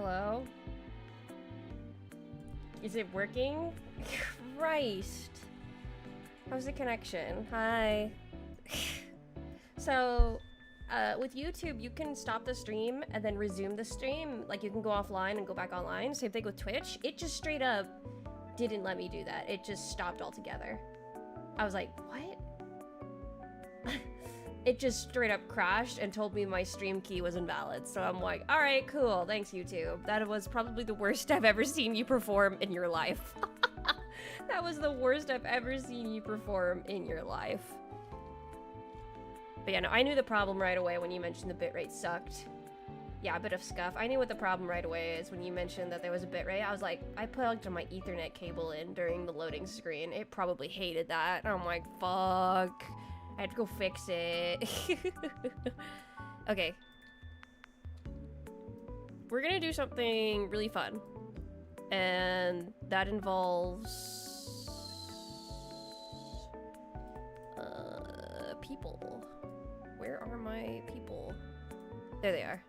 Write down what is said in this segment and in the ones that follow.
Hello? Is it working? Christ. How's the connection? Hi. So, with YouTube, you can stop the stream and then resume the stream. Like, you can go offline and go back online. Same thing with Twitch. It just straight up didn't let me do that. It just stopped altogether. I was like, what? It just straight up crashed and told me my stream key was invalid. So I'm like, all right, cool. Thanks, YouTube. That was probably the worst I've ever seen you perform in your life. That was the worst I've ever seen you perform in your life. But yeah, no, I knew the problem right away when you mentioned the bitrate sucked. Yeah, a bit of scuff. I knew what the problem right away is when you mentioned that there was a bitrate. I was like, I plugged my Ethernet cable in during the loading screen. It probably hated that. And I'm like, fuck. I had to go fix it. Okay. We're gonna do something really fun. And that involves... people. Where are my people? There they are.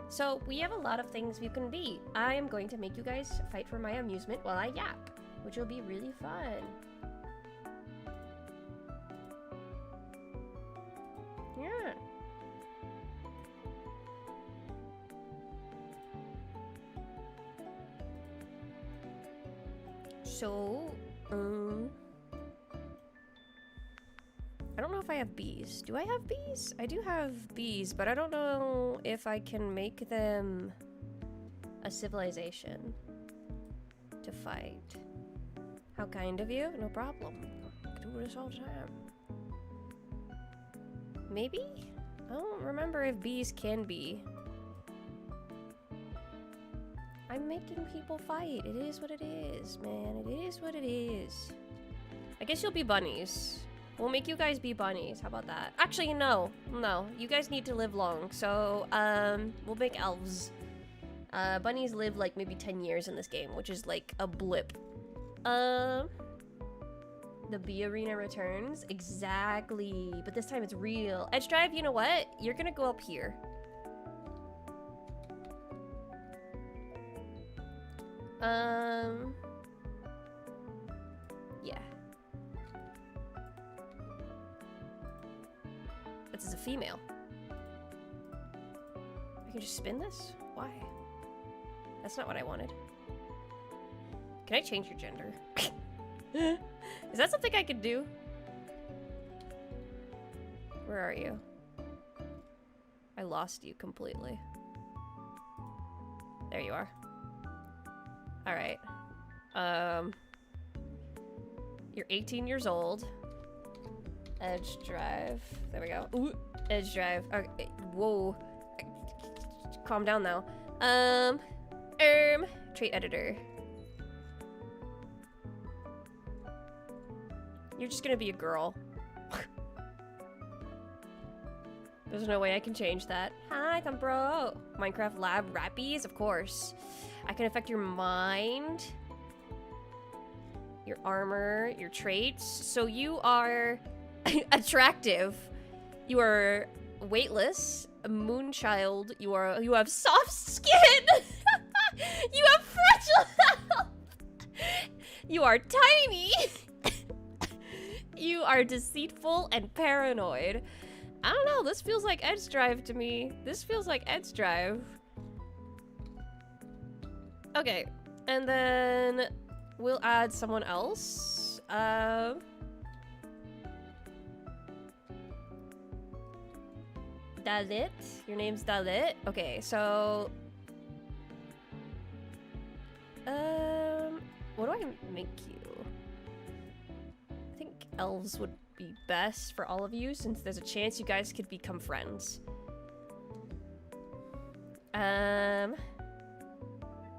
So, we have a lot of things we can be. I am going to make you guys fight for my amusement while I yap, which will be really fun. Yeah. So, I don't know if I have bees. Do I have bees? I do have bees, but I don't know if I can make them a civilization to fight. How kind of you? No problem. I do this all the time. Maybe? I don't remember if bees can be. I'm making people fight. It is what it is, man. It is what it is. I guess you'll be bunnies. We'll make you guys be bunnies. How about that? Actually, no. No. You guys need to live long. So, we'll make elves. Bunnies live like maybe 10 years in this game, which is like a blip. The bee arena returns. Exactly. But this time it's real. Edge drive, you know what? You're gonna go up here. Yeah. This is a female. I can just spin this? Why? That's not what I wanted. Can I change your gender? Is that something I could do? Where are you? I lost you completely. There you are. Alright. You're 18 years old. Edge drive. There we go. Ooh, edge drive. Okay. Whoa. Calm down now. Trait editor. You're just gonna be a girl. There's no way I can change that. Hi, Thumbro. Minecraft lab rappies, of course. I can affect your mind, your armor, your traits. So you are attractive. You are weightless, a moonchild. You have soft skin. You have fragile health. You are tiny. You are deceitful and paranoid. I don't know, this feels like Edge Drive to me. This feels like Edge Drive. Okay, and then we'll add someone else. Dalit. Your name's Dalit. Okay, so... what do I make you? I think elves would be best for all of you, since there's a chance you guys could become friends.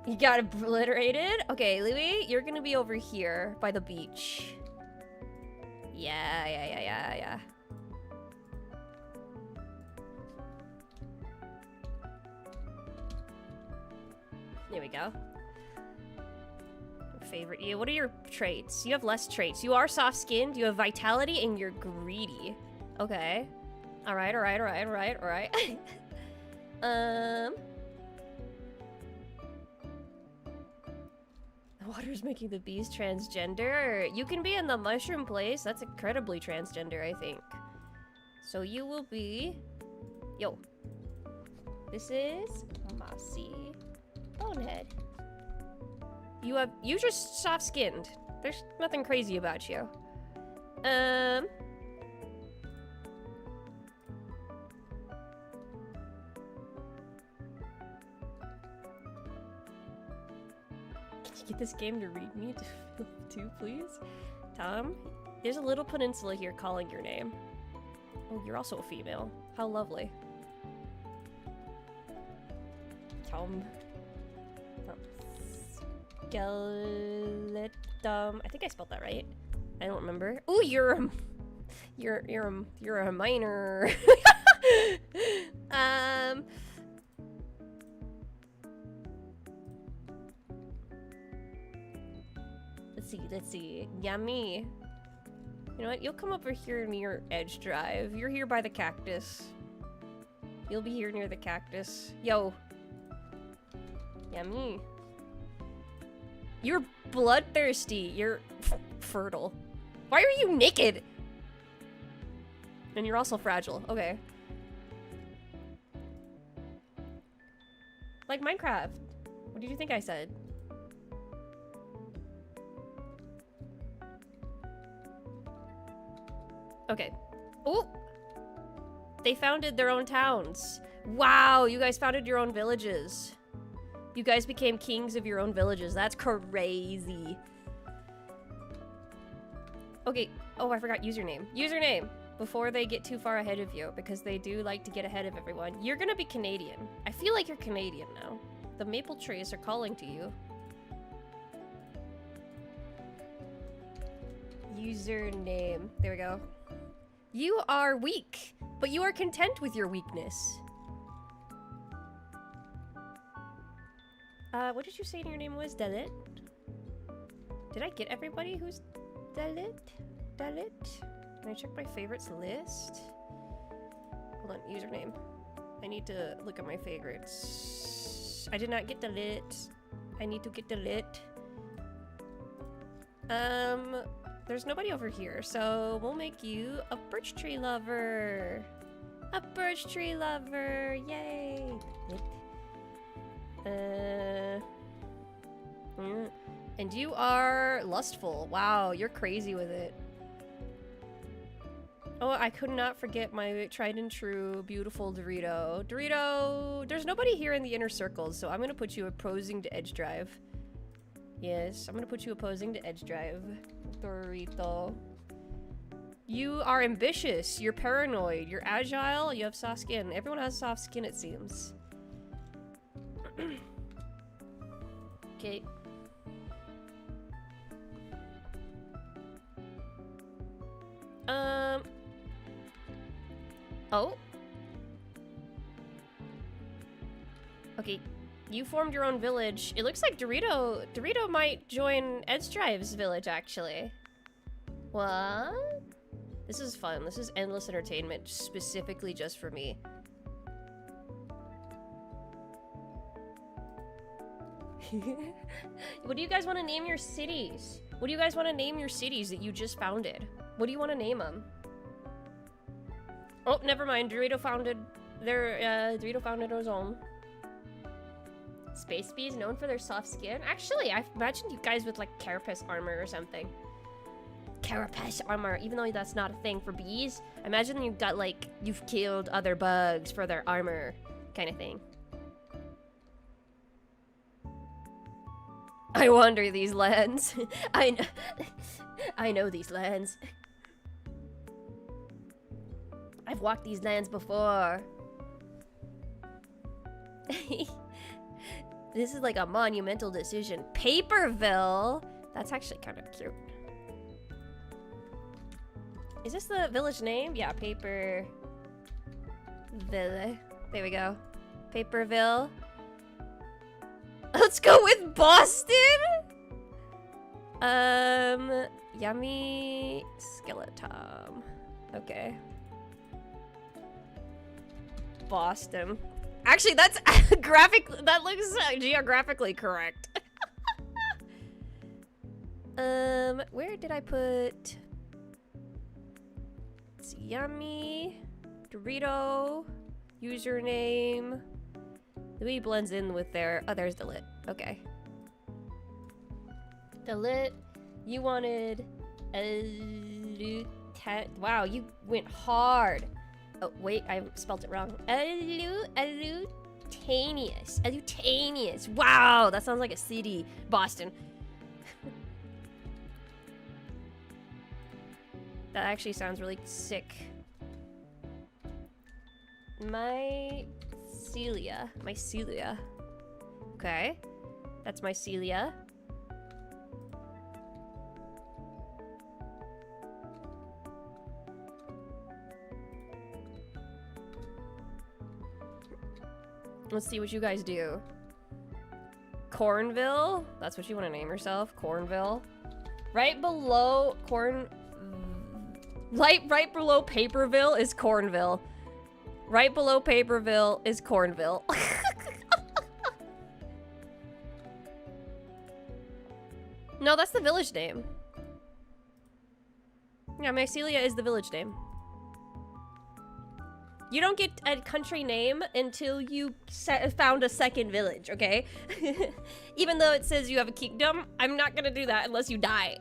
You got obliterated? Okay, Louis, you're gonna be over here by the beach. Yeah. There we go. Favorite you. What are your traits? You have less traits. You are soft-skinned, you have vitality, and you're greedy. Okay. Alright. Water's making the bees transgender. You can be in the mushroom place. That's incredibly transgender, I think. So you will be... Yo. This is Mossy Bonehead. You're just soft-skinned. There's nothing crazy about you. Can you get this game to read me too, please? Tom, there's a little peninsula here calling your name. Oh, you're also a female. How lovely. Tom. Skeletum. I think I spelled that right. I don't remember. Ooh, you're a minor. Let's see. Yummy. You know what? You'll come over here near Edge Drive. You're here by the cactus. You'll be here near the cactus. Yo. Yummy. You're bloodthirsty. You're fertile. Why are you naked? And you're also fragile. Okay. Like Minecraft. What did you think I said? Okay. Oh! They founded their own towns. Wow, you guys founded your own villages. You guys became kings of your own villages. That's crazy. Okay. Oh, I forgot username. Username! Before they get too far ahead of you, because they do like to get ahead of everyone. You're gonna be Canadian. I feel like you're Canadian now. The maple trees are calling to you. Username. There we go. You are weak, but you are content with your weakness. What did you say your name was? Dalit? Did I get everybody who's Dalit? Dalit? Can I check my favorites list? Hold on, username. I need to look at my favorites. I did not get Dalit. I need to get Dalit. There's nobody over here, so we'll make you a birch tree lover. A birch tree lover, yay! And you are lustful. Wow, you're crazy with it. Oh, I could not forget my tried and true beautiful Dorito. Dorito, there's nobody here in the inner circles, so I'm gonna put you opposing to Edge Drive. Yes, I'm gonna put you opposing to Edge Drive. Dorito. You are ambitious, you're paranoid, you're agile, you have soft skin. Everyone has soft skin, it seems. Okay. Oh. Okay. You formed your own village. It looks like Dorito might join Edge Drive's village, actually. What? This is fun. This is endless entertainment, specifically just for me. What do you guys want to name your cities? What do you guys want to name your cities that you just founded? What do you want to name them? Oh, never mind. Dorito founded his own. Space bees known for their soft skin? Actually, I imagined you guys with like carapace armor or something. Carapace armor, even though that's not a thing for bees. Imagine you've got like, you've killed other bugs for their armor kind of thing. I wander these lands. I know these lands. I've walked these lands before. This is like a monumental decision. Paperville? That's actually kind of cute. Is this the village name? Yeah, Paperville. There we go. Paperville. Let's go with Boston! Yummy skeleton. Okay. Boston. Actually, that's that looks geographically correct. Where did I put... It's yummy. Dorito. Username. The way he blends in with their... Oh, there's Delit. Okay. Delit. You wanted... Wow, you went hard. Oh, wait, I spelled it wrong. Alutaneous. Alutaneous. Wow, that sounds like a city. Boston. That actually sounds really sick. Mycelia. Mycelia. Okay. That's mycelia. Let's see what you guys do. Cornville? That's what you want to name yourself? Cornville? Right below right below Paperville is Cornville. Right below Paperville is Cornville. No, that's the village name. Yeah, Mycelia is the village name. You don't get a country name until you found a second village, okay? Even though it says you have a kingdom, I'm not gonna do that unless you die.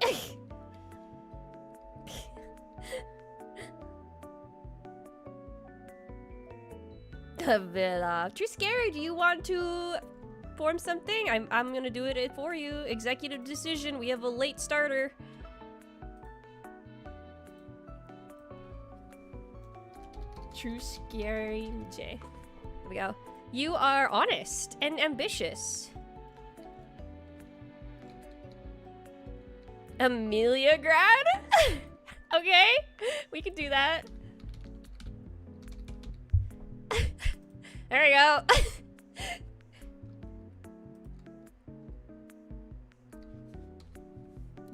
Villa. Too scary. Do you want to form something? I'm gonna do it for you. Executive decision. We have a late starter. True scary J. There we go. You are honest and ambitious. Amelia grad? Okay, we can do that. There we go.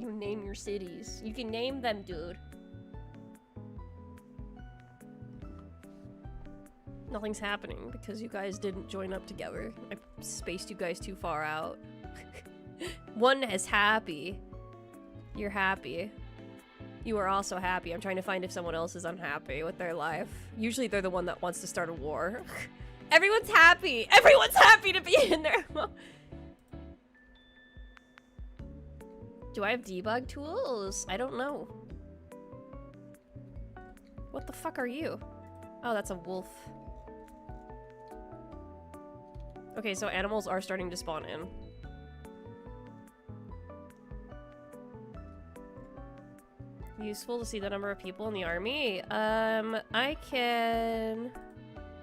You name your cities. You can name them, dude. Nothing's happening because you guys didn't join up together. I spaced you guys too far out. One is happy. You're happy. You are also happy. I'm trying to find if someone else is unhappy with their life. Usually they're the one that wants to start a war. Everyone's happy. Everyone's happy to be in there. Do I have debug tools? I don't know. What the fuck are you? Oh, that's a wolf. Okay, so animals are starting to spawn in. Useful to see the number of people in the army. I can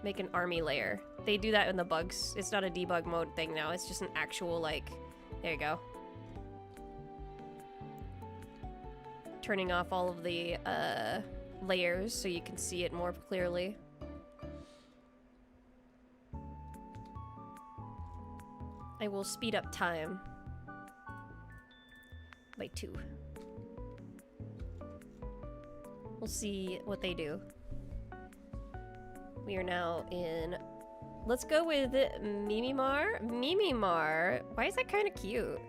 make an army layer. They do that in the bugs. It's not a debug mode thing now. It's just an actual, like, there you go. Turning off all of the layers so you can see it more clearly. I will speed up time by 2. We'll see what they do. We are now in... Let's go with Mimimar. Mimimar. Why is that kind of cute?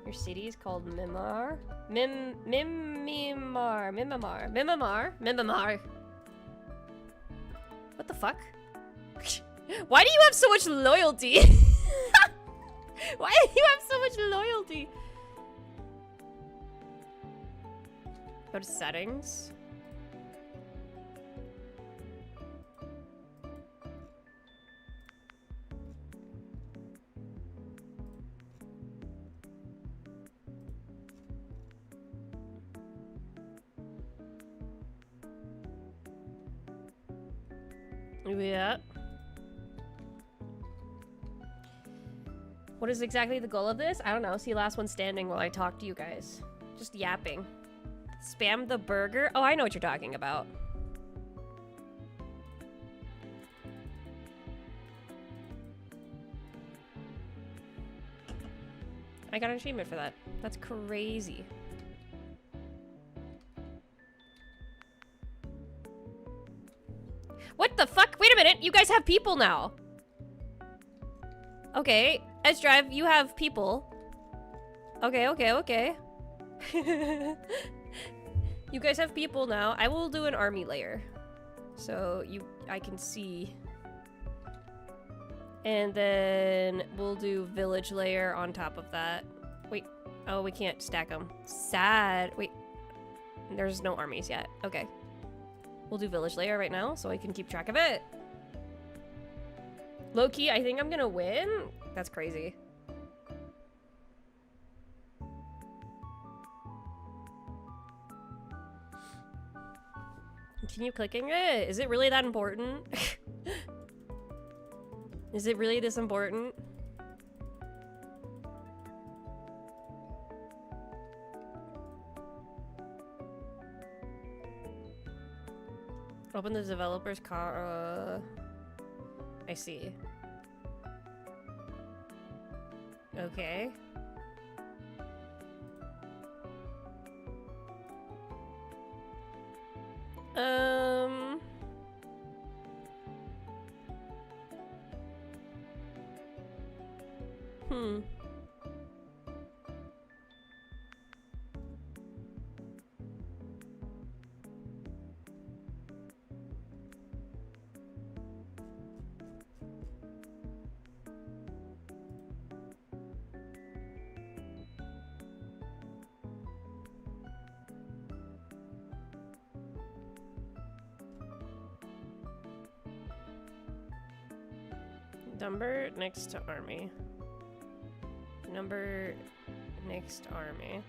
Your city is called Mimar. Mimimar. Mimimar. Mimimar. Mimimar. What the fuck? Why do you have so much loyalty? Why do you have so much loyalty? Go to settings. Yeah. What is exactly the goal of this? I don't know. See last one standing while I talk to you guys. Just yapping. Spam the burger? Oh, I know what you're talking about. I got an achievement for that. That's crazy. What the fuck? Wait a minute. You guys have people now. Okay. S-Drive, you have people. Okay, okay, okay. You guys have people now. I will do an army layer. So I can see. And then we'll do village layer on top of that. Wait. Oh, we can't stack them. Sad. Wait. There's no armies yet. Okay. We'll do village layer right now so I can keep track of it. Low-key, I think I'm gonna win. That's crazy. Continue clicking it? Is it really that important? Is it really this important? Open the developer's car. I see. Okay. Number next to army. Number next army.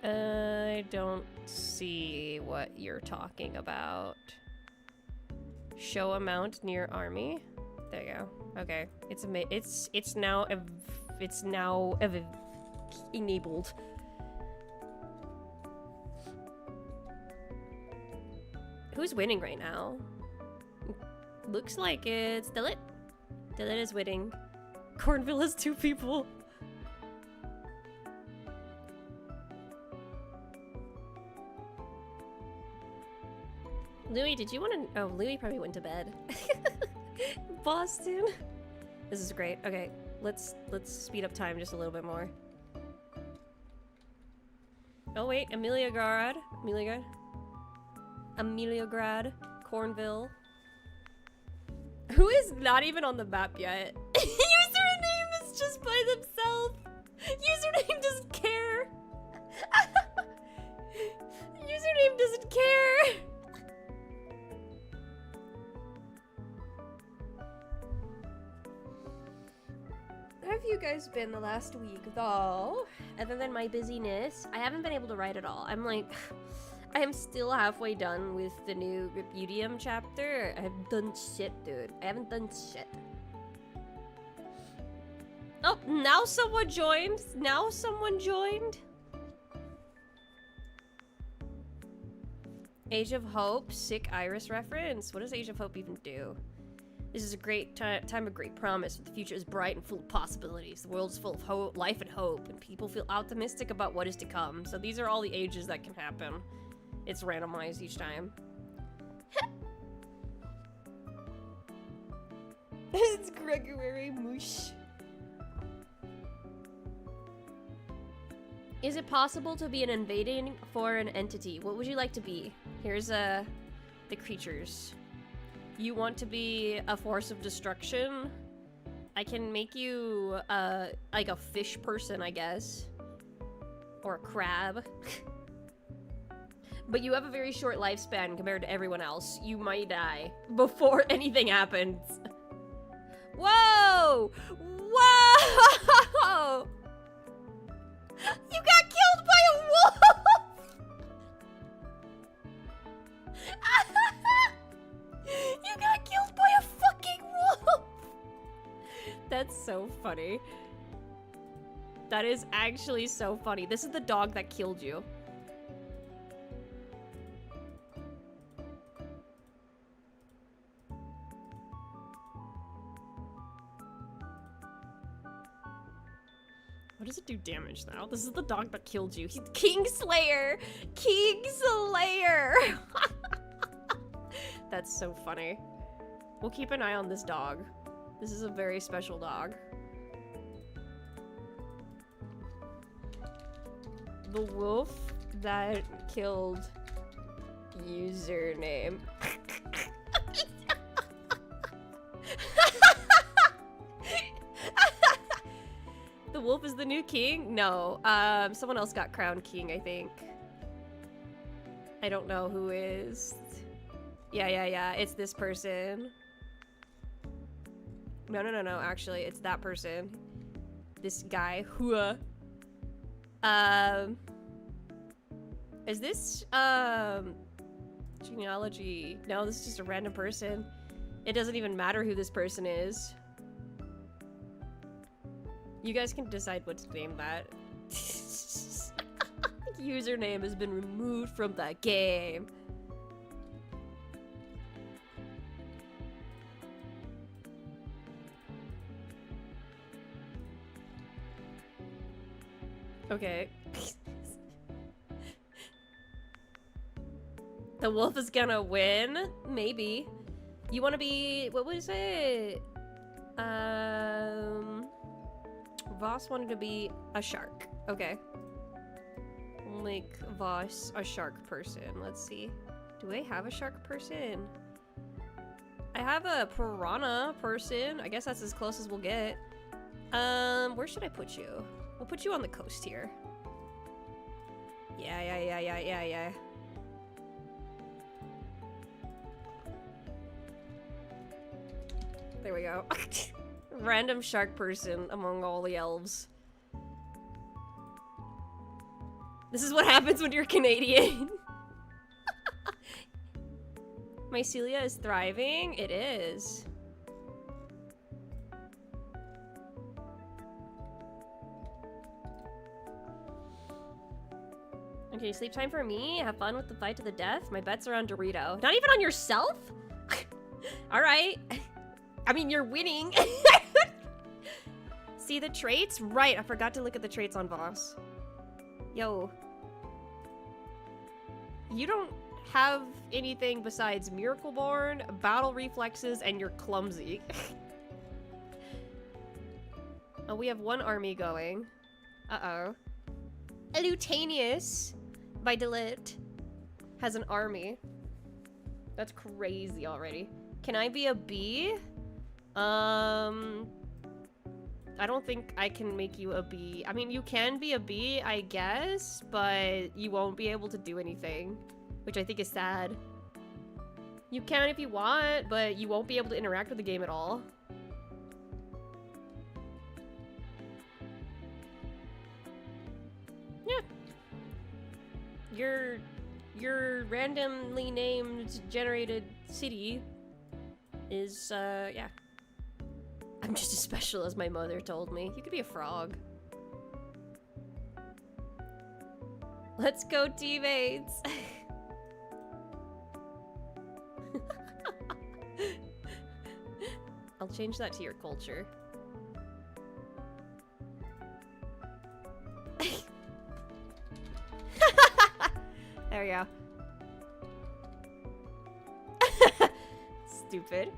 I don't see what you're talking about. Show amount near army. There you go. Okay, it's now enabled. Who's winning right now? Looks like it's Dillet. Dillet is winning. Cornville has 2 people. Louis, did you want to? Oh, Louis probably went to bed. Boston. This is great. Okay, let's speed up time just a little bit more. Oh wait, Emiliograd, Cornville. Who is not even on the map yet? Username is just by themselves. Username doesn't care. Username doesn't care. How have you guys been the last week, though? Other than my busyness, I haven't been able to write at all. I'm like, I am still halfway done with the new Repudium chapter. I haven't done shit, dude. I haven't done shit. Oh, now someone joined. Now someone joined. Age of Hope, sick Iris reference. What does Age of Hope even do? This is a great time of great promise. The future is bright and full of possibilities. The world is full of hope, life and hope, and people feel optimistic about what is to come. So these are all the ages that can happen. It's randomized each time. It's Gregory Moosh. Is it possible to be an invading foreign entity? What would you like to be? Here's the creatures. You want to be a force of destruction? I can make you like a fish person, I guess. Or a crab. But you have a very short lifespan compared to everyone else. You might die before anything happens. Whoa! Whoa! You got killed by a wolf! You got killed by a fucking wolf! That's so funny. That is actually so funny. This is the dog that killed you. What does it do damage now? This is the dog that killed you. He's Kingslayer! Kingslayer! That's so funny. We'll keep an eye on this dog. This is a very special dog. The wolf that killed username. The wolf is the new king? No, someone else got crowned king, I think. I don't know who is. Yeah, it's this person. No, actually, it's that person. This guy, Hua. Is this, genealogy? No, this is just a random person. It doesn't even matter who this person is. You guys can decide what to name that. Username has been removed from the game. Okay. The wolf is gonna win? Maybe. You wanna be... what was it? Voss wanted to be a shark. Okay. We'll make Voss a shark person. Let's see. Do I have a shark person? I have a piranha person. I guess that's as close as we'll get. Where should I put you? We'll put you on the coast here. Yeah. There we go. Random shark person among all the elves. This is what happens when you're Canadian. Mycelia is thriving? It is. Okay, sleep time for me. Have fun with the fight to the death. My bets are on Dorito. Not even on yourself? Alright. I mean, you're winning. See the traits? Right, I forgot to look at the traits on Voss. Yo. You don't have anything besides Miracle Born, Battle Reflexes, and you're clumsy. Oh, we have one army going. Uh-oh. Elutanius, by Delit, has an army. That's crazy already. Can I be a bee? I don't think I can make you a bee. I mean, you can be a bee, I guess, but you won't be able to do anything, which I think is sad. You can if you want, but you won't be able to interact with the game at all. Yeah. Your randomly named generated city is, yeah. I'm just as special as my mother told me. You could be a frog. Let's go, teammates! I'll change that to your culture. There we go. Stupid.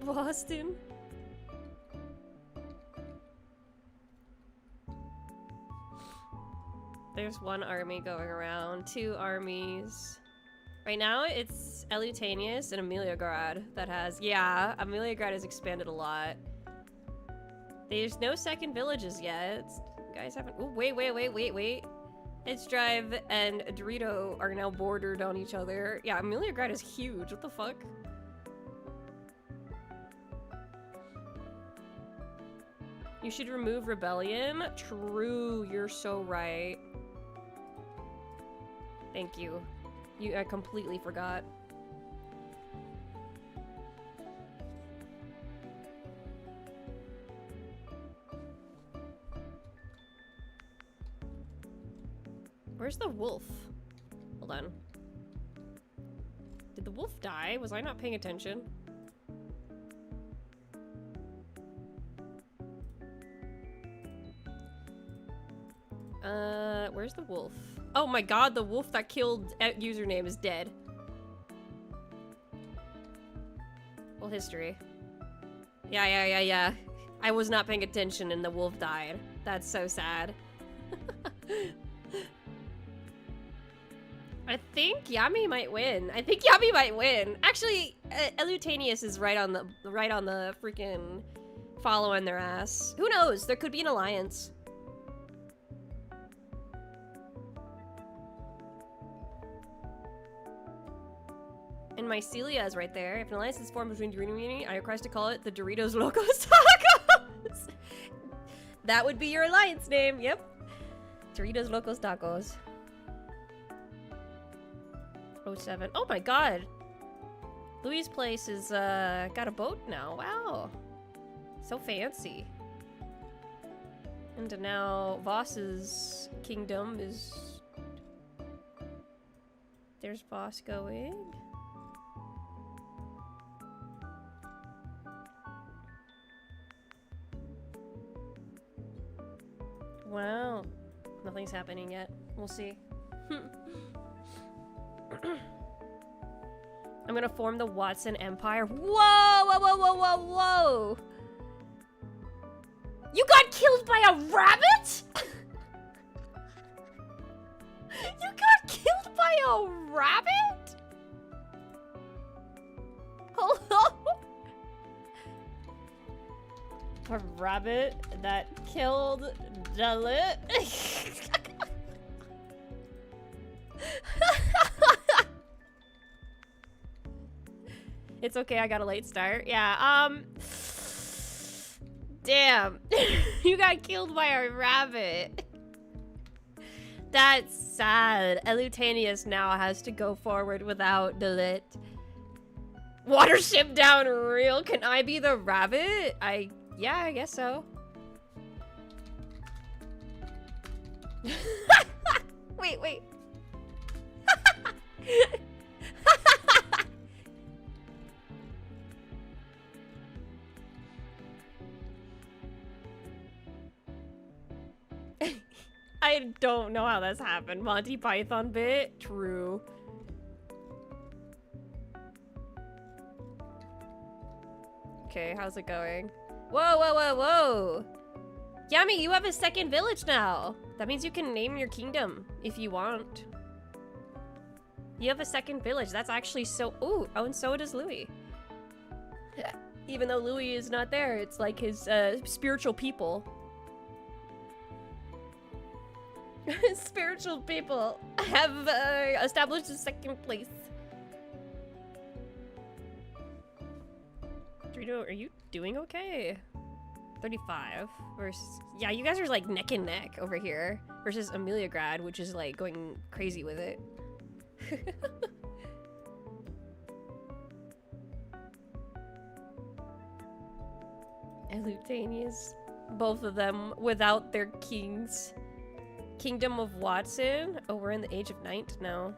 Boston. There's one army going around, 2 armies. Right now it's Elutanius and Ameliagrad that has, yeah, Ameliagrad has expanded a lot. There's no second villages yet. You guys haven't, oh, wait. It's Drive and Dorito are now bordered on each other. Yeah, Ameliagrad is huge, what the fuck? You should remove rebellion. True, you're so right. Thank you. I completely forgot. Where's the wolf? Hold on. Did the wolf die? Was I not paying attention? where's the wolf? Oh my god, the wolf that killed username is dead. Well, history. Yeah. I was not paying attention and the wolf died. That's so sad. I think Yami might win. Actually, Elutanius is right on the freaking following their ass. Who knows? There could be an alliance. And Mycelia is right there. If an alliance is formed between Dorito and Uni, I request to call it the Doritos Locos Tacos. That would be your alliance name. Yep. Doritos Locos Tacos. 07. Oh my god. Louis' place is got a boat now. Wow. So fancy. And now Voss's kingdom is... There's Voss going. Wow. Nothing's happening yet. We'll see. I'm gonna form the Watson Empire. Whoa! You got killed by a rabbit? You got killed by a rabbit? Hello? A rabbit that killed Dalit? It's okay, I got a late start. Yeah, damn. You got killed by a rabbit. That's sad. Elutanius now has to go forward without Dalit. Watership down real. Can I be the rabbit? Yeah, I guess so. Wait. I don't know how this happened. Monty Python bit? True. Okay, how's it going? Whoa! Yami, you have a second village now. That means you can name your kingdom if you want. You have a second village. That's actually so... Ooh, oh, and so does Louis. Even though Louis is not there, it's like his spiritual people. Spiritual people have established a second place. Dorito, are you doing okay? 35 versus... Yeah, you guys are like neck and neck over here. Versus Ameliagrad, which is like going crazy with it. Elutanius. Both of them without their kings. Kingdom of Watson? Oh, we're in the age of night now.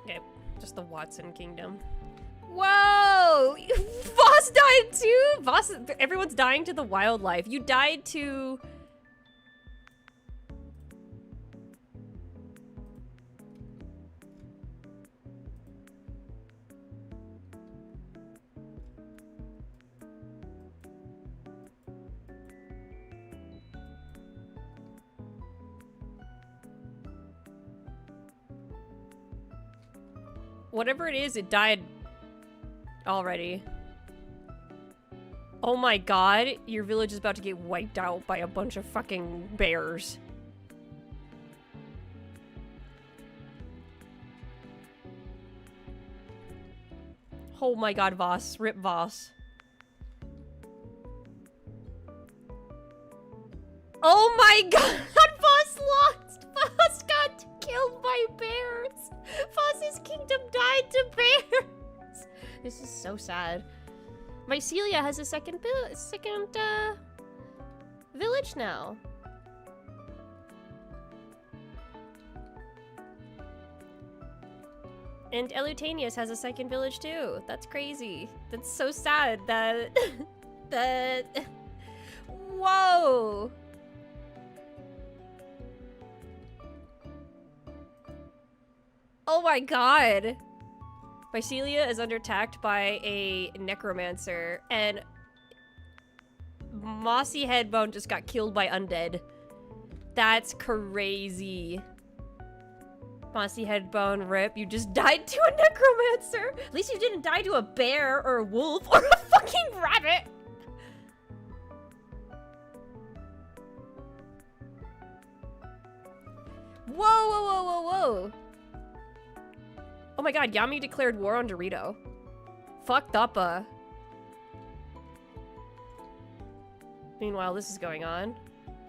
Okay, just the Watson Kingdom. Whoa! Voss died too? Voss, everyone's dying to the wildlife. You died to... Whatever it is, it died already. Oh my god, your village is about to get wiped out by a bunch of fucking bears. Oh my god, Voss. Rip Voss. Oh my god, Voss lost! Voss got killed by bears! Voss's kingdom died to bears! This is so sad. Mycelia has a second village now. And Elutanius has a second village too. That's crazy. That's so sad that... that... Whoa! Oh my god! Mycelia is under attack by a necromancer, and Mossy Headbone just got killed by undead. That's crazy. Mossy Headbone, rip. You just died to a necromancer. At least you didn't die to a bear or a wolf or a fucking rabbit. Whoa, whoa, whoa, whoa, whoa. Oh my god, Yami declared war on Dorito. Fucked up, Meanwhile, this is going on.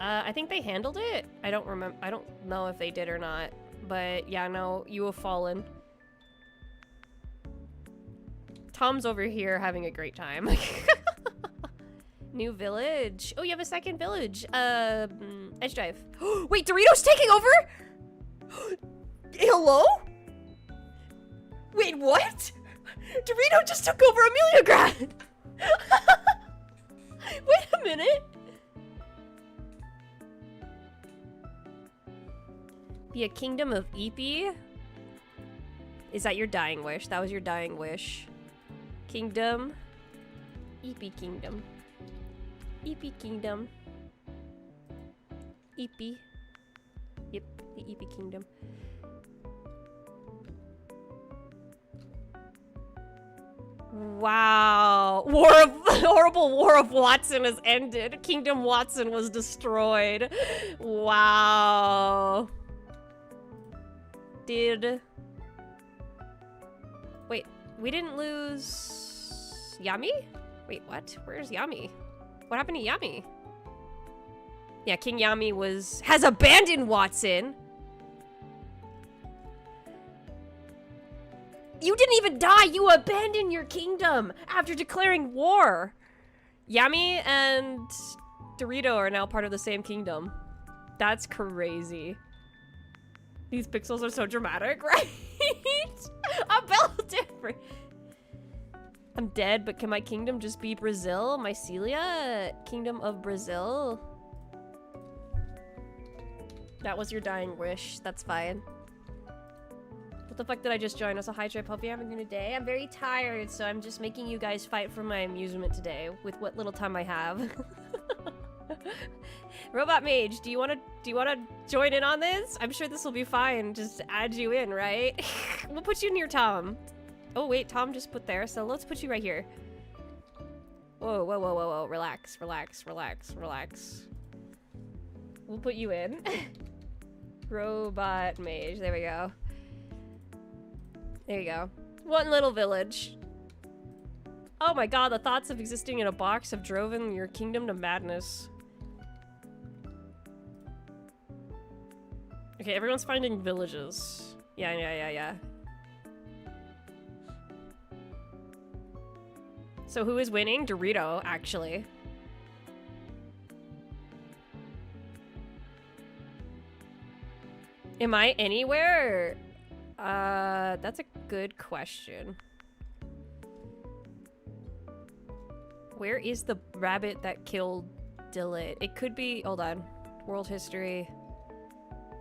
I think they handled it. I don't know if they did or not. But yeah, no, you have fallen. Tom's over here having a great time. New village. Oh, you have a second village. Edge dive. Wait, Dorito's taking over? Hello? Wait, what? Dorito just took over Ameliagrad! Wait a minute. Be a kingdom of Eepy? Is that your dying wish? That was your dying wish. Kingdom. Eepy kingdom. Eepy kingdom. Eepy. Yep, the Eepy kingdom. Wow. Horrible war of Watson has ended. Kingdom Watson was destroyed. Wow. Wait, we didn't lose... Yami? Wait, what? Where's Yami? What happened to Yami? Yeah, King Yami has abandoned Watson. You didn't even die! You abandoned your kingdom after declaring war! Yami and Dorito are now part of the same kingdom. That's crazy. These pixels are so dramatic, right? A bell different. I'm dead, but can my kingdom just be Brazil? Mycelia? Kingdom of Brazil? That was your dying wish. That's fine. What the fuck did I just join? Also, hi, Trip. Hope you're having a good day. I'm very tired, so I'm just making you guys fight for my amusement today with what little time I have. Robot Mage, do you want to join in on this? I'm sure this will be fine. Just add you in, right? We'll put you near Tom. Oh wait, Tom just put there, so let's put you right here. Whoa, whoa, whoa, whoa, whoa. Relax, relax, relax, relax. We'll put you in. Robot Mage. There we go. There you go. One little village. Oh my god, the thoughts of existing in a box have driven your kingdom to madness. Okay, everyone's finding villages. Yeah. So who is winning? Dorito, actually. Am I anywhere? That's a good question. Where is the rabbit that killed Dillet? It could be, hold on. World history.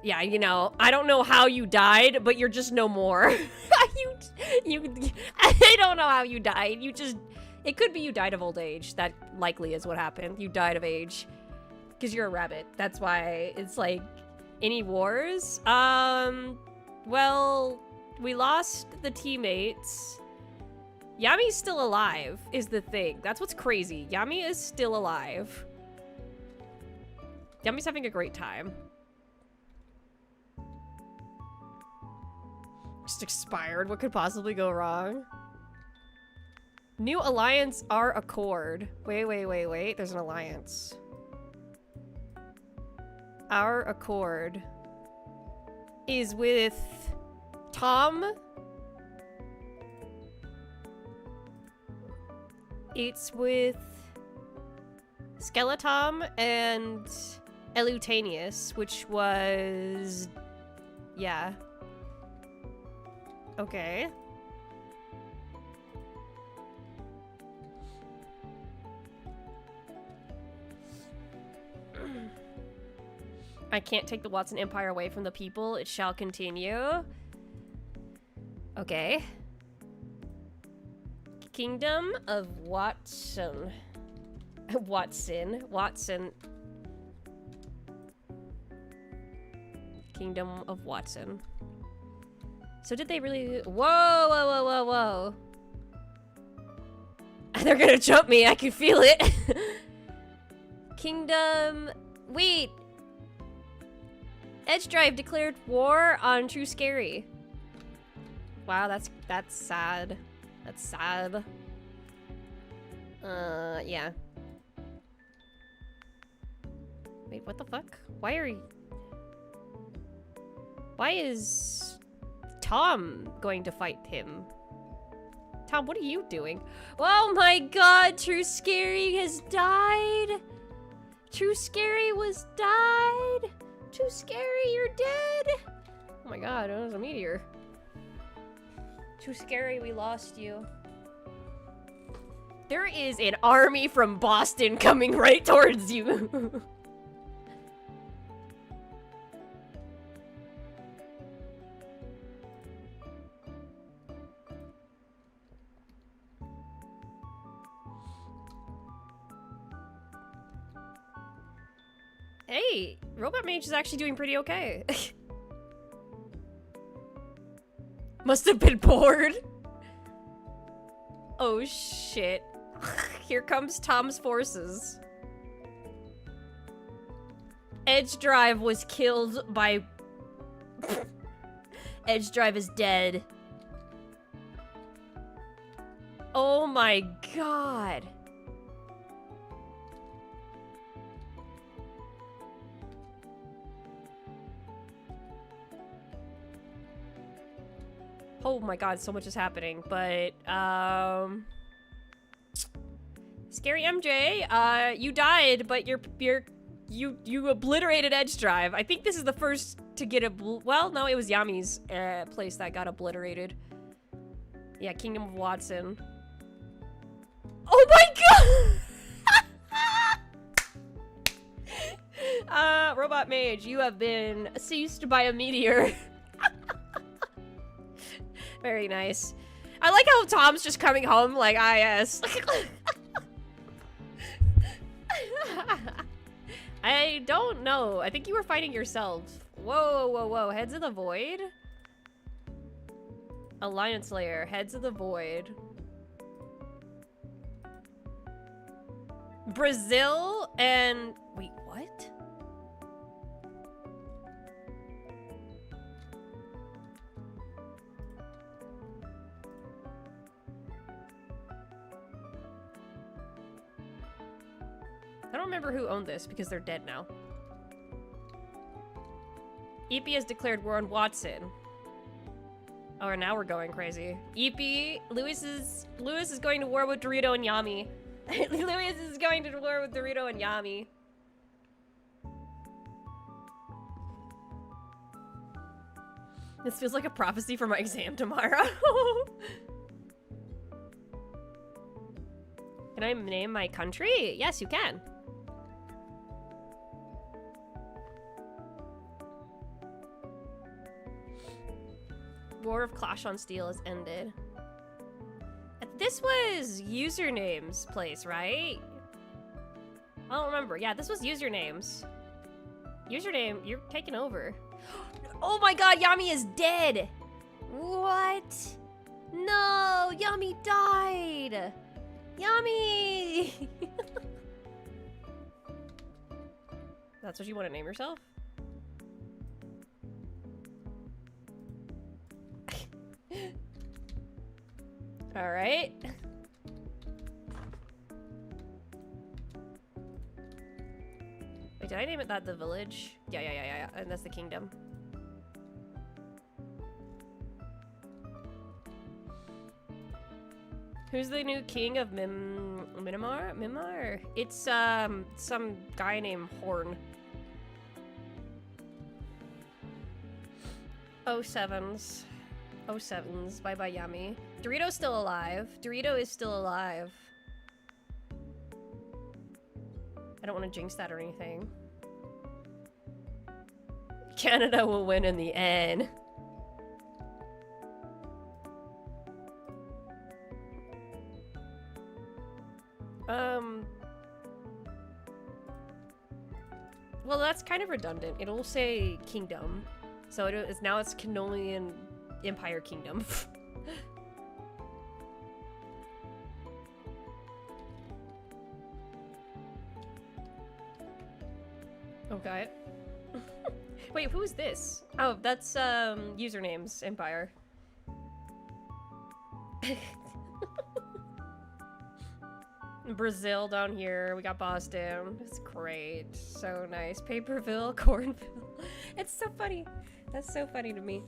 Yeah, you know, I don't know how you died, but you're just no more. I don't know how you died. It could be you died of old age. That likely is what happened. You died of age. Because you're a rabbit. That's why it's like, any wars? Well, we lost the teammates. Yami's still alive, is the thing. That's what's crazy. Yami is still alive. Yami's having a great time. Just expired. What could possibly go wrong? New alliance are Accord. Wait. There's an alliance. Our Accord is with Tom. It's with Skeletom and Elutanius, which was... yeah. Okay. I can't take the Watson Empire away from the people. It shall continue. Okay. Kingdom of Watson. Watson. Kingdom of Watson. So did they really... Whoa. They're gonna jump me. I can feel it. Kingdom... Wait. Edge Drive declared war on True Scary. Wow, that's sad. That's sad. Yeah. Wait, what the fuck? Why is Tom going to fight him? Tom, what are you doing? Oh my god, True Scary has died! True Scary was died! Too scary, you're dead! Oh my god, it was a meteor. Too scary, we lost you. There is an army from Boston coming right towards you. Hey, Robot Mage is actually doing pretty okay. Must have been bored. Oh shit. Here comes Tom's forces. Edge Drive was killed by... Edge Drive is dead. Oh my god. Oh my god, so much is happening, but, Scary MJ, you died, but you obliterated Edge Drive. I think this is the first to get well, no, it was Yami's, place that got obliterated. Yeah, Kingdom of Watson. Oh my god! Robot Mage, you have been seized by a meteor. Very nice. I like how Tom's just coming home like, ah, yes. I don't know. I think you were fighting yourself. Whoa. Heads of the Void? Alliance Layer. Heads of the Void. Brazil and... Wait, what? I don't remember who owned this because they're dead now. EP has declared war on Watson. Oh, now we're going crazy. EP, Lewis is going to war with Dorito and Yami. Lewis is going to war with Dorito and Yami. This feels like a prophecy for my exam tomorrow. Can I name my country? Yes, you can. War of Clash on Steel has ended. This was Username's place, right? I don't remember. Yeah, this was Username's. Username, you're taking over. Oh my god, Yami is dead! What? No, Yami died! Yami! That's what you want to name yourself? Alright. Wait, did I name it that the village? Yeah. And that's the kingdom. Who's the new king of Myanmar? Myanmar? It's, some guy named Horn. 07s. Oh sevens. Bye bye Yummy. Dorito's still alive. Dorito is still alive. I don't want to jinx that or anything. Canada will win in the end. Well, that's kind of redundant. It'll say kingdom. So now it's Canolian Empire Kingdom. Okay. Wait, who is this? Oh, that's usernames Empire. Brazil down here. We got Boston. It's great. So nice. Paperville, Cornville. It's so funny. That's so funny to me.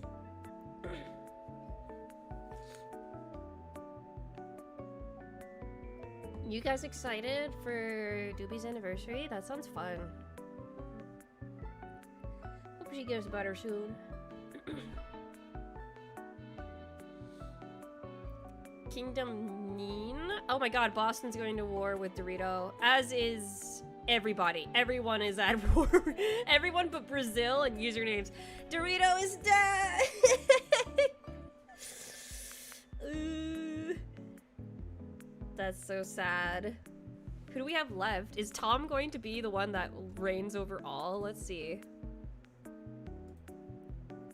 You guys excited for Doobie's anniversary? That sounds fun. Hope she gets better soon. Kingdom Neen? Oh my god, Boston's going to war with Dorito. As is everybody. Everyone is at war. Everyone but Brazil and usernames. Dorito is dead! That's so sad. Who do we have left? Is Tom going to be the one that reigns over all? Let's see.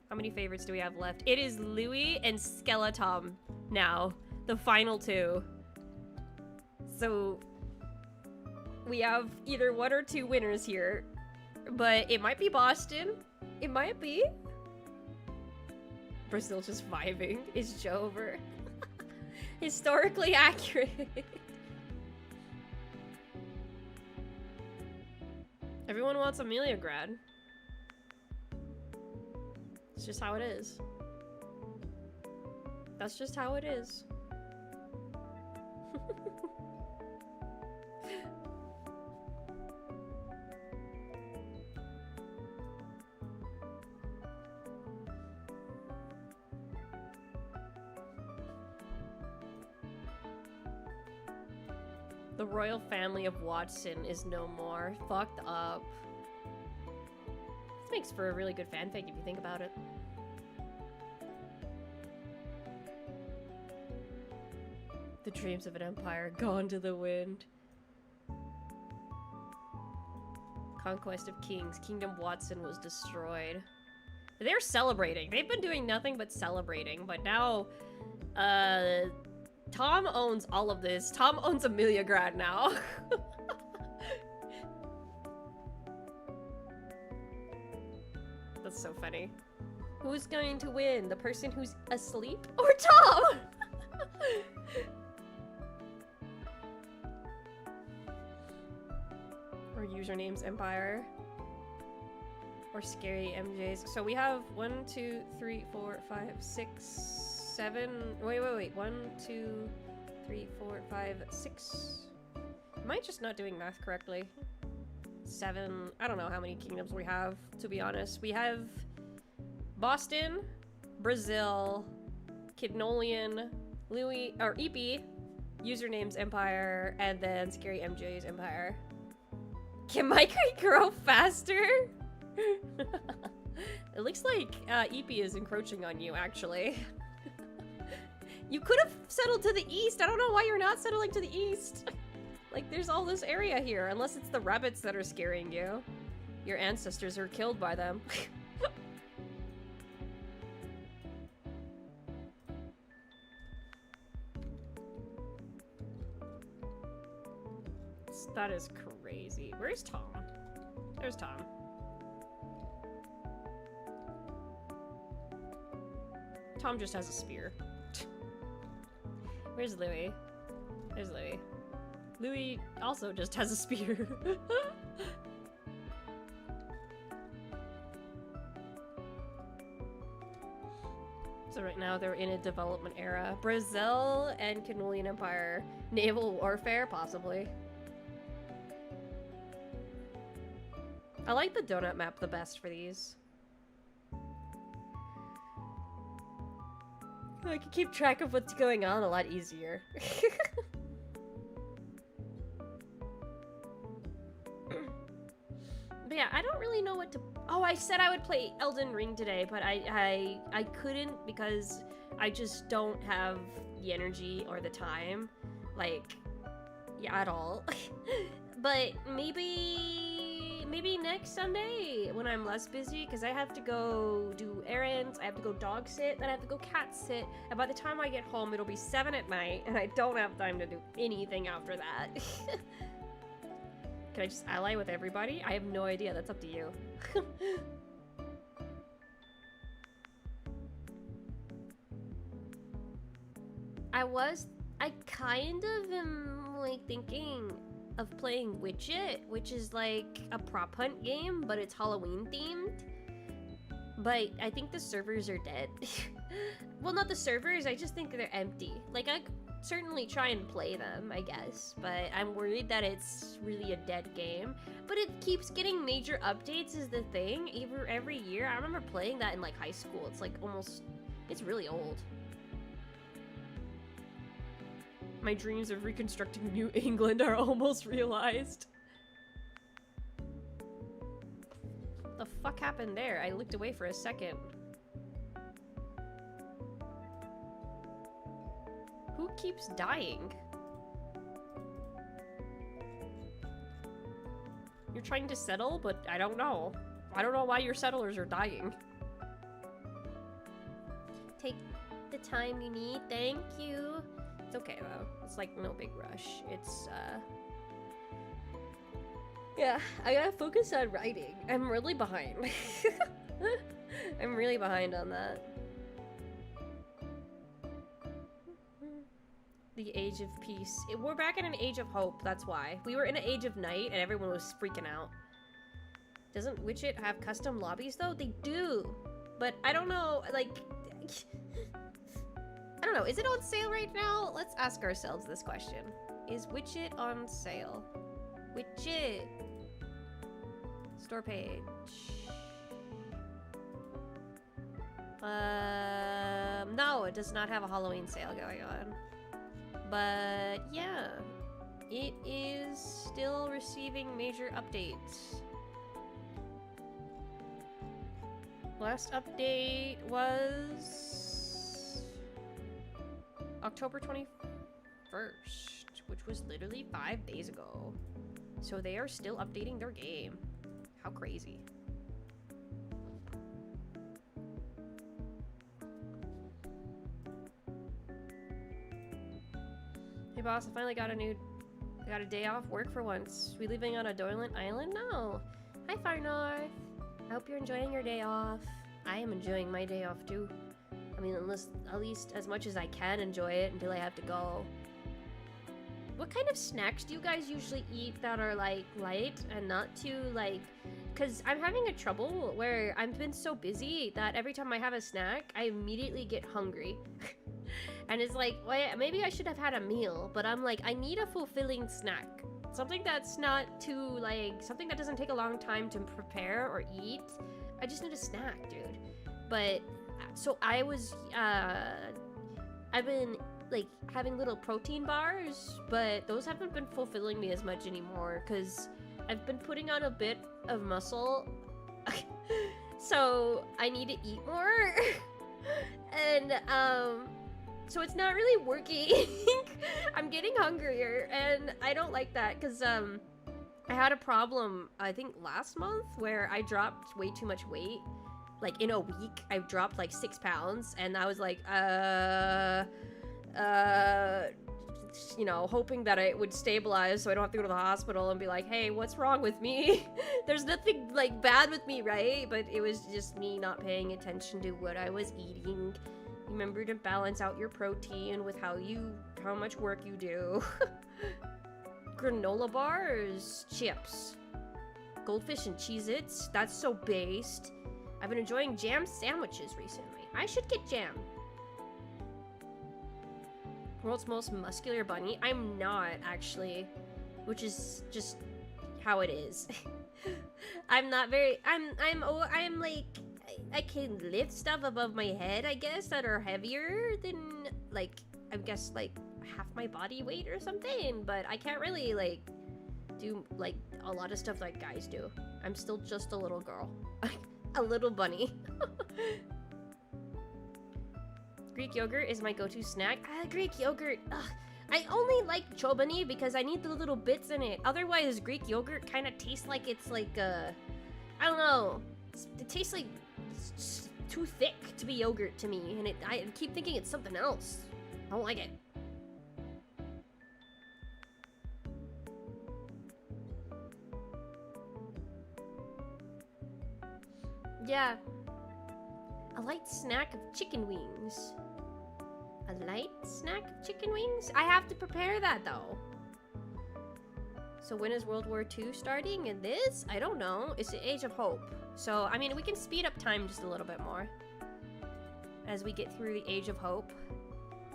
How many favorites do we have left? It is Louis and Skeletom now. The final two. So we have either one or two winners here. But it might be Boston. It might be. Brazil just vibing. Is Joe over? Historically accurate. Everyone wants Amelia grad. It's just how it is. That's just how it is. The royal family of Watson is no more. Fucked up. This makes for a really good fanfic if you think about it. The dreams of an empire gone to the wind. Conquest of Kings. Kingdom Watson was destroyed. They're celebrating. They've been doing nothing but celebrating, but now, Tom owns all of this. Tom owns Amelia Grad now. That's so funny. Who's going to win? The person who's asleep or Tom? Or usernames Empire. Or scary MJs. So we have 1, 2, 3, 4, 5, 6, 7. Wait. 1, 2, 3, 4, 5, 6. Am I just not doing math correctly? 7. I don't know how many kingdoms we have, to be honest. We have Boston, Brazil, Kidnolian, Louis, or EP, usernames Empire, and then scary MJ's Empire. Can my kite grow faster? It looks like EP is encroaching on you, actually. You could have settled to the east. I don't know why you're not settling to the east. Like, there's all this area here, unless it's the rabbits that are scaring you. Your ancestors were killed by them. That is crazy. Where's Tom? There's Tom. Tom just has a spear. Where's Louis? There's Louis. Louis also just has a spear. So right now they're in a development era. Brazil and Canolian Empire. Naval warfare, possibly. I like the donut map the best for these. I can keep track of what's going on a lot easier. But yeah, I don't really know what to... Oh, I said I would play Elden Ring today, but I couldn't because I just don't have the energy or the time. Like, yeah, at all. But maybe next Sunday when I'm less busy, because I have to go do errands, I have to go dog sit, then I have to go cat sit, and by the time I get home it'll be 7 at night, and I don't have time to do anything after that. Can I just ally with everybody? I have no idea, that's up to you. I kind of am like thinking of playing Witchit, which is like a prop hunt game, but it's Halloween themed. But I think the servers are dead. Well, not the servers, I just think they're empty. Like, I certainly try and play them, I guess, but I'm worried that it's really a dead game. But it keeps getting major updates is the thing, every year. I remember playing that in like high school. It's like almost, it's really old. My dreams of reconstructing New England are almost realized. The fuck happened there? I looked away for a second. Who keeps dying? You're trying to settle, but I don't know. I don't know why your settlers are dying. Take the time you need, thank you. It's okay though. It's like no big rush. It's yeah, I gotta focus on writing. I'm really behind. I'm really behind on that. The age of peace. We're back in an age of hope, that's why. We were in an age of night and everyone was freaking out. Doesn't Witchit have custom lobbies though? They do. But I don't know, like... I don't know, is it on sale right now? Let's ask ourselves this question. Is Witchit on sale? Witchit. Store page. No, it does not have a Halloween sale going on. But yeah, it is still receiving major updates. Last update was October 21st, which was literally 5 days ago. So they are still updating their game. How crazy. Hey boss, I finally got a day off work for once. We living on a Doyland Island? No. Hi Farnorth. I hope you're enjoying your day off. I am enjoying my day off too. I mean, at least as much as I can enjoy it until I have to go. What kind of snacks do you guys usually eat that are like light and not too like... Because I'm having a trouble where I've been so busy that every time I have a snack, I immediately get hungry. And it's like, well, maybe I should have had a meal, but I'm like, I need a fulfilling snack. Something that's not too, like, something that doesn't take a long time to prepare or eat. I just need a snack, dude. But, so I was, I've been, like, having little protein bars, but those haven't been fulfilling me as much anymore, because I've been putting on a bit of muscle. So, I need to eat more. And, so it's not really working. I'm getting hungrier, and I don't like that, because, I had a problem, I think last month, where I dropped way too much weight. Like, in a week, I dropped, like, 6 pounds, and I was like, you know, hoping that it would stabilize so I don't have to go to the hospital and be like, hey, what's wrong with me? There's nothing, like, bad with me, right? But it was just me not paying attention to what I was eating. Remember to balance out your protein with how much work you do. Granola bars, chips, goldfish and Cheez-Its. That's so based. I've been enjoying jam sandwiches recently. I should get jam. World's most muscular bunny. I'm not actually, which is just how it is. I'm not very. I'm like. I can lift stuff above my head, I guess, that are heavier than, like, I guess, like, half my body weight or something, but I can't really, like, do, like, a lot of stuff like guys do. I'm still just a little girl. A little bunny. Greek yogurt is my go-to snack. Greek yogurt, ugh. I only like chobani because I need the little bits in it. Otherwise, Greek yogurt kind of tastes like it's like, I don't know. It tastes like it's too thick to be yogurt to me, and I keep thinking it's something else. I don't like it. Yeah. A light snack of chicken wings. A light snack of chicken wings? I have to prepare that though. So when is World War II starting? And this? I don't know. It's the Age of Hope. So, I mean, we can speed up time just a little bit more as we get through the Age of Hope.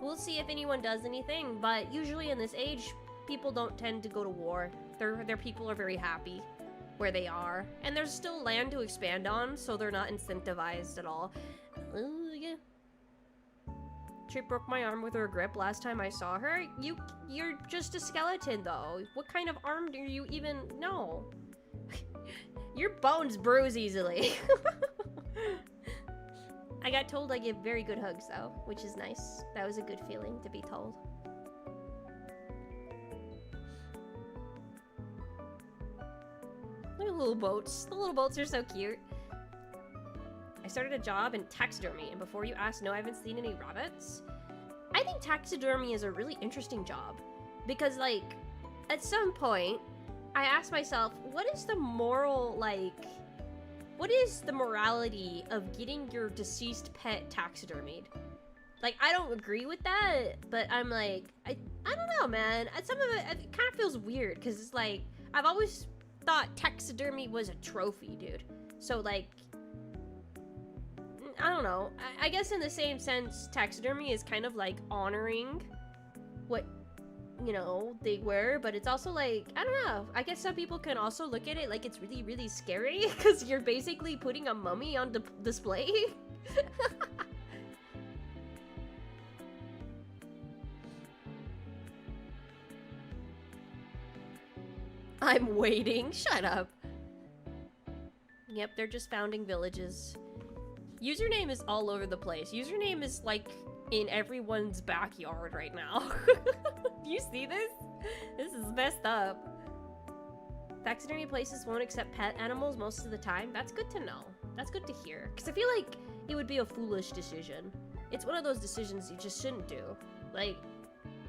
We'll see if anyone does anything, but usually in this age, people don't tend to go to war. Their people are very happy where they are. And there's still land to expand on, so they're not incentivized at all. Yeah. She broke my arm with her grip last time I saw her. You're just a skeleton, though. What kind of arm do you even know? Your bones bruise easily. I got told I give very good hugs, though, which is nice. That was a good feeling to be told. Look at the little boats. The little boats are so cute. I started a job in taxidermy, and before you ask, no, I haven't seen any rabbits. I think taxidermy is a really interesting job, because, like, at some point, I asked myself, what is the moral, like, what is the morality of getting your deceased pet taxidermied? Like, I don't agree with that, but I'm like, I don't know, man. Some of it kind of feels weird, because it's like, I've always thought taxidermy was a trophy, dude. So, like, I don't know. I guess in the same sense, taxidermy is kind of like honoring what, you know, they were, but it's also like, I don't know. I guess some people can also look at it like it's really, really scary because you're basically putting a mummy on display. I'm waiting. Shut up. Yep, they're just founding villages. Username is all over the place. Username is like in everyone's backyard right now. Do you see this? This is messed up. Taxidermy places won't accept pet animals most of the time. That's good to know. That's good to hear. Because I feel like it would be a foolish decision. It's one of those decisions you just shouldn't do. Like,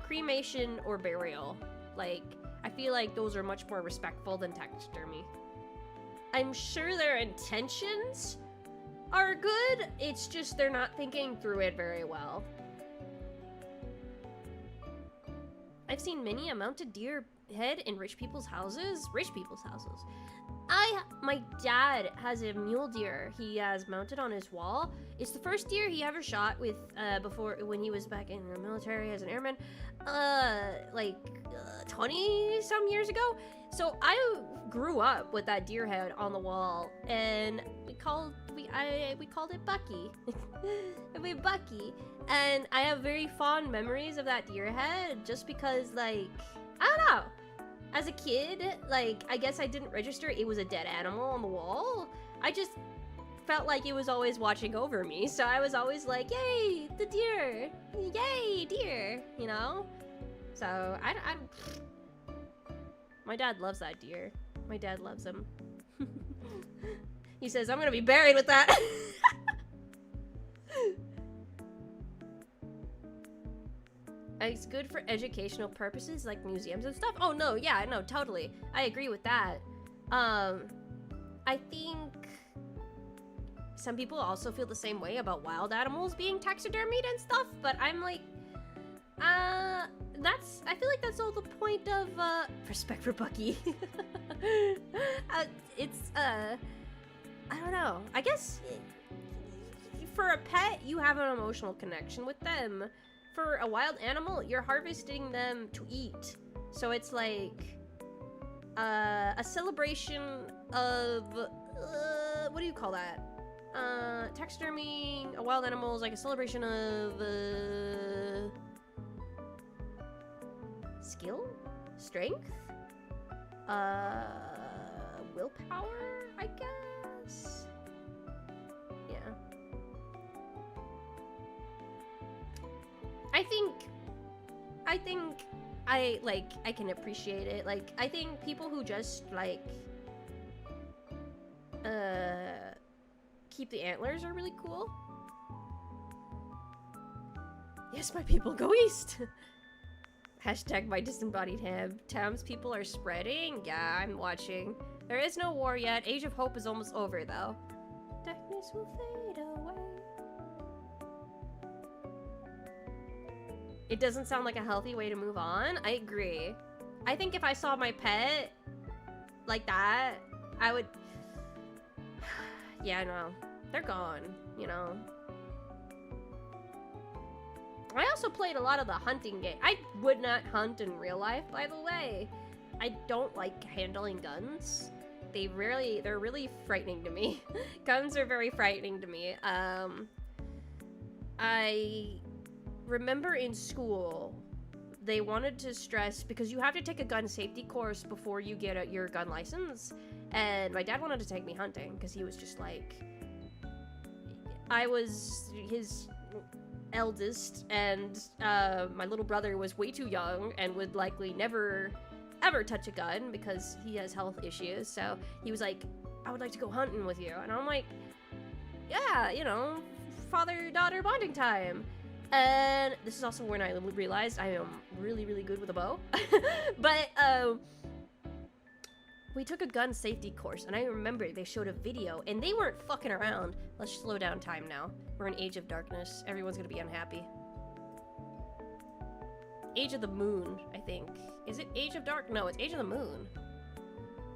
cremation or burial. Like, I feel like those are much more respectful than taxidermy. I'm sure their intentions are good, it's just they're not thinking through it very well. I've seen many a mounted deer head in rich people's houses. Rich people's houses. My dad has a mule deer he has mounted on his wall. It's the first deer he ever shot with, when he was back in the military as an airman, 20 some years ago. So I grew up with that deer head on the wall, and we called it Bucky. Bucky. And I have very fond memories of that deer head just because, like, I don't know. As a kid, like, I guess I didn't register it was a dead animal on the wall. I just felt like it was always watching over me. So I was always like, yay, the deer. Yay, deer, you know? So, my dad loves that deer. My dad loves him. He says, I'm gonna be buried with that. It's good for educational purposes, like museums and stuff. Oh, no, yeah, no, totally. I agree with that. I think some people also feel the same way about wild animals being taxidermied and stuff, but I'm like, I feel like that's all the point of, respect for Bucky. I don't know. I guess for a pet, you have an emotional connection with them. For a wild animal, you're harvesting them to eat. So it's like a celebration of, what do you call that? Taxiderming a wild animal is like a celebration of skill, strength, willpower, I guess. Yeah. I think I can appreciate it. Like, I think people who just like keep the antlers are really cool. Yes, my people, go east. Hashtag my disembodied ham. Townspeople are spreading. Yeah, I'm watching. There is no war yet. Age of Hope is almost over, though. Darkness will fade away. It doesn't sound like a healthy way to move on. I agree. I think if I saw my pet like that, I would... Yeah, no. They're gone, you know. I also played a lot of the hunting game. I would not hunt in real life, by the way. I don't like handling guns. They're really frightening to me. Guns are very frightening to me. I remember in school, they wanted to stress, because you have to take a gun safety course before you get your gun license. And my dad wanted to take me hunting, because he was just like... I was his eldest, and my little brother was way too young and would likely never ever touch a gun because he has health issues. So he was like, I would like to go hunting with you. And I'm like, yeah, you know, father-daughter bonding time. And this is also when I realized I am really, really good with a bow. But we took a gun safety course, and I remember they showed a video, and they weren't fucking around. Let's slow down time now. We're in Age of Darkness. Everyone's gonna be unhappy. Age of the Moon, I think. Is it Age of Dark? No, it's Age of the Moon.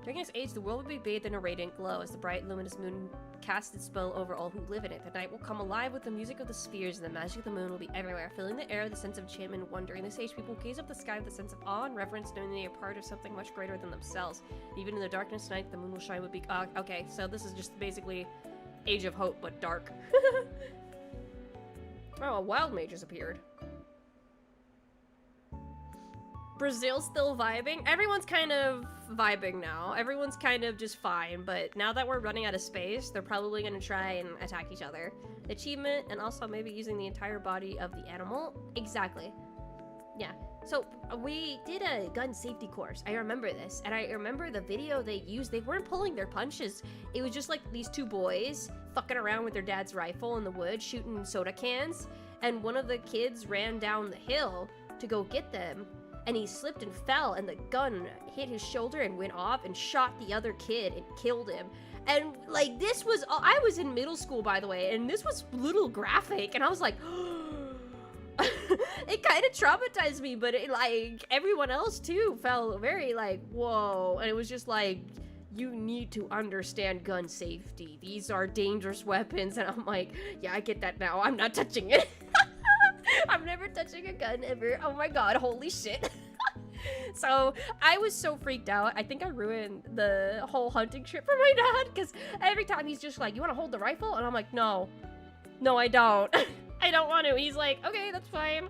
During its age, the world will be bathed in a radiant glow as the bright, luminous moon casts its spell over all who live in it. The night will come alive with the music of the spheres, and the magic of the moon will be everywhere, filling the air with a sense of enchantment and wonder. In this age, people gaze up the sky with a sense of awe and reverence, knowing they are part of something much greater than themselves. Even in the darkness tonight, the moon will shine with big... okay, so this is just basically Age of Hope, but dark. Oh, a wild mage has appeared. Brazil's still vibing. Everyone's kind of vibing now. Everyone's kind of just fine, but now that we're running out of space, they're probably gonna try and attack each other. Achievement, and also maybe using the entire body of the animal. Exactly. Yeah. So we did a gun safety course. I remember this, and I remember the video they used. They weren't pulling their punches. It was just like these two boys fucking around with their dad's rifle in the woods, shooting soda cans, and one of the kids ran down the hill to go get them. And he slipped and fell, and the gun hit his shoulder and went off and shot the other kid and killed him. And, like, this was... I was in middle school, by the way, and this was a little graphic, and I was like... It kind of traumatized me, but, it, like, everyone else, too, felt very, like, whoa. And it was just like, you need to understand gun safety. These are dangerous weapons. And I'm like, yeah, I get that now. I'm not touching it. I'm never touching a gun ever. Oh my god, holy shit. So I was so freaked out. I think I ruined the whole hunting trip for my dad, because every time he's just like, you want to hold the rifle? And I'm like, no. No, I don't. I don't want to. He's like, okay, that's fine.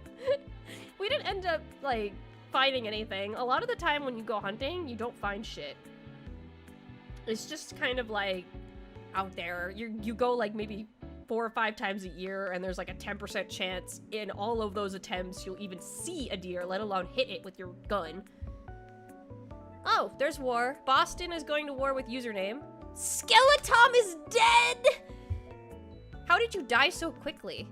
We didn't end up, like, finding anything. A lot of the time when you go hunting, you don't find shit. It's just kind of, like, out there. You go, like, maybe 4 or 5 times a year, and there's like a 10% chance in all of those attempts you'll even see a deer, let alone hit it with your gun. Oh, there's war. Boston is going to war with username. Skeleton is dead! How did you die so quickly?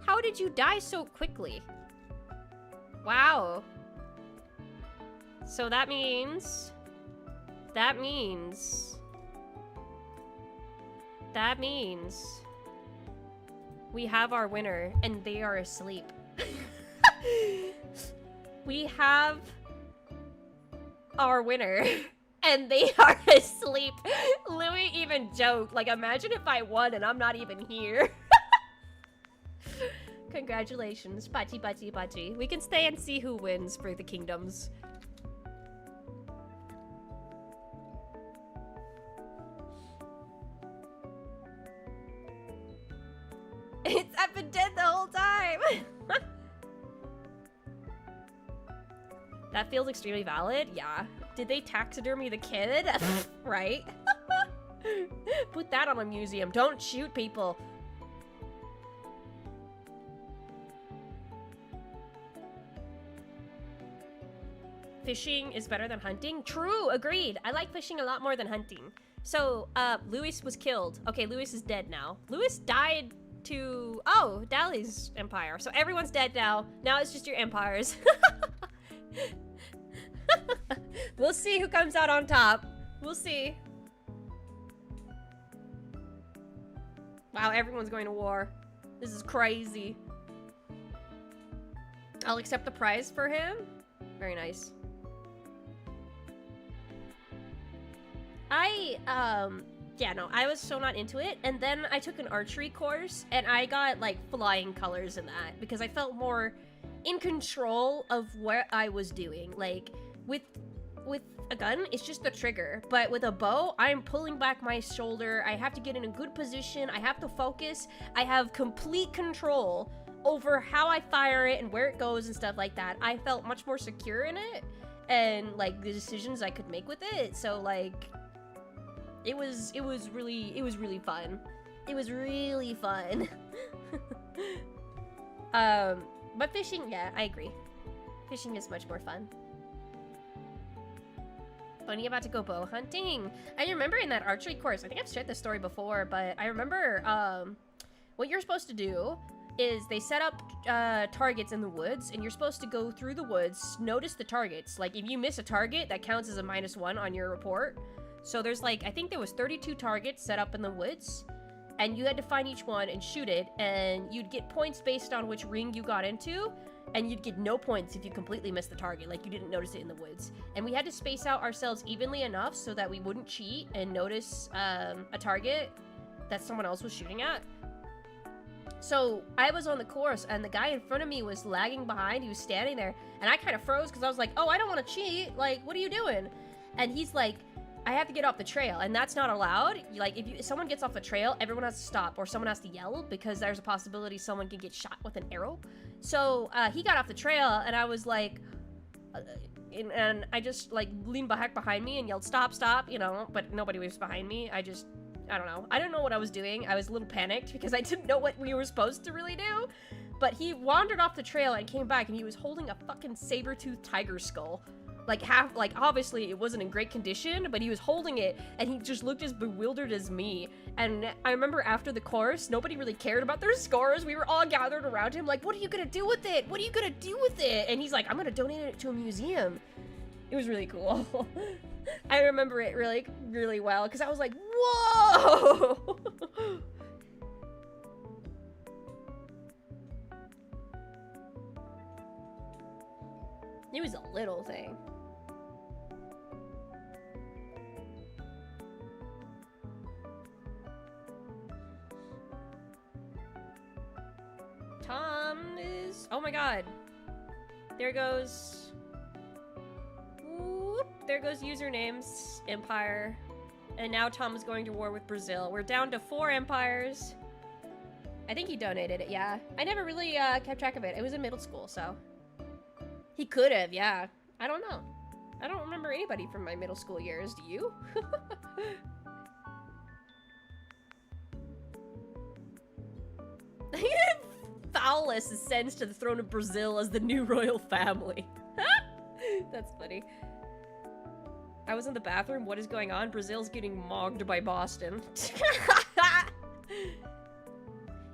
How did you die so quickly? Wow. So that means we have our winner, and they are asleep. We have our winner, and they are asleep. Louis even joked, like, imagine if I won and I'm not even here. Congratulations, Pachi, Pachi, Pachi. We can stay and see who wins for the kingdoms. I've been dead the whole time. That feels extremely valid. Yeah. Did they taxidermy the kid? Right? Put that on a museum. Don't shoot people. Fishing is better than hunting? True, agreed. I like fishing a lot more than hunting. So, Louis was killed. Okay, Louis is dead now. Louis died to... Oh, Dali's empire. So everyone's dead now. Now it's just your empires. We'll see who comes out on top. We'll see. Wow, everyone's going to war. This is crazy. I'll accept the prize for him. Very nice. Yeah, no, I was so not into it. And then I took an archery course, and I got, like, flying colors in that, because I felt more in control of what I was doing. Like, with a gun, it's just the trigger. But with a bow, I'm pulling back my shoulder. I have to get in a good position. I have to focus. I have complete control over how I fire it and where it goes and stuff like that. I felt much more secure in it, and, like, the decisions I could make with it. So, like... It was really fun. It was really fun. But fishing, yeah, I agree. Fishing is much more fun. Bunny about to go bow hunting. I remember in that archery course, I think I've shared this story before, but I remember what you're supposed to do is they set up targets in the woods, and you're supposed to go through the woods, notice the targets. Like, if you miss a target, that counts as a -1 on your report. So there's, like, I think there was 32 targets set up in the woods, and you had to find each one and shoot it, and you'd get points based on which ring you got into, and you'd get no points if you completely missed the target, like you didn't notice it in the woods. And we had to space out ourselves evenly enough so that we wouldn't cheat and notice a target that someone else was shooting at. So I was on the course, and the guy in front of me was lagging behind. He was standing there, and I kind of froze because I was like, oh, I don't want to cheat. Like, what are you doing? And he's like, I have to get off the trail, and that's not allowed. Like, if someone gets off the trail, everyone has to stop, or someone has to yell, because there's a possibility someone can get shot with an arrow. So he got off the trail, and I was like, and I just, like, leaned back behind me and yelled, stop, stop, you know, but nobody was behind me. I don't know. I didn't know what I was doing. I was a little panicked because I didn't know what we were supposed to really do. But he wandered off the trail and came back, and he was holding a fucking saber-toothed tiger skull. Like, obviously it wasn't in great condition, but he was holding it, and he just looked as bewildered as me. And I remember after the course, nobody really cared about their scores. We were all gathered around him like, what are you gonna do with it? What are you gonna do with it? And he's like, I'm gonna donate it to a museum. It was really cool. I remember it really, really well, because I was like, whoa! It was a little thing. Tom is... Oh my god. There goes... Whoop. There goes usernames. Empire. And now Tom is going to war with Brazil. We're down to 4 empires. I think he donated it, yeah. I never really kept track of it. It was in middle school, so... He could have, yeah. I don't know. I don't remember anybody from my middle school years. Do you? Foulness ascends to the throne of Brazil as the new royal family. That's funny. I was in the bathroom. What is going on? Brazil's getting mogged by Boston.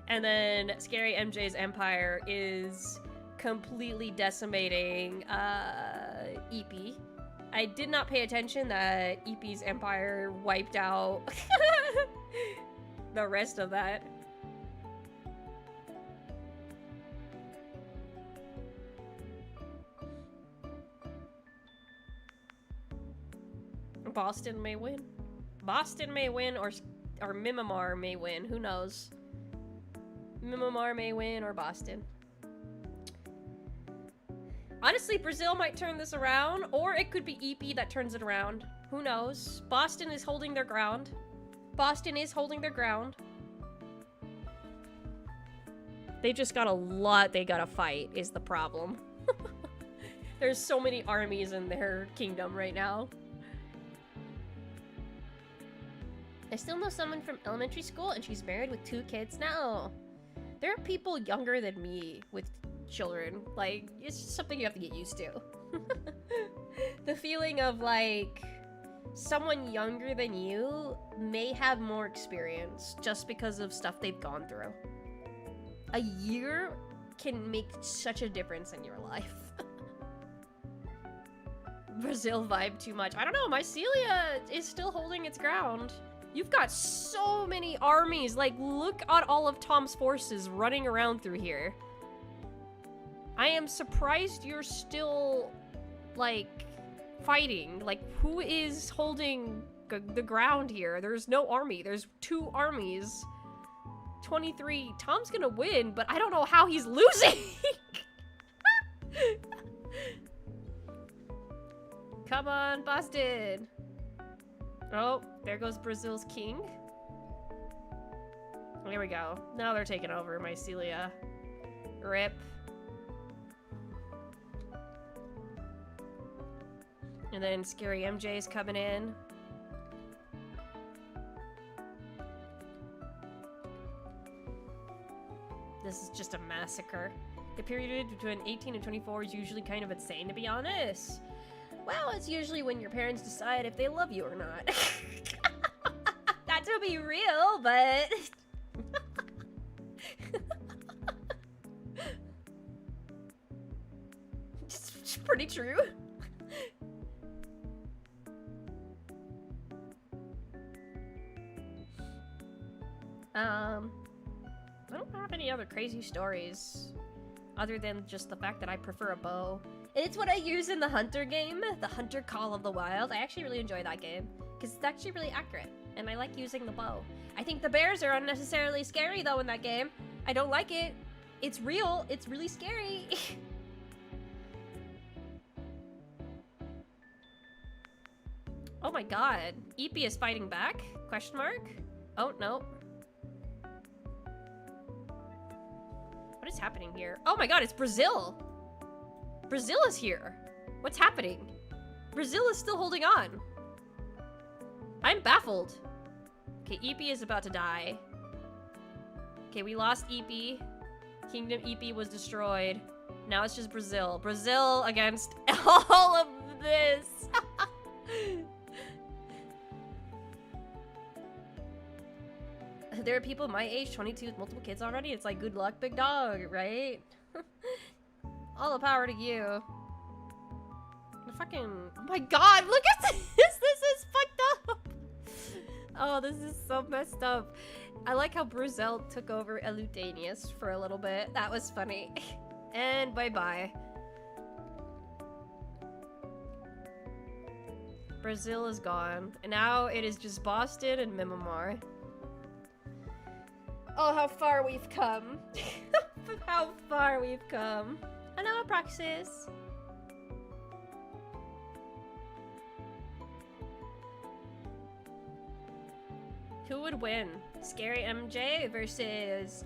And then Scary MJ's empire is completely decimating EP. I did not pay attention that EP's empire wiped out the rest of that. Boston may win. Boston may win, or Mimimar may win. Who knows? Mimimar may win, or Boston. Honestly, Brazil might turn this around, or it could be EP that turns it around. Who knows? Boston is holding their ground. Boston is holding their ground. They just got a lot they gotta fight, is the problem. There's so many armies in their kingdom right now. I still know someone from elementary school, and she's married with 2 kids now. There are people younger than me with children. Like, it's just something you have to get used to. The feeling of, like, someone younger than you may have more experience just because of stuff they've gone through. A year can make such a difference in your life. Brazil vibe too much. I don't know, Mycelia is still holding its ground. You've got so many armies. Like, look at all of Tom's forces running around through here. I am surprised you're still, like, fighting. Like, who is holding the ground here? There's no army. There's 2 armies. 23. Tom's gonna win, but I don't know how he's losing. Come on, Boston. Oh, there goes Brazil's king. There we go. Now they're taking over Mycelia. Rip. And then Scary MJ's coming in. This is just a massacre. The period between 18 and 24 is usually kind of insane, to be honest. Well, it's usually when your parents decide if they love you or not. Not to be real, but... it's pretty true. I don't have any other crazy stories other than just the fact that I prefer a bow. It's what I use in the Hunter game, the Hunter Call of the Wild. I actually really enjoy that game because it's actually really accurate and I like using the bow. I think the bears are unnecessarily scary though in that game. I don't like it. It's real. It's really scary. Oh my god. Eepy is fighting back? Question mark? Oh, no. What is happening here? Oh my god, it's Brazil! Brazil is here! What's happening? Brazil is still holding on. I'm baffled. Okay, Eepy is about to die. Okay, we lost Eepy. Kingdom Eepy was destroyed. Now it's just Brazil. Brazil against all of this! There are people my age, 22, with multiple kids already. It's like, good luck, big dog, right? All the power to you. The fucking... Oh my god, look at this! This is fucked up! Oh, this is so messed up. I like how Brazil took over Elutanius for a little bit. That was funny. And bye-bye. Brazil is gone. And now it is just Boston and Mimamar. Oh, how far we've come. How far we've come. Hello, Praxis. Who would win? Scary MJ versus,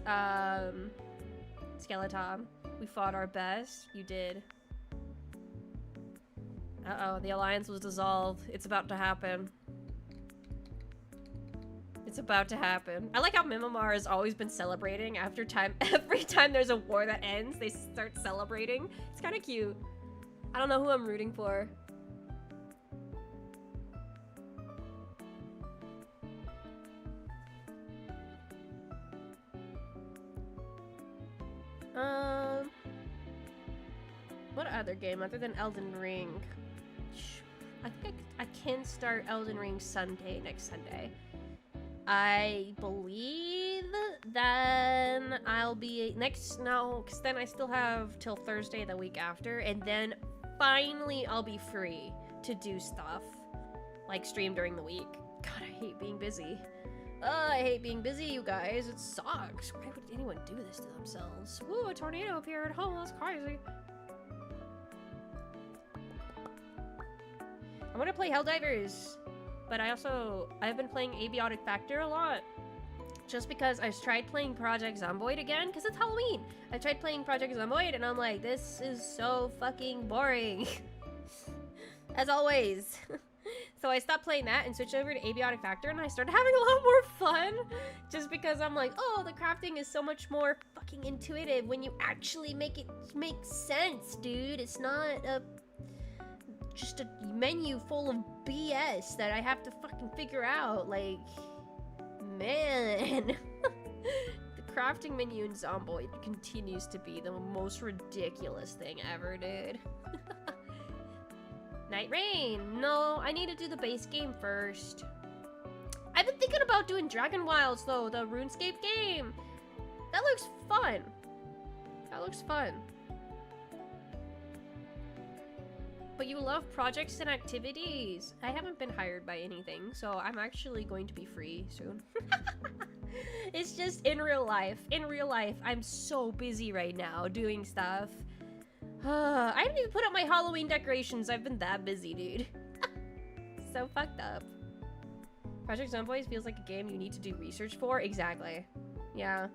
Skeleton. We fought our best. You did. Uh-oh, the alliance was dissolved. It's about to happen. It's about to happen. I like how Mimamar has always been celebrating after time. Every time there's a war that ends, they start celebrating. It's kind of cute. I don't know who I'm rooting for. What other game other than Elden Ring? I think I can start Elden Ring Sunday, next Sunday. I believe then I'll be no, because then I still have till Thursday the week after, and then finally I'll be free to do stuff, like stream during the week. God, I hate being busy. I hate being busy, you guys. It sucks. Why would anyone do this to themselves? Woo, a tornado appeared. Oh, that's crazy. I want to play Helldivers. But I've been playing Abiotic Factor a lot. just because I tried playing Project Zomboid again, because it's Halloween. I tried playing Project Zomboid and I'm like, this is so fucking boring. As always. So I stopped playing that and switched over to Abiotic Factor, and I started having a lot more fun. Just because I'm like, oh, the crafting is so much more fucking intuitive when you actually make it make sense, dude. It's not just a menu full of BS that I have to fucking figure out. Like, man. The crafting menu in Zomboid continues to be the most ridiculous thing ever, dude. Night Rain. No, I need to do the base game first. I've been thinking about doing Dragon Wilds, though, the RuneScape game. That looks fun. That looks fun. But you love projects and activities. I haven't been hired by anything, so I'm actually going to be free soon. It's just in real life. In real life, I'm so busy right now doing stuff. I haven't even put up my Halloween decorations. I've been that busy, dude. So fucked up. Project Zomboid feels like a game you need to do research for. Exactly. Yeah.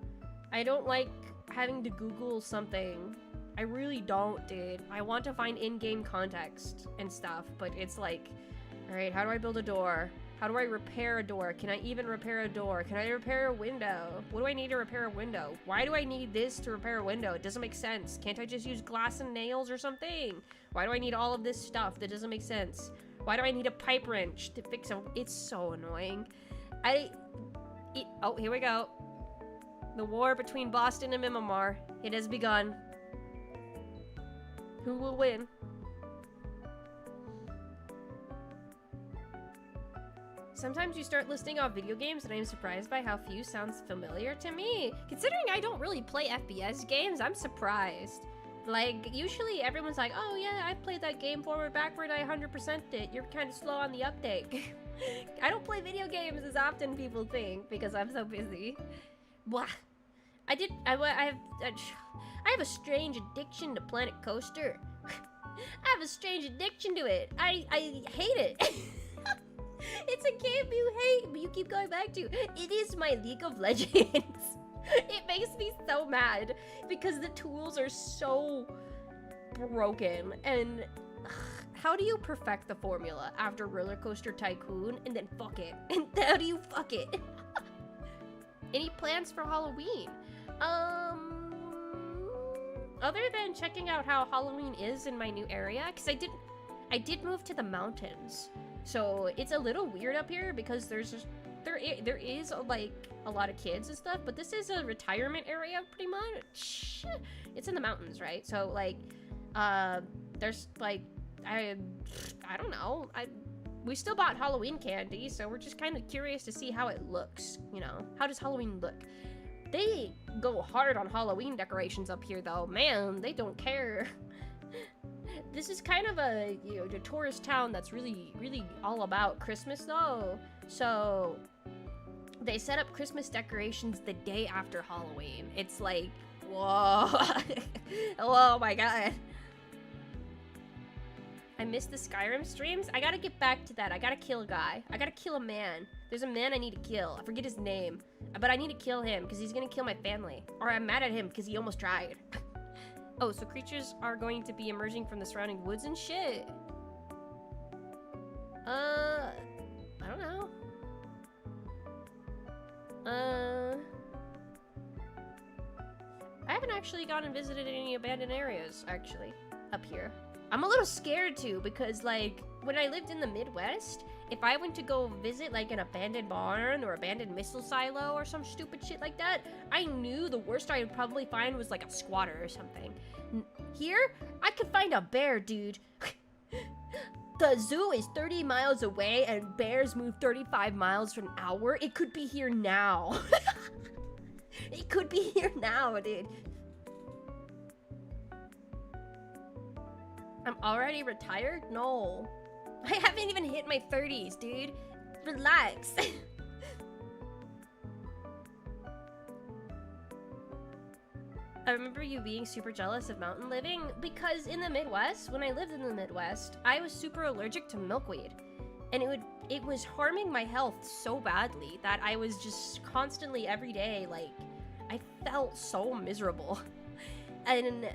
I don't like having to Google something. I really don't, dude. I want to find in-game context and stuff, but it's like, alright, how do I build a door? How do I repair a door? Can I even repair a door? Can I repair a window? What do I need to repair a window? Why do I need this to repair a window? It doesn't make sense. Can't I just use glass and nails or something? Why do I need all of this stuff? That doesn't make sense. Why do I need a pipe wrench to fix a... It's so annoying. Oh, here we go. The war between Boston and Myanmar. It has begun. Who will win? Sometimes you start listing off video games and I'm surprised by how few sounds familiar to me. Considering I don't really play FPS games, I'm surprised. Like, usually everyone's like, oh yeah, I've played that game forward, backward, I 100%'d it. You're kind of slow on the uptake. I don't play video games as often people think because I'm so busy. Blah. I have a strange addiction to Planet Coaster. I have a strange addiction to it. I hate it. It's a game you hate, but you keep going back to. It is my League of Legends. It makes me so mad because the tools are so broken. And how do you perfect the formula after Roller Coaster Tycoon and then fuck it? And how do you fuck it? Any plans for Halloween? Other than checking out how Halloween is in my new area, because I did move to the mountains. So it's a little weird up here because there is like a lot of kids and stuff, but this is a retirement area pretty much. It's in the mountains, right? So like, there's like, I don't know. We still bought Halloween candy, so we're just kind of curious to see how it looks. You know, how does Halloween look? They go hard on Halloween decorations up here, though. Man, they don't care. This is kind of a, you know, a tourist town that's really, really all about Christmas, though. So they set up Christmas decorations the day after Halloween. It's like, whoa. Oh my god. I missed the Skyrim streams. I gotta get back to that. I gotta kill a guy. I gotta kill a man. There's a man I need to kill. I forget his name. But I need to kill him because he's gonna kill my family. Or I'm mad at him because he almost tried. Oh, so creatures are going to be emerging from the surrounding woods and shit. I don't know. I haven't actually gone and visited any abandoned areas, actually, up here. I'm a little scared, too, because, like, when I lived in the Midwest, if I went to go visit, like, an abandoned barn or abandoned missile silo or some stupid shit like that, I knew the worst I would probably find was, like, a squatter or something. Here, I could find a bear, dude. The zoo is 30 miles away and bears move 35 miles an hour. It could be here now. It could be here now, dude. I'm already retired? No. I haven't even hit my 30s, dude. Relax. I remember you being super jealous of mountain living because in the Midwest, when I lived in the Midwest, I was super allergic to milkweed. and it was harming my health so badly that I was just constantly every day, like, I felt so miserable. And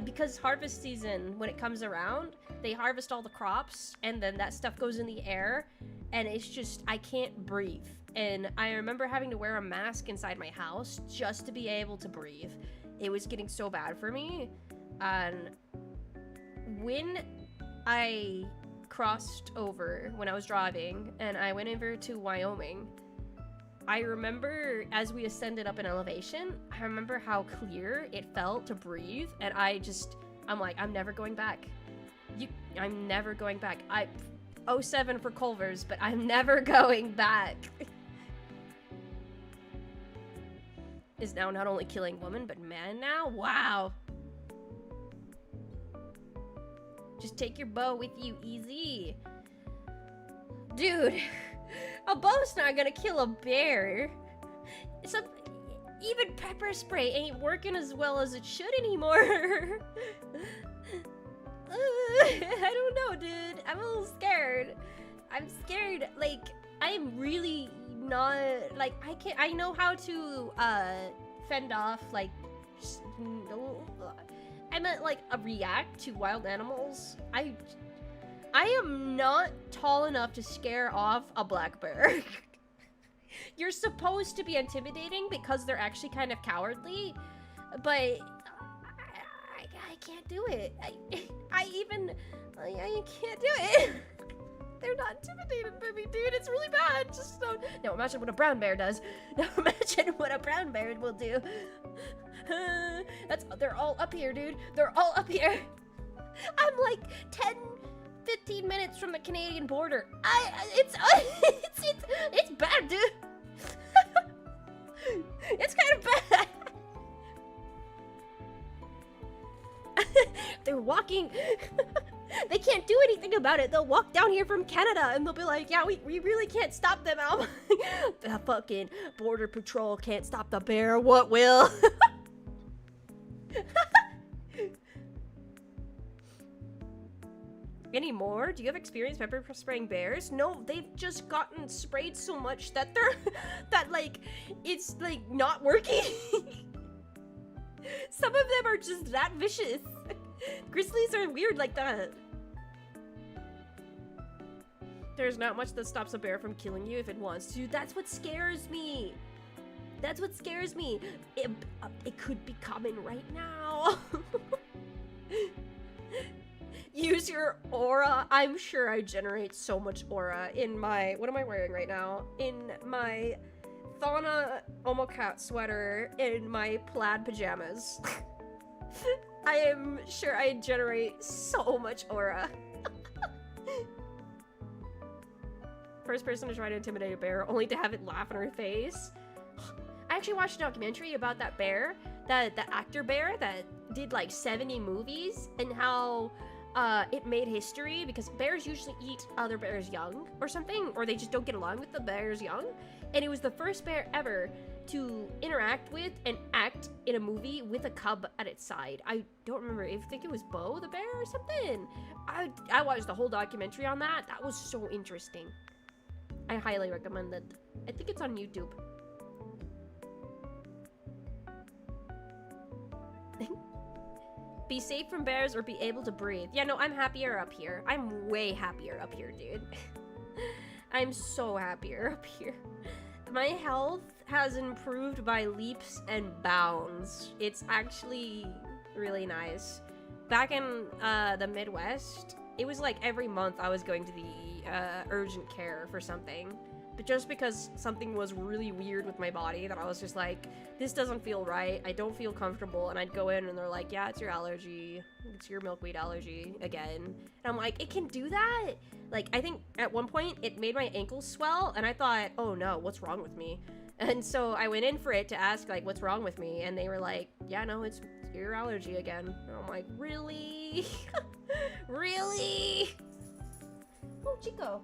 because harvest season, when it comes around, they harvest all the crops, and then that stuff goes in the air, and it's just, I can't breathe. And I remember having to wear a mask inside my house just to be able to breathe. It was getting so bad for me. And when I crossed over, when I was driving, and I went over to Wyoming, I remember as we ascended up an elevation, I remember how clear it felt to breathe, and I'm like, I'm never going back. I'm never going back. 07 for Culver's, but I'm never going back. Is now not only killing women, but men now? Wow. Just take your bow with you, easy. Dude, a bow's not gonna kill a bear. Even pepper spray ain't working as well as it should anymore. I don't know, dude. I'm a little scared. I'm scared. Like, I'm really not, like, I know how to, fend off, like, I meant, like, react to wild animals. I am not tall enough to scare off a black bear. You're supposed to be intimidating because they're actually kind of cowardly, but I can't do it. I can't do it. They're not intimidated by me, dude. It's really bad. Just don't. Now imagine what a brown bear does. Now imagine what a brown bear will do. They're all up here, dude. They're all up here. I'm like 10-15 minutes from the Canadian border. It's bad, dude. It's kind of bad. They're walking. They can't do anything about it. They'll walk down here from Canada and they'll be like, yeah, we really can't stop them. I'm like, the fucking border patrol can't stop the bear. What will? Any more? Do you have experience pepper spraying bears? No, they've just gotten sprayed so much that it's like not working. Some of them are just that vicious. Grizzlies are weird like that. There's not much that stops a bear from killing you if it wants to. That's what scares me. That's what scares me. It could be coming right now. Use your aura. I'm sure I generate so much aura in my... What am I wearing right now? In my Thana Omocat sweater in my plaid pajamas. I am sure I generate so much aura. First person to try to intimidate a bear, only to have it laugh in her face. I actually watched a documentary about that bear, the actor bear that did like 70 movies, and how it made history because bears usually eat other bears young or something, or they just don't get along with the bears young. And it was the first bear ever to interact with and act in a movie with a cub at its side. I don't remember, I think it was Bo the bear or something. I watched the whole documentary on that. That was so interesting. I highly recommend it. I think it's on YouTube. Be safe from bears or be able to breathe. Yeah, no, I'm happier up here. I'm way happier up here, dude. I'm so happier up here. My health has improved by leaps and bounds. It's actually really nice. Back in the Midwest, it was like every month I was going to the urgent care for something. But just because something was really weird with my body that I was just like, this doesn't feel right, I don't feel comfortable, and I'd go in and they're like, yeah, it's your allergy, it's your milkweed allergy again. And I'm like, it can do that? Like, I think at one point it made my ankles swell, and I thought, oh no, what's wrong with me? And so I went in for it to ask, like, what's wrong with me? And they were like, yeah, no, it's your allergy again. And I'm like, really? Really? Oh, Chico.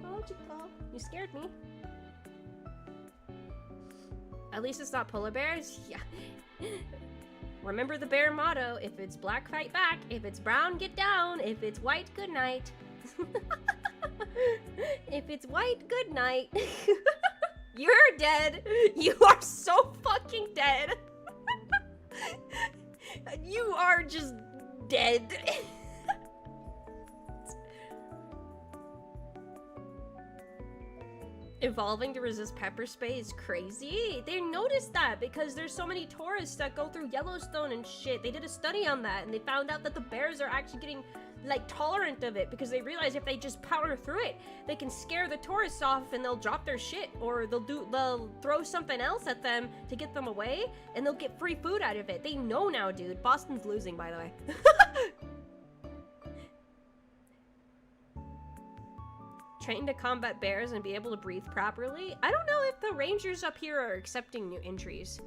Oh, Chico. You scared me. At least it's not polar bears. Yeah. Remember the bear motto. If it's black, fight back. If it's brown, get down. If it's white, good night. If it's white, good night. You're dead. You are so fucking dead. You are just dead. Evolving to resist pepper spray is crazy. They noticed that because there's so many tourists that go through Yellowstone and shit. They did a study on that and they found out that the bears are actually getting like tolerant of it because they realize if they just power through it, they can scare the tourists off and they'll drop their shit, or they'll throw something else at them to get them away and they'll get free food out of it. They know now, dude. Boston's losing, by the way. Train to combat bears and be able to breathe properly. I don't know if the rangers up here are accepting new entries.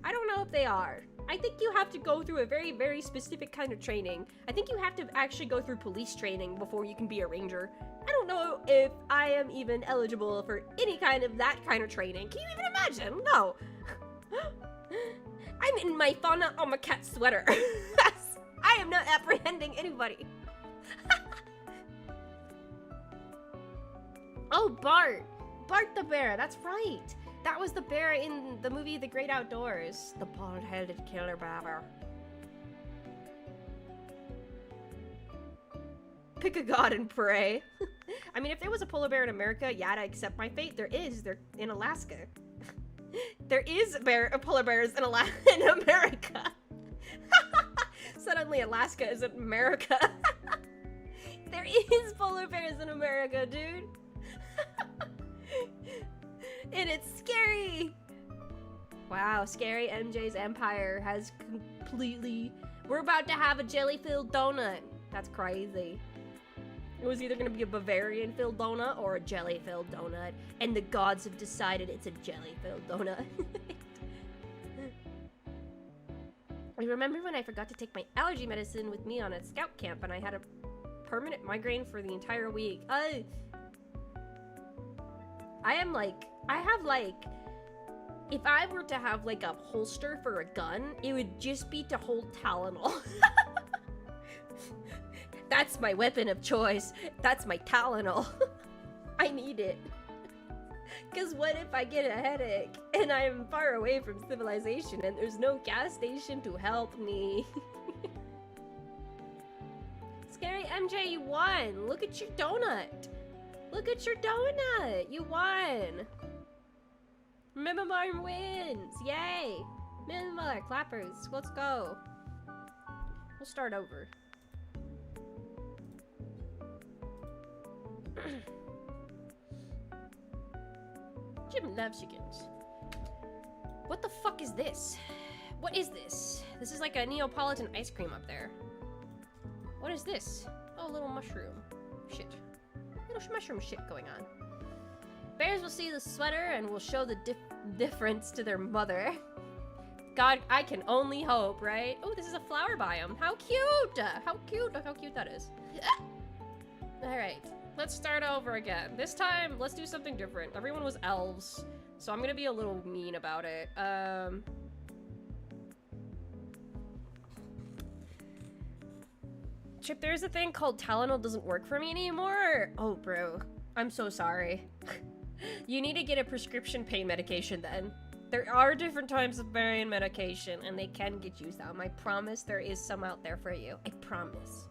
I don't know if they are. I think you have to go through a very, very specific kind of training. I think you have to actually go through police training before you can be a ranger. I don't know if I am even eligible for any kind of that kind of training. Can you even imagine? No. I'm in my fauna on my cat sweater. I am not apprehending anybody. Oh, Bart. Bart the bear, that's right. That was the bear in the movie The Great Outdoors. The bald-headed killer bear. Pick a god and pray. I mean, if there was a polar bear in America, yeah, I'd accept my fate. There is. They're in Alaska. There is polar bears in America. Suddenly Alaska isn't America. There is polar bears in America, dude. And it's scary. Wow, scary MJ's empire has completely... We're about to have a jelly-filled donut. That's crazy. It was either going to be a Bavarian-filled donut or a jelly-filled donut. And the gods have decided it's a jelly-filled donut. I remember when I forgot to take my allergy medicine with me on a scout camp and I had a permanent migraine for the entire week. If I were to have like a holster for a gun, it would just be to hold Tylenol. That's my weapon of choice. That's my Tylenol. I need it. Because what if I get a headache and I'm far away from civilization and there's no gas station to help me? Scary MJ, you won. Look at your donut. Look at your donut! You won! Mimimar wins! Yay! Mimimar, clappers, let's go. We'll start over. Jim loves chickens. What the fuck is this? What is this? This is like a Neapolitan ice cream up there. What is this? Oh, a little mushroom. Shit. Little mushroom shit going on. Bears will see the sweater and will show the difference to their mother. God, I can only hope, right? Oh, this is a flower biome. How cute! How cute that is. Alright, let's start over again. This time, let's do something different. Everyone was elves, so I'm gonna be a little mean about it. Chip, there's a thing called Tylenol doesn't work for me anymore. Oh, bro. I'm so sorry. You need to get a prescription pain medication then. There are different types of Bavarian medication, and they can get you some. I promise there is some out there for you. I promise.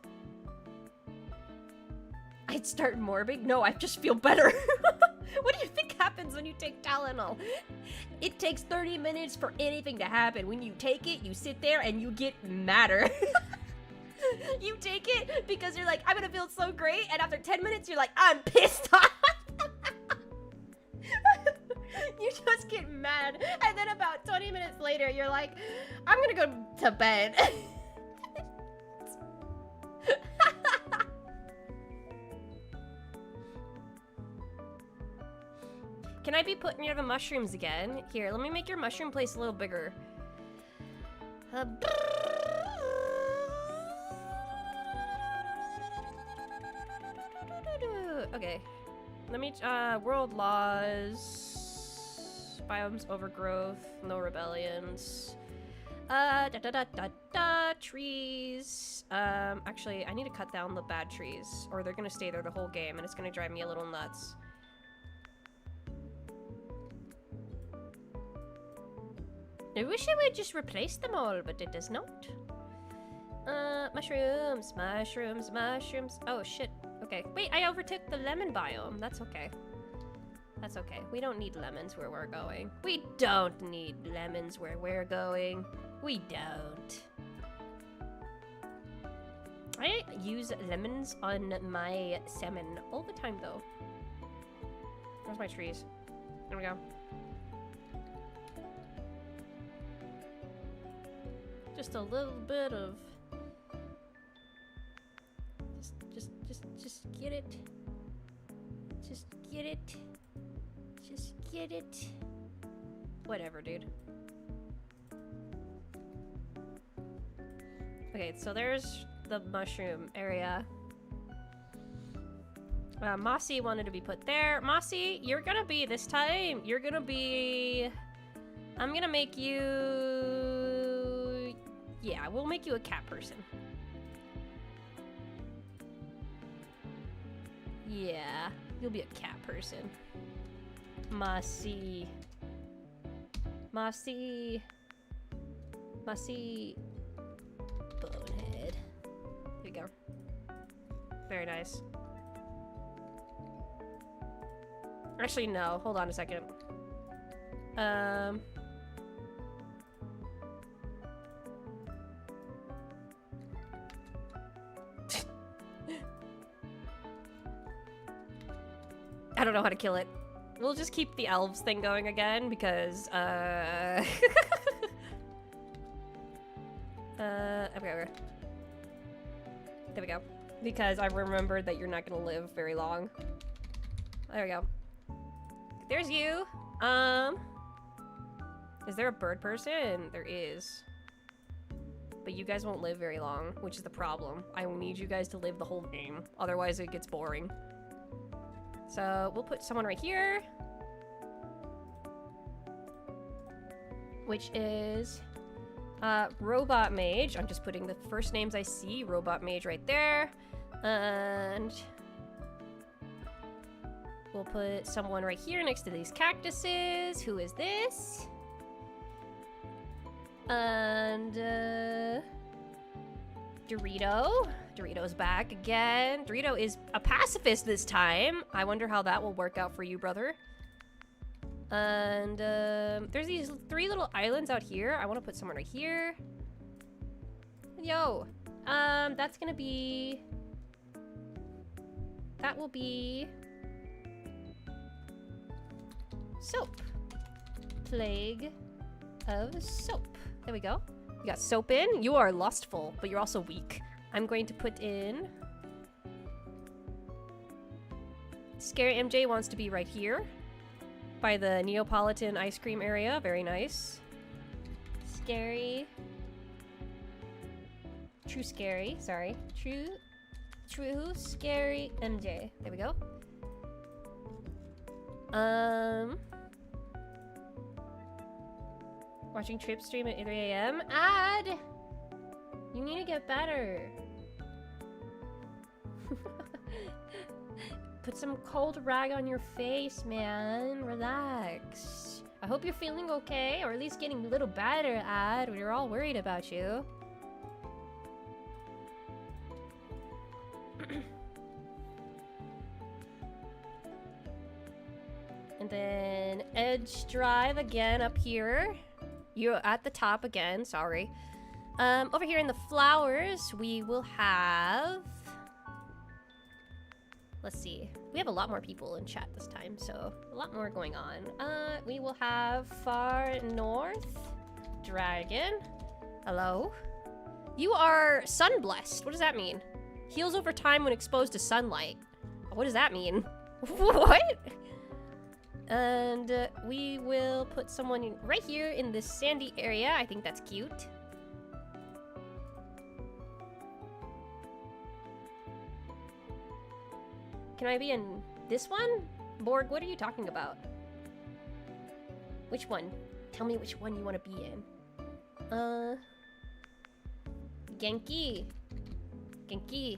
I'd start morbing? No, I just feel better. What do you think happens when you take Tylenol? It takes 30 minutes for anything to happen. When you take it, you sit there and you get madder. You take it because you're like, I'm gonna feel so great, and after 10 minutes, you're like, I'm pissed off. You just get mad, and then about 20 minutes later, you're like, I'm gonna go to bed. Can I be put near the mushrooms again? Here, let me make your mushroom place a little bigger. Okay. Let me, world laws. Biomes overgrowth. No rebellions. trees. Actually, I need to cut down the bad trees, or they're gonna stay there the whole game, and it's gonna drive me a little nuts. I wish it would just replace them all, but it does not. Mushrooms, mushrooms, mushrooms. Oh, shit. Okay. Wait, I overtook the lemon biome. That's okay. That's okay. We don't need lemons where we're going. We don't need lemons where we're going. We don't. I use lemons on my salmon all the time, though. Where's my trees? There we go. Just a little bit of... Just get it. Just get it. Just get it. Whatever, dude. Okay, so there's the mushroom area. Mossy wanted to be put there. Mossy, you're gonna be, this time, you're gonna be... I'm gonna make you... Yeah, we'll make you a cat person. Yeah, you'll be a cat person. Mossy. Mossy. Mossy. Bonehead. There we go. Very nice. Actually, no. Hold on a second. I don't know how to kill it. We'll just keep the elves thing going again because, okay. There we go. Because I remembered that you're not gonna live very long. There we go. There's you. Is there a bird person? There is. But you guys won't live very long, which is the problem. I will need you guys to live the whole game. Otherwise it gets boring. So we'll put someone right here. Which is Robot Mage. I'm just putting the first names I see. Robot Mage right there. And we'll put someone right here next to these cactuses. Who is this? And Dorito. Dorito's back again. Dorito is a pacifist this time. I wonder how that will work out for you, brother. And there's these 3 little islands out here. I want to put someone right here. Yo, that's gonna be... That will be... Soap. Plague of soap. There we go. You got soap in. You are lustful, but you're also weak. I'm going to put in... Scary MJ wants to be right here. By the Neapolitan ice cream area. Very nice. Scary. True scary. Sorry. True scary MJ. There we go. Watching Trip stream at 3 AM. Ad! You need to get better. Put some cold rag on your face, man. Relax. I hope you're feeling okay, or at least getting a little better, Ad. We're all worried about you. And then Edge Drive again up here. You're at the top again, sorry. Over here in the flowers, we will have... Let's see. We have a lot more people in chat this time, so a lot more going on. We will have Far North Dragon. Hello. You are sun blessed. What does that mean? Heals over time when exposed to sunlight. What does that mean? What? And we will put someone in right here in this sandy area. I think that's cute. Can I be in this one? Borg, what are you talking about? Which one? Tell me which one you want to be in. Genki. Genki.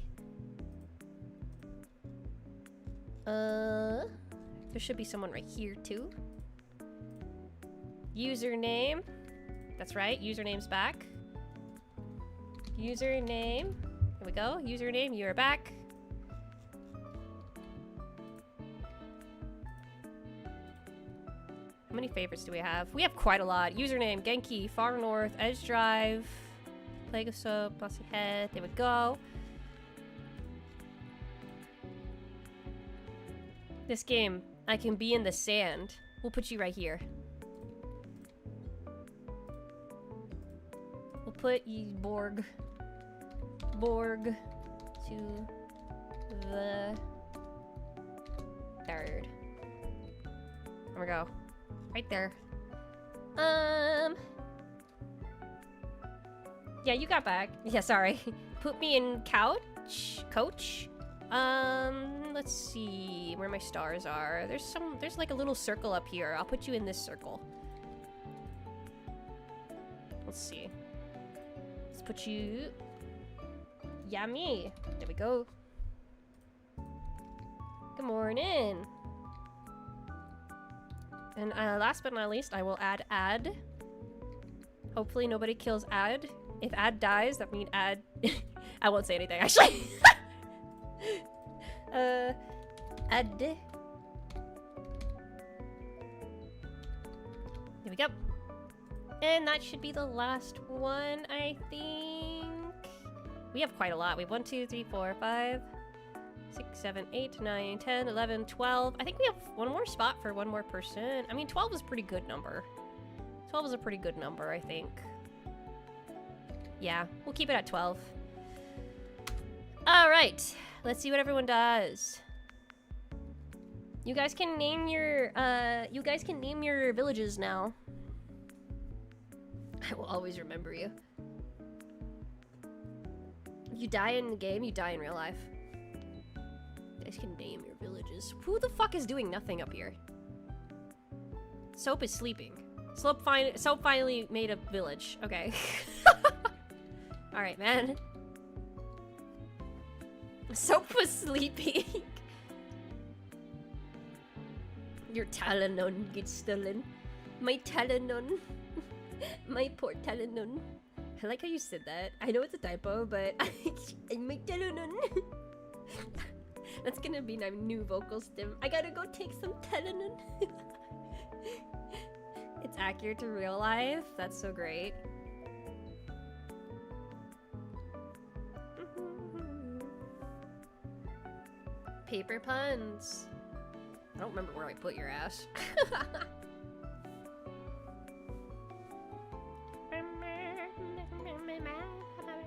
There should be someone right here too. Username. That's right, username's back. Username. Here we go. Username, you are back. How many favorites do we have? We have quite a lot. Username, Genki, Far North, Edge Drive, Plague of Soap, Bossy Head. There we go. This game, I can be in the sand. We'll put you right here. We'll put you Borg to the third. There we go. Right there. Yeah, you got back. Yeah, sorry. Put me in coach. Let's see where my stars are. There's like a little circle up here. I'll put you in this circle. Let's see. Let's put you... Yummy. There we go. Good morning. And last but not least, I will add. Hopefully nobody kills Ad. If Ad dies, that means Ad... I won't say anything, actually. Ad. There we go. And that should be the last one, I think. We have quite a lot. We have 1, 2, 3, 4, 5, 6, 7, 8, 9, 10, 11, 12. I think we have one more spot for one more person. I mean, 12 is a pretty good number. 12 is a pretty good number, I think. Yeah, we'll keep it at 12. All right, let's see what everyone does. You guys can name your villages now. I will always remember you. If you die in the game, you die in real life. You guys can name your villages. Who the fuck is doing nothing up here? Soap is sleeping. Soap finally made a village. Okay. Alright, man. Soap was sleeping. Your Talanon gets stolen. My Talanon. My poor Talanon. I like how you said that. I know it's a typo, but my Talanon. That's gonna be my new vocal stem. I gotta go take some Talanon. It's accurate to real life. That's so great. Paper puns. I don't remember where I put your ass.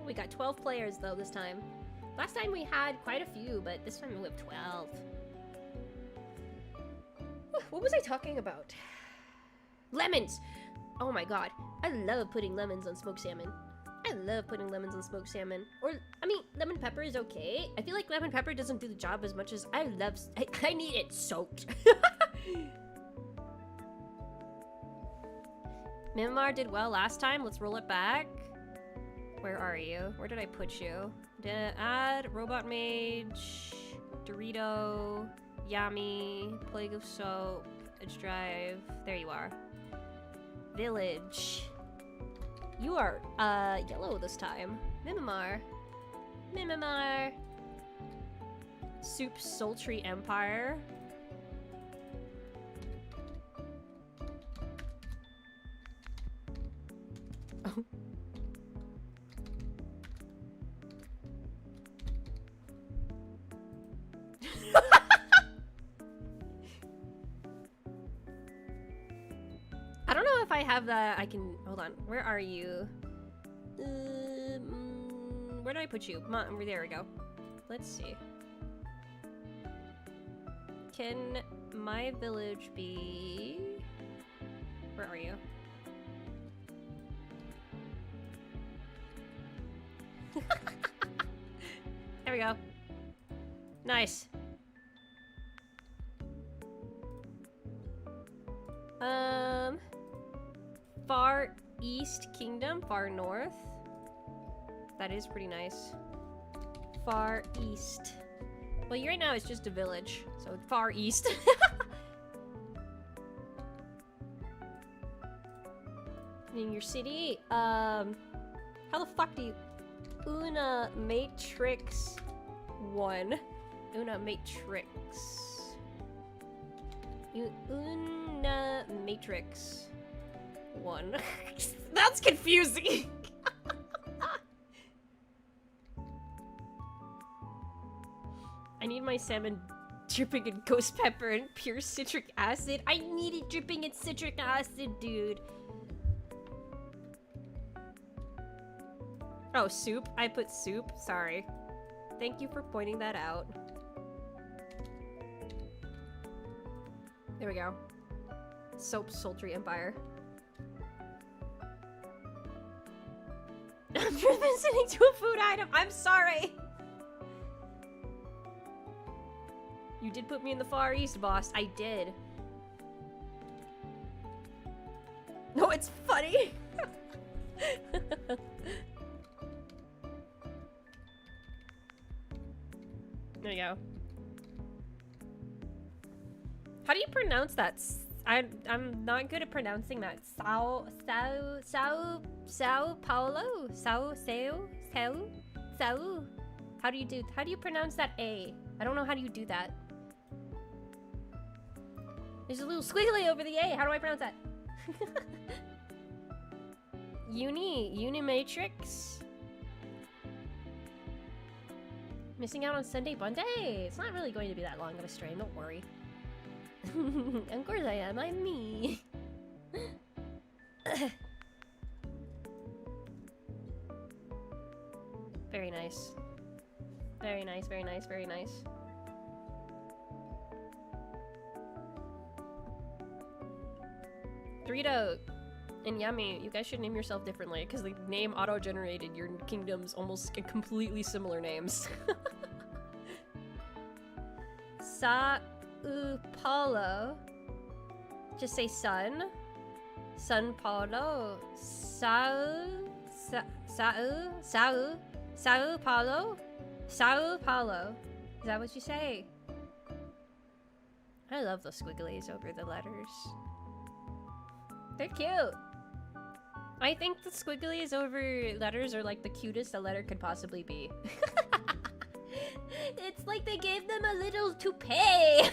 We got 12 players though this time. Last time we had quite a few, but this time we have 12. What was I talking about? Lemons! Oh my god. I love putting lemons on smoked salmon. I love putting lemons on smoked salmon. Or, I mean, lemon pepper is okay. I feel like lemon pepper doesn't do the job as much as I need it soaked. Mimar did well last time. Let's roll it back. Where are you? Where did I put you? Did I add Robot Mage, Dorito, Yami, Plague of Soap, Edge Drive. There you are. Village. You are, yellow this time. Mimimar. Mimimar. Soup Sultry Empire. Oh. I don't know if I have that. I can... Hold on. Where are you? Where did I put you? There we go. Let's see. Can my village be... Where are you? There we go. Nice. Far East Kingdom, Far North. That is pretty nice. Far East. Well, right now it's just a village, so Far East. In your city, how the fuck do you... Una Matrix 1. Una Matrix. Una Matrix 1. That's confusing! I need my salmon dripping in ghost pepper and pure citric acid. I need it dripping in citric acid, dude. Oh, soup? I put soup? Sorry. Thank you for pointing that out. There we go. Soap Sultry Empire. I'm listening to a food item. I'm sorry. You did put me in the Far East, boss. I did. No, it's funny. There you go. How do you pronounce that? I'm not good at pronouncing that. Sao Paulo? Sao. How do you pronounce that A? I don't know how do you do that. There's a little squiggly over the A. How do I pronounce that? Unimatrix. Missing out on Sunday Bunday? It's not really going to be that long of a stream, don't worry. Of course I am, I'm me. Very nice. Very nice, very nice, very nice. Dorito and Yummy, you guys should name yourself differently because the name auto-generated your kingdoms almost completely similar names. Sao Paulo. Just say sun. San Paulo. Sao Paulo. Sao Paulo. Is that what you say? I love the squigglies over the letters. They're cute. I think the squigglies over letters are like the cutest a letter could possibly be. It's like they gave them a little toupee.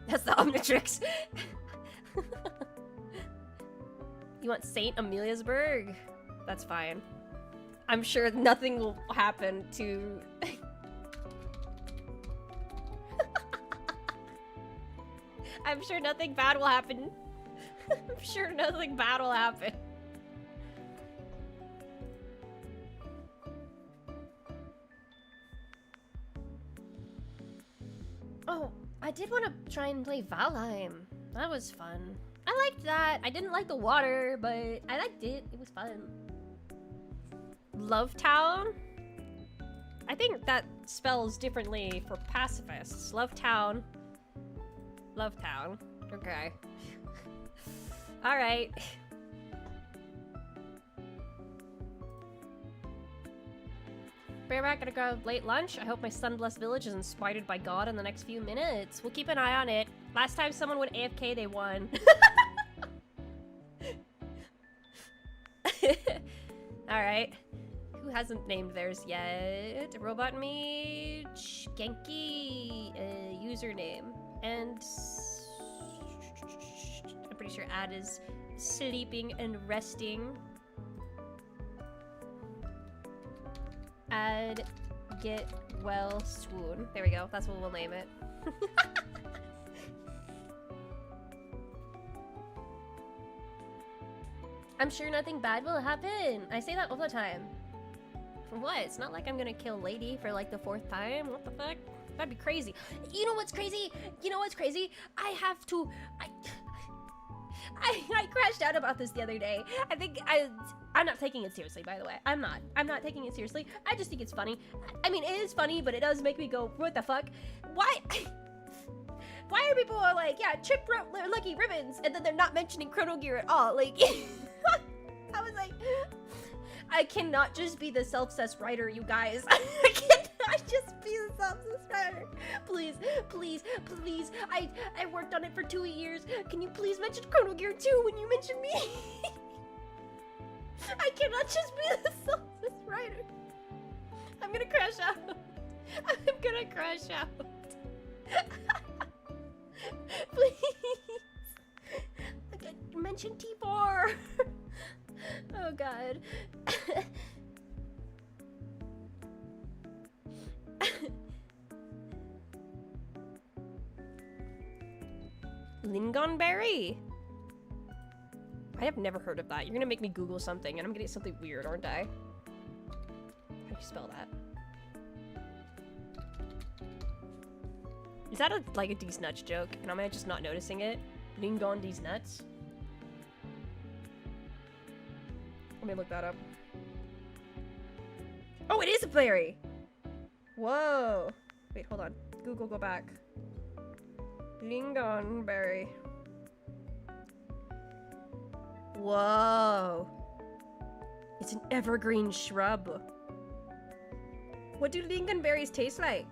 That's the Omnitrix. You want St. Ameliasburg? That's fine. I'm sure nothing will happen to... I'm sure nothing bad will happen. I'm sure nothing bad will happen. Oh, I did want to try and play Valheim. That was fun. I liked that. I didn't like the water, but I liked it. It was fun. Love Town? I think that spells differently for pacifists. Love Town. Love Town. Okay. Alright. Bareback, gonna go late lunch. I hope my sun-blessed village isn't spited by God in the next few minutes. We'll keep an eye on it. Last time someone went AFK, they won. Alright. Who hasn't named theirs yet? Robot Mage, Genki, username. And I'm pretty sure Ad is sleeping and resting. Ad get well swoon. There we go. That's what we'll name it. I'm sure nothing bad will happen. I say that all the time. For what? It's not like I'm gonna kill Lady for like the 4th time. What the fuck? That'd be crazy. You know what's crazy? You know what's crazy? I have to... I crashed out about this the other day. I think I'm not taking it seriously, by the way. I'm not taking it seriously. I just think it's funny. I mean, it is funny, but it does make me go, what the fuck? Why? Why are people like, yeah, lucky ribbons, and then they're not mentioning Chrono Gear at all? Like, I was like, I cannot just be the self-cessed writer, you guys. I cannot just be the self-cessed writer. Please, please, please. I worked on it for 2 years. Can you please mention Chrono Gear 2 when you mention me? I cannot just be the self-cessed writer. I'm gonna crash out. I'm gonna crash out. Please. Okay, mention T4. Oh god. Lingonberry. I have never heard of that. You're gonna make me Google something and I'm gonna get something weird, aren't I? How do you spell that? Is that like a D's Nuts joke? And am I just not noticing it? Lingon D's Nuts? Let me look that up. Oh, it is a berry! Whoa! Wait, hold on. Google, go back. Lingonberry. Whoa! It's an evergreen shrub. What do lingonberries taste like?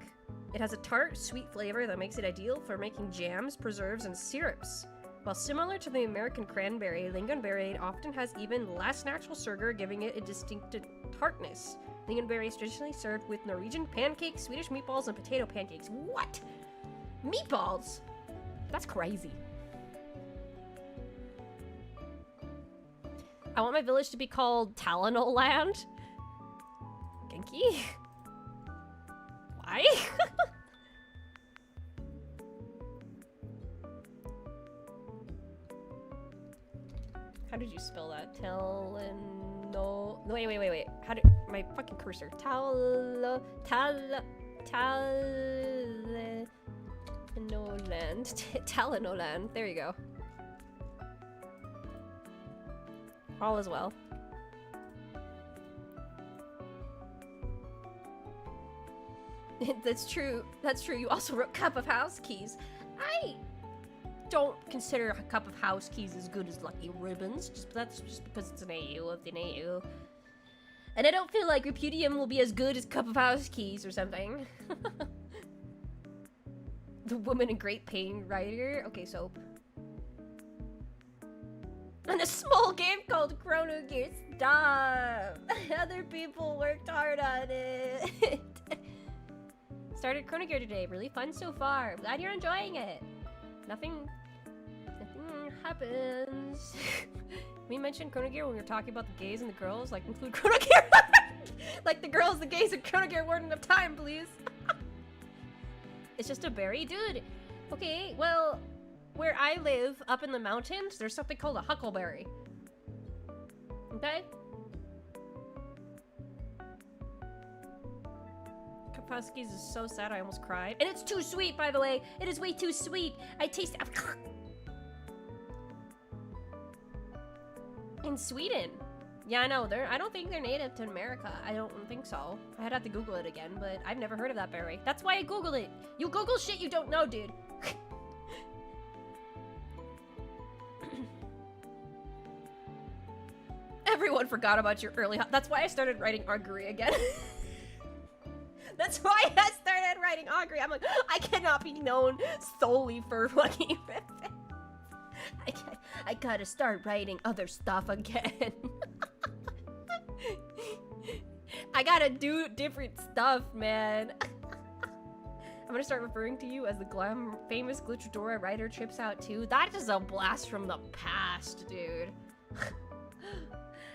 It has a tart, sweet flavor that makes it ideal for making jams, preserves, and syrups. While similar to the American cranberry, lingonberry often has even less natural sugar, giving it a distinctive tartness. Lingonberry is traditionally served with Norwegian pancakes, Swedish meatballs, and potato pancakes. What? Meatballs? That's crazy. I want my village to be called Talonol Land. Genki? Why? How did you spell that? No, wait. How did my fucking cursor? Talanoland. Talanoland. There you go. All is well. That's true. That's true. You also wrote Cup of House Keys. I don't consider a Cup of House Keys as good as Lucky Ribbons. That's just because it's an AU of an AU. And I don't feel like Repudium will be as good as Cup of House Keys or something. The Woman in Great Pain writer. Okay, so. And a small game called Chrono Gear. Stop. Other people worked hard on it. Started Chrono Gear today. Really fun so far. Glad you're enjoying it. Nothing happens. We mentioned Chrono Gear when we were talking about the gays and the girls. Like, include Chrono Gear. Like the girls, the gays, and Chrono Gear weren't enough time, please. It's just a berry? Dude. Okay, well, where I live, up in the mountains, there's something called a huckleberry. Okay? Huskies is so sad I almost cried. And it's too sweet, by the way. It is way too sweet. I taste it. In Sweden. Yeah, I know. I don't think they're native to America. I don't think so. I'd have to Google it again, but I've never heard of that berry. That's why I Googled it. You Google shit you don't know, dude. Everyone forgot about your early... That's why I started writing augury again. That's why I started writing augury. I'm like, I cannot be known solely for Lucky Ribbons. I gotta start writing other stuff again. I gotta do different stuff, man. I'm gonna start referring to you as the famous Glitchadora writer trips out too. That is a blast from the past, dude.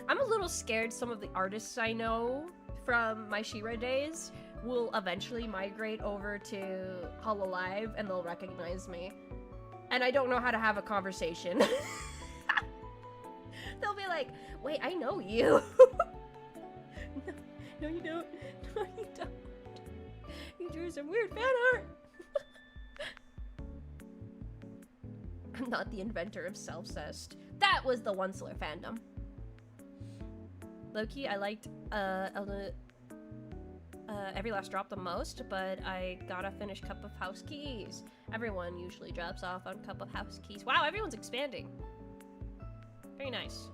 I'm a little scared some of the artists I know from my She-Ra days will eventually migrate over to Hololive and they'll recognize me. And I don't know how to have a conversation. They'll be like, wait, I know you. No, you don't. No, you don't. You drew some weird fan art. I'm not the inventor of self-cessed. That was the Onceler fandom. Loki, I liked every last drop the most, but I gotta finish Cup of House Keys. Everyone usually drops off on Cup of House Keys. Wow, everyone's expanding. Very nice.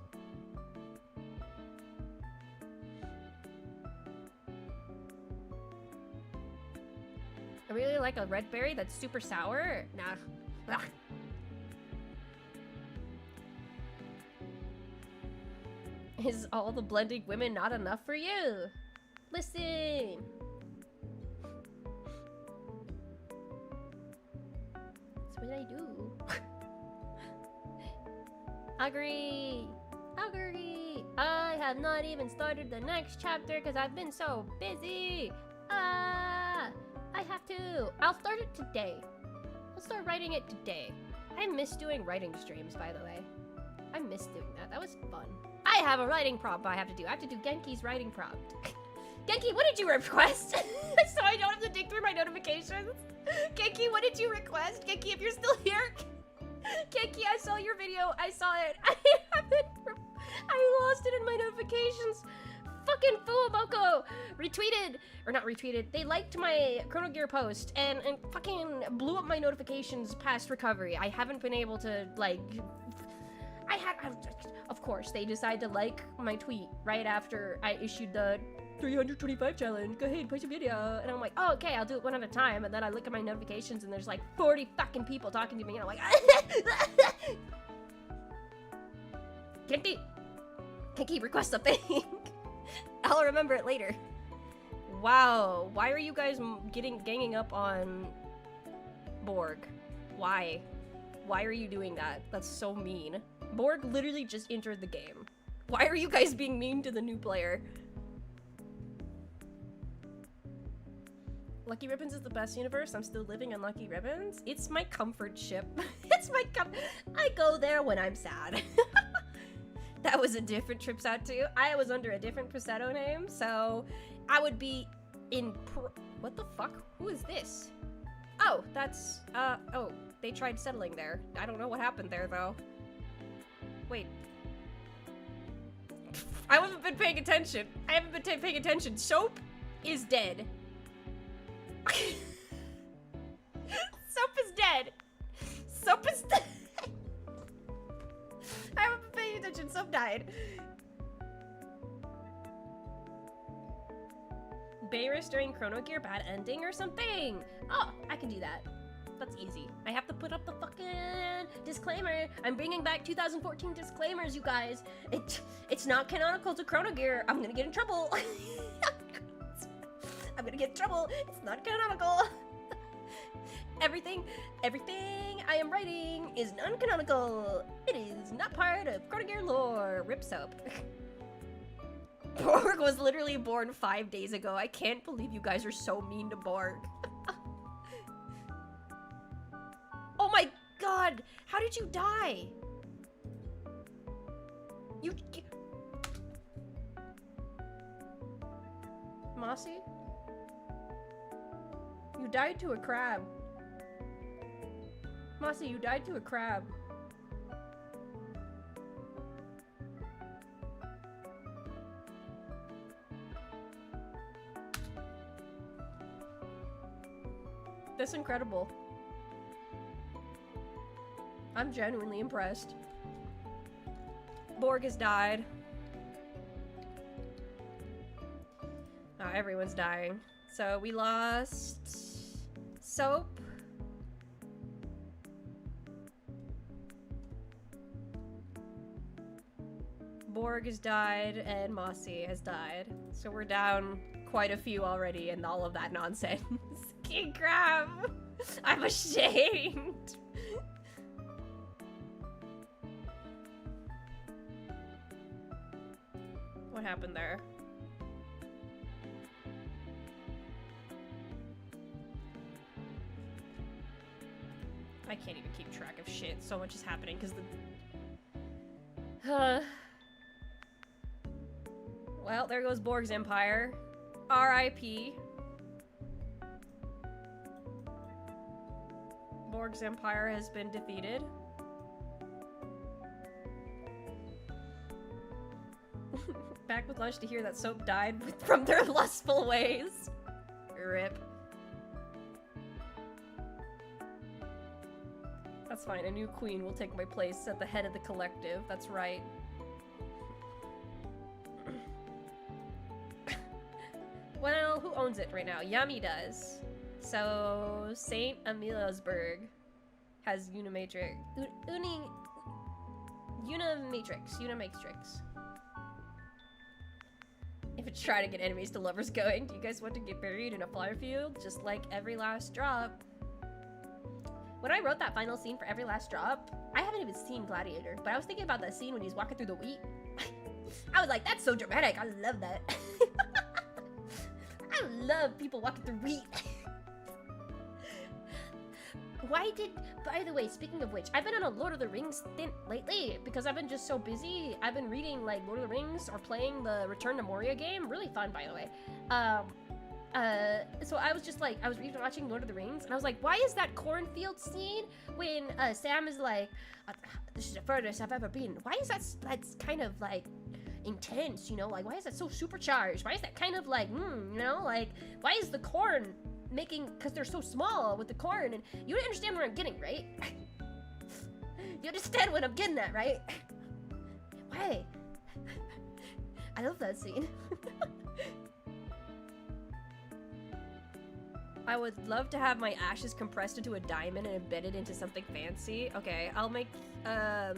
I really like a red berry that's super sour. Nah. Ugh. Is all the blending women not enough for you? Listen. That's what I do. Agree. I have not even started the next chapter because I've been so busy. I have to. I'll start it today. I'll start writing it today. I miss doing writing streams, by the way. I miss doing that. That was fun. I have a writing prompt I have to do. I have to do Genki's writing prompt. Genki, what did you request? So I don't have to dig through my notifications. Genki, what did you request? Genki, if you're still here. Genki, I saw your video. I saw it. I lost it in my notifications. Fucking Fuwaboko retweeted, or not retweeted, they liked my Chrono Gear post and fucking blew up my notifications past recovery. I haven't been able to, like, of course, they decide to like my tweet right after I issued the 325 challenge. Go ahead, post a video. And I'm like, oh, okay, I'll do it one at a time. And then I look at my notifications and there's like 40 fucking people talking to me. And I'm like, Genki, request something. I'll remember it later. Wow, why are you guys ganging up on Borg? Why? Why are you doing that? That's so mean. Borg literally just entered the game. Why are you guys being mean to the new player? Lucky Ribbons is the best universe. I'm still living on Lucky Ribbons. It's my comfort ship. It's my I go there when I'm sad. That was a different trips out to. I was under a different Presetto name, so I would be in what the fuck? Who is this? Oh, that's, oh, they tried settling there. I don't know what happened there, though. Wait. I haven't been paying attention. I haven't been paying attention. Soap is dead. Soap is dead. Soap is dead. I haven't been paying attention. Soap died. Beirus during Chrono Gear, bad ending or something. Oh, I can do that. That's easy. I have to put up the fucking disclaimer. I'm bringing back 2014 disclaimers, you guys. It's not canonical to Chrono Gear. I'm gonna get in trouble. I'm gonna get in trouble. It's not canonical. Everything I am writing is non-canonical. It is not part of Chrono Gear lore. Rip Soap. Borg was literally born 5 days ago. I can't believe you guys are so mean to Borg. Oh my god! How did you die? Mossy? You died to a crab. Mossy, you died to a crab. That's incredible. I'm genuinely impressed. Borg has died. Oh, everyone's dying. So we lost Soap. Borg has died and Mossy has died. So we're down quite a few already in all of that nonsense. King Crab! I'm ashamed! What happened there? I can't even keep track of shit. So much is happening because the... Well, there goes Borg's Empire. R.I.P. Borg's Empire has been defeated. Back with lunch to hear that Soap died from their lustful ways. Rip. That's fine. A new queen will take my place at the head of the collective. That's right. Well, who owns it right now? Yummy does. So, St. Emiliosburg has Unimatrix. Unimatrix. If it's trying to get enemies to lovers going, do you guys want to get buried in a flower field? Just like Every Last Drop. When I wrote that final scene for Every Last Drop, I haven't even seen Gladiator, but I was thinking about that scene when he's walking through the wheat. I was like, that's so dramatic. I love that. I love people walking through wheat. By the way, speaking of which, I've been on a Lord of the Rings stint lately because I've been just so busy. I've been reading like Lord of the Rings or playing the Return to Moria game. Really fun, by the way. So I was just like, I was watching Lord of the Rings and I was like, why is that cornfield scene when Sam is like, this is the furthest I've ever been. Why is that's kind of like intense, you know? Like, why is that so supercharged? Why is that kind of like, you know? Like, why is the corn making, because they're so small with the corn, and you understand where I'm getting, right? You understand what I'm getting at, right? Why? I love that scene. I would love to have my ashes compressed into a diamond and embedded into something fancy. Okay, I'll make, I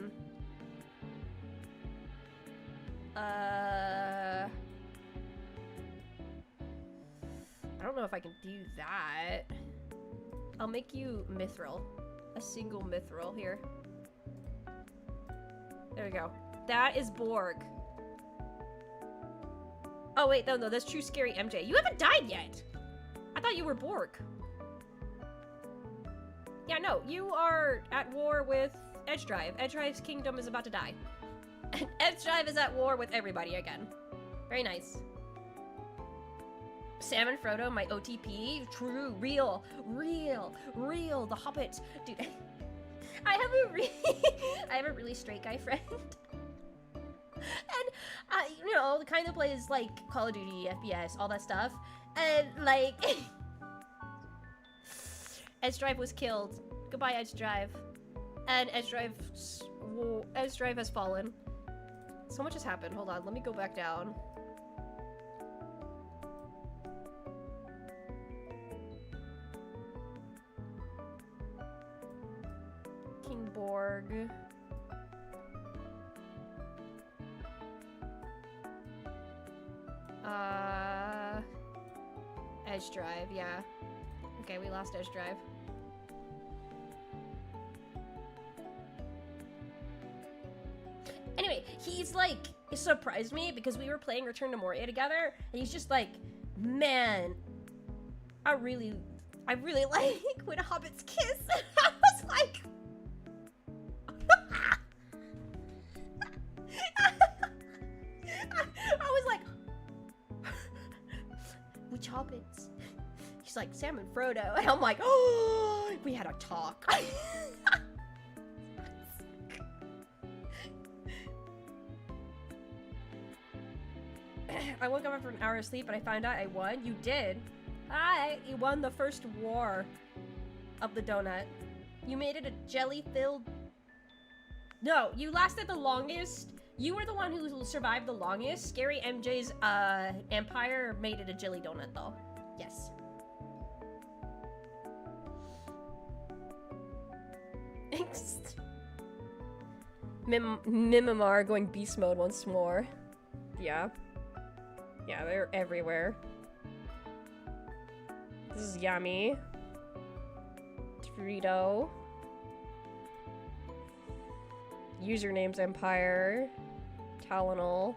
don't know if I can do that. I'll make you mithril. A single mithril here. There we go. That is Borg. Oh wait, no, that's True Scary MJ. You haven't died yet! I thought you were Borg. Yeah, no, you are at war with Edge Drive. Edge Drive's kingdom is about to die. And Edge Drive is at war with everybody again. Very nice. Sam and Frodo, my OTP. True, real, the Hobbit. Dude, I have a really straight guy friend. And, you know, the kind of plays like Call of Duty, FPS, all that stuff. And, like, Edge Drive was killed. Goodbye, Edge Drive. And Edge Drive has fallen. So much has happened. Hold on, let me go back down. King Borg. Edge Drive, yeah. Okay, we lost Edge Drive. Anyway, he's like, it surprised me because we were playing Return to Moria together, and he's just like, man, I really like when hobbits kiss. And I was like, I was like, which hobbits? He's like, Sam and Frodo, and I'm like, oh, we had a talk. I woke up after an hour of sleep, and I found out I won. You did. You won the first war of the donut. You made it a jelly-filled... No, you lasted the longest. You were the one who survived the longest. Scary MJ's empire made it a jelly donut, though. Yes. Mimimar going beast mode once more. Yeah. Yeah, they're everywhere. This is Yummy. Dorito. Usernames Empire. Talonol.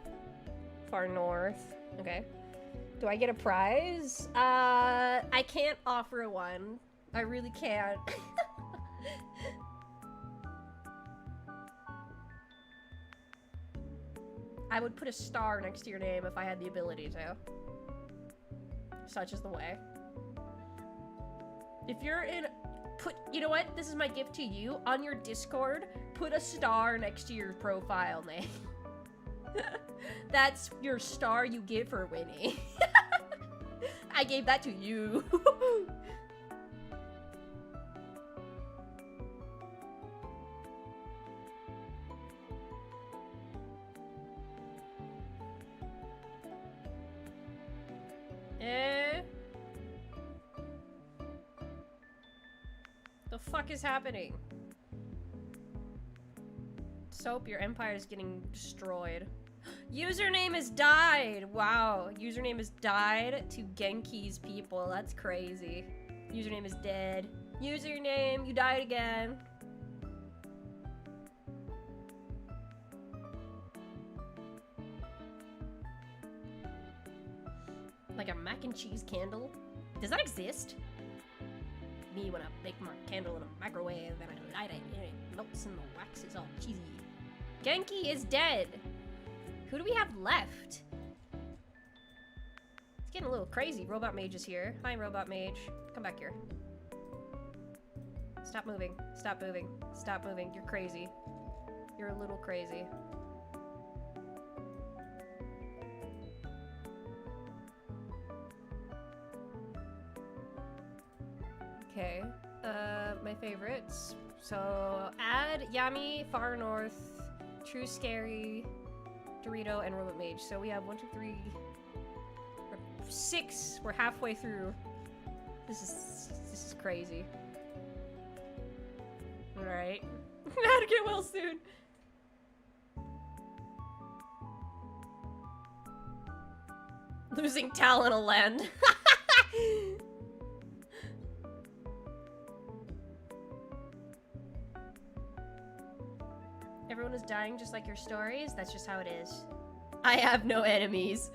Far North. Okay. Do I get a prize? I can't offer one. I really can't. I would put a star next to your name if I had the ability to. Such is the way. If you're in... You know what? This is my gift to you. On your Discord, put a star next to your profile name. That's your star you get for winning. I gave that to you. The fuck is happening? Soap, your empire is getting destroyed. Username has died! Wow, username has died to Genki's people. That's crazy. Username is dead. Username, you died again. Like a mac and cheese candle? Does that exist? Me when I make my candle in a microwave and I light it and it melts and the wax is all cheesy. Genki is dead. Who do we have left? It's getting a little crazy. Robot Mage is here. Hi, Robot Mage. Come back here. Stop moving. Stop moving. Stop moving. You're crazy. You're a little crazy. Okay, my favorites. So, add Yami, Far North, True Scary, Dorito, and Robot Mage. So we have 1, 2, 3, 6. We're halfway through. This is crazy. All right, gotta get well soon. Losing talent will land. Everyone is dying just like your stories. That's just how it is. I have no enemies.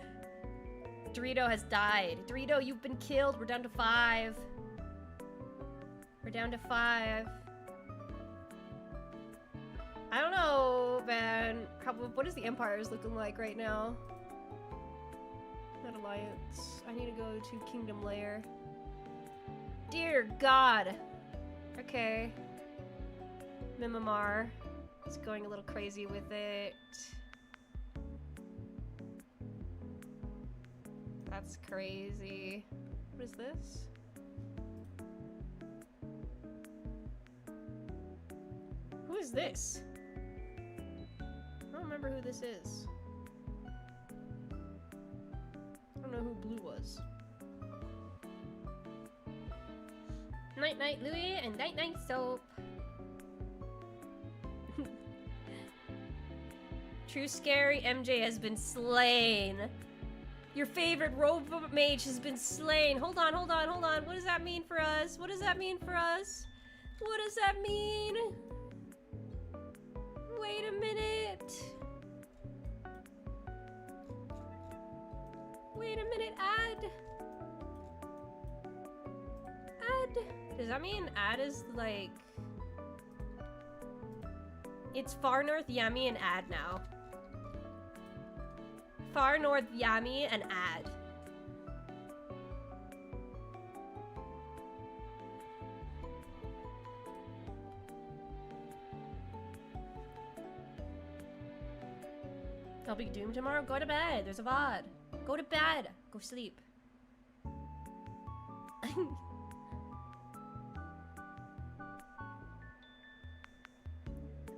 Dorito has died. Dorito, you've been killed. We're down to 5. We're down to 5. I don't know, man. What is the Empires looking like right now? Not Alliance. I need to go to Kingdom Lair. Dear God. Okay. Mimamar. It's going a little crazy with it. That's crazy. What is this? Who is this? I don't remember who this is. I don't know who Blue was. Night Night Louie and Night Night Soap. True Scary MJ has been slain. Your favorite Robot Mage has been slain. Hold on, hold on, hold on. What does that mean for us? What does that mean for us? What does that mean? Wait a minute. Wait a minute, add. Add. Does that mean add is like... It's Far North Yummy and add now. Far North Yami and add. I'll be doomed tomorrow. Go to bed. There's a VOD. Go to bed. Go sleep.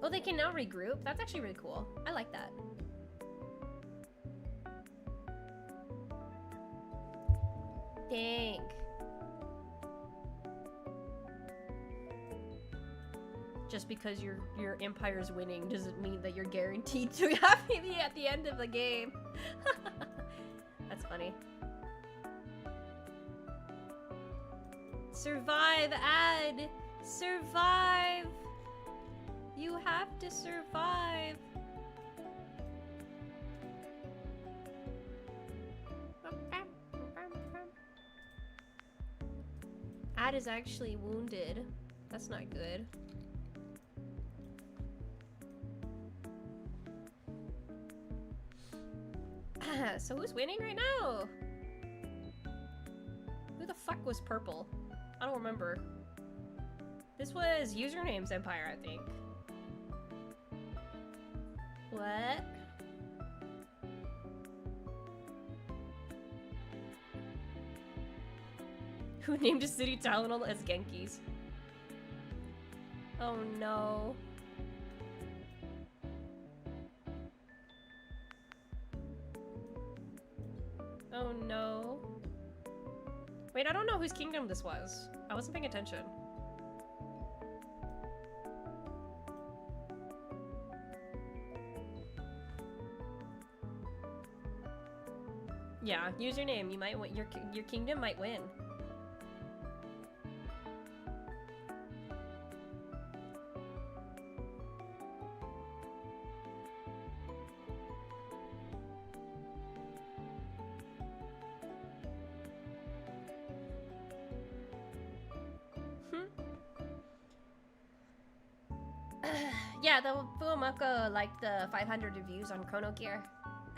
Oh, they can now regroup? That's actually really cool. I like that. Dang. Just because your empire's winning doesn't mean that you're guaranteed to have me at the end of the game. That's funny. Survive, Ad! Survive! You have to survive! Ad is actually wounded. That's not good. So who's winning right now? Who the fuck was purple? I don't remember. This was Username's Empire, I think. What? Who named a city Tylenol as Genki's? Oh no. Oh no. Wait, I don't know whose kingdom this was. I wasn't paying attention. Yeah, username. You might win. Your kingdom might win. Yeah, the Fuamako liked the 500 reviews on Chrono Gear.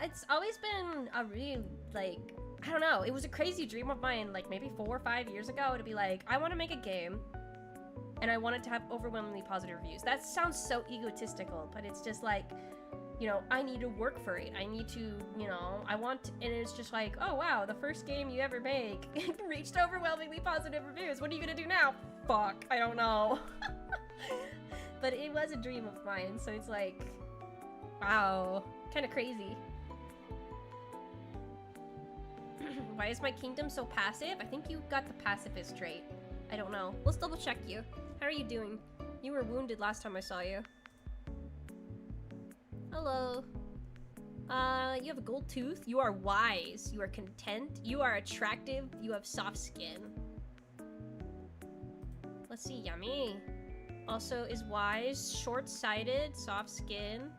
It's always been a really, like, I don't know, it was a crazy dream of mine, like, maybe 4 or 5 years ago, to be like, I want to make a game, and I want it to have overwhelmingly positive reviews. That sounds so egotistical, but it's just like, you know, I need to work for it. I need to, you know, I want, and it's just like, oh wow, the first game you ever make reached overwhelmingly positive reviews. What are you gonna do now? Fuck, I don't know. But it was a dream of mine, so it's like, wow, kind of crazy. Why is my kingdom so passive? I think you got the pacifist trait. I don't know. Let's double check you. How are you doing? You were wounded last time I saw you. Hello. You have a gold tooth. You are wise. You are content. You are attractive. You have soft skin. Let's see, yummy. Also is wise, short-sighted, soft skin.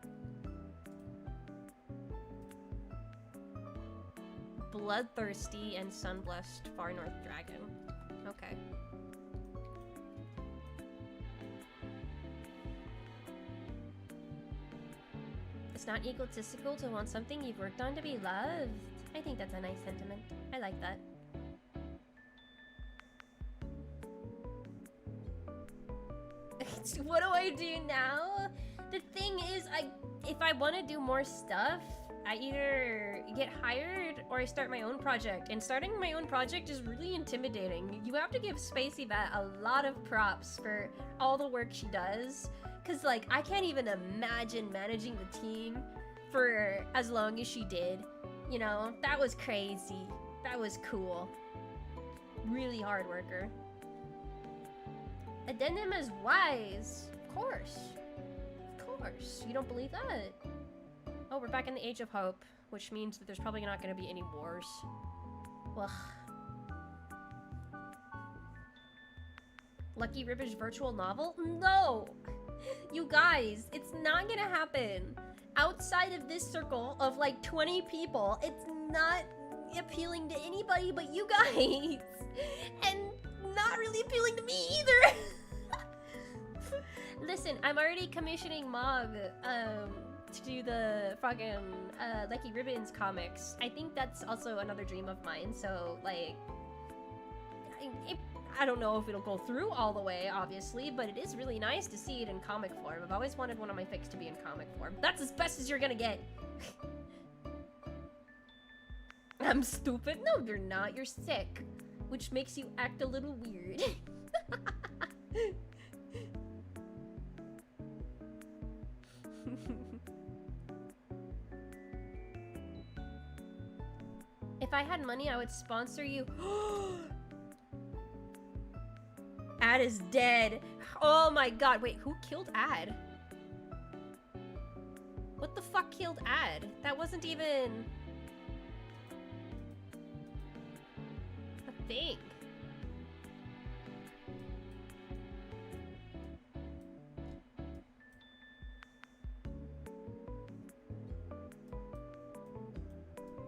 Bloodthirsty and sun-blessed far north dragon. Okay. It's not egotistical to want something you've worked on to be loved. I think that's a nice sentiment. I like that. What do I do now? The thing is, if I want to do more stuff, I either get hired or I start my own project. And starting my own project is really intimidating. You have to give Spacey Bat a lot of props for all the work she does. Because, like, I can't even imagine managing the team for as long as she did. You know, that was crazy. That was cool. Really hard worker. Addendum is wise. Of course. Of course. You don't believe that? Oh, we're back in the Age of Hope, which means that there's probably not going to be any wars. Ugh. Lucky Ribbage virtual novel? No! You guys, it's not gonna happen. Outside of this circle of like 20 people, it's not appealing to anybody but you guys. And not really appealing to me either. Listen, I'm already commissioning Mog to do the fucking Lucky Ribbons comics. I think that's also another dream of mine, so like I don't know if it'll go through all the way, obviously, but it is really nice to see it in comic form. I've always wanted one of my fics to be in comic form. That's as best as you're gonna get. I'm stupid? No, you're not. You're sick. Which makes you act a little weird. If I had money, I would sponsor you. Ad is dead. Oh my god. Wait, who killed Ad? What the fuck killed Ad? That wasn't even a thing.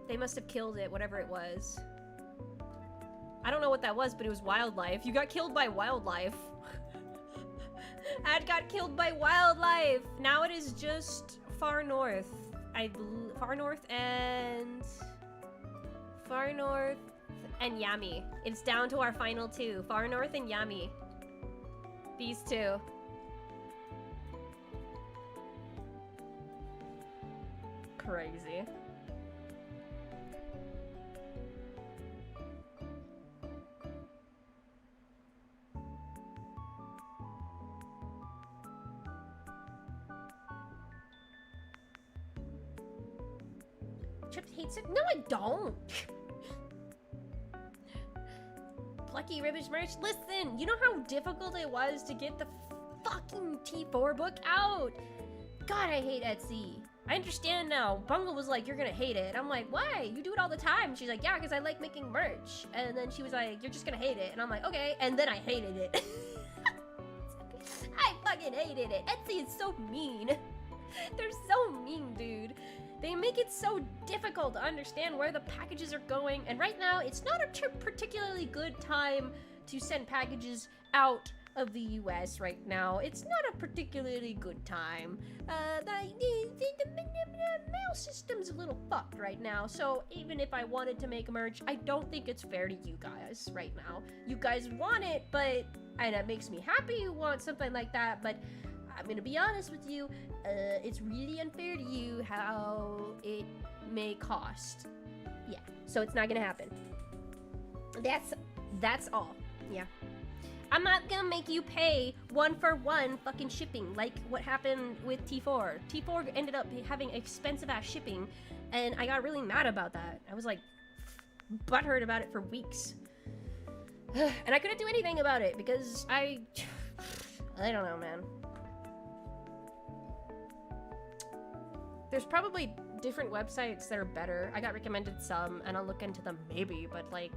They must have killed it, whatever it was. I don't know what that was, but it was wildlife. You got killed by wildlife. Ad got killed by wildlife. Now it is just far north. Far north and Yami. It's down to our final two. Far north and Yami. These two. Crazy. Chips hates it. No, I don't. Plucky Ribbage merch. Listen, you know how difficult it was to get the fucking T4 book out? God, I hate Etsy. I understand now. Bungle was like, you're gonna hate it. I'm like, why? You do it all the time. She's like, yeah, because I like making merch. And then she was like, you're just gonna hate it. And I'm like, okay. And then I hated it. I fucking hated it. Etsy is so mean. They're so mean, dude. They make it so difficult to understand where the packages are going. And right now, it's not a particularly good time to send packages out of the US right now. It's not a particularly good time. The mail system's a little fucked right now. So even if I wanted to make merch, I don't think it's fair to you guys right now. You guys want it, and it makes me happy you want something like that, but I'm gonna be honest with you, it's really unfair to you how it may cost. Yeah, so it's not gonna happen. That's all. Yeah. I'm not gonna make you pay 1-for-1 fucking shipping like what happened with T4. T4 ended up having expensive ass shipping, and I got really mad about that. I was like butthurt about it for weeks. And I couldn't do anything about it because I don't know, man. There's probably different websites that are better. I got recommended some, and I'll look into them maybe, but like,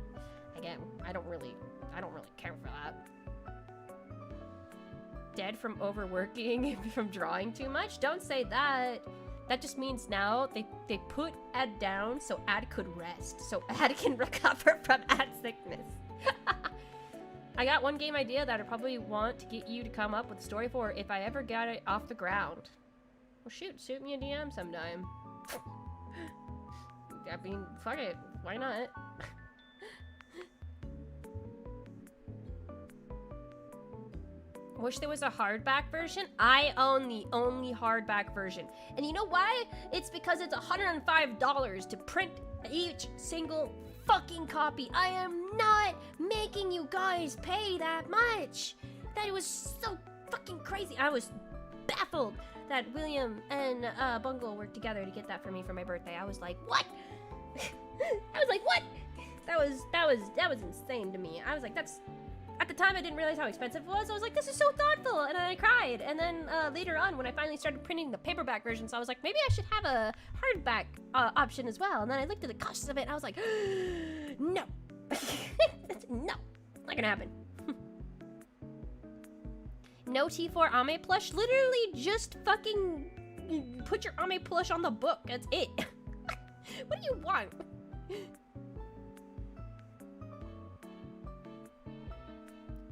again, I don't really care for that. Dead from overworking, from drawing too much? Don't say that. That just means now they put Ad down so Ad could rest, so Ad can recover from Ad sickness. I got one game idea that I probably want to get you to come up with a story for if I ever get it off the ground. Well, shoot me a DM sometime. I mean, fuck it. Why not? Wish there was a hardback version. I own the only hardback version. And you know why? It's because it's $105 to print each single fucking copy. I am not making you guys pay that much. That was so fucking crazy. I was baffled that William and Bungle worked together to get that for me for my birthday. I was like, what? I was like, what? That was insane to me. I was like, that's... At the time, I didn't realize how expensive it was. I was like, this is so thoughtful, and then I cried. And then later on, when I finally started printing the paperback versions, I was like, maybe I should have a hardback option as well. And then I looked at the costs of it, and I was like, no. No, not gonna happen. No T4 Ame plush? Literally just fucking put your Ame plush on the book. That's it. What do you want?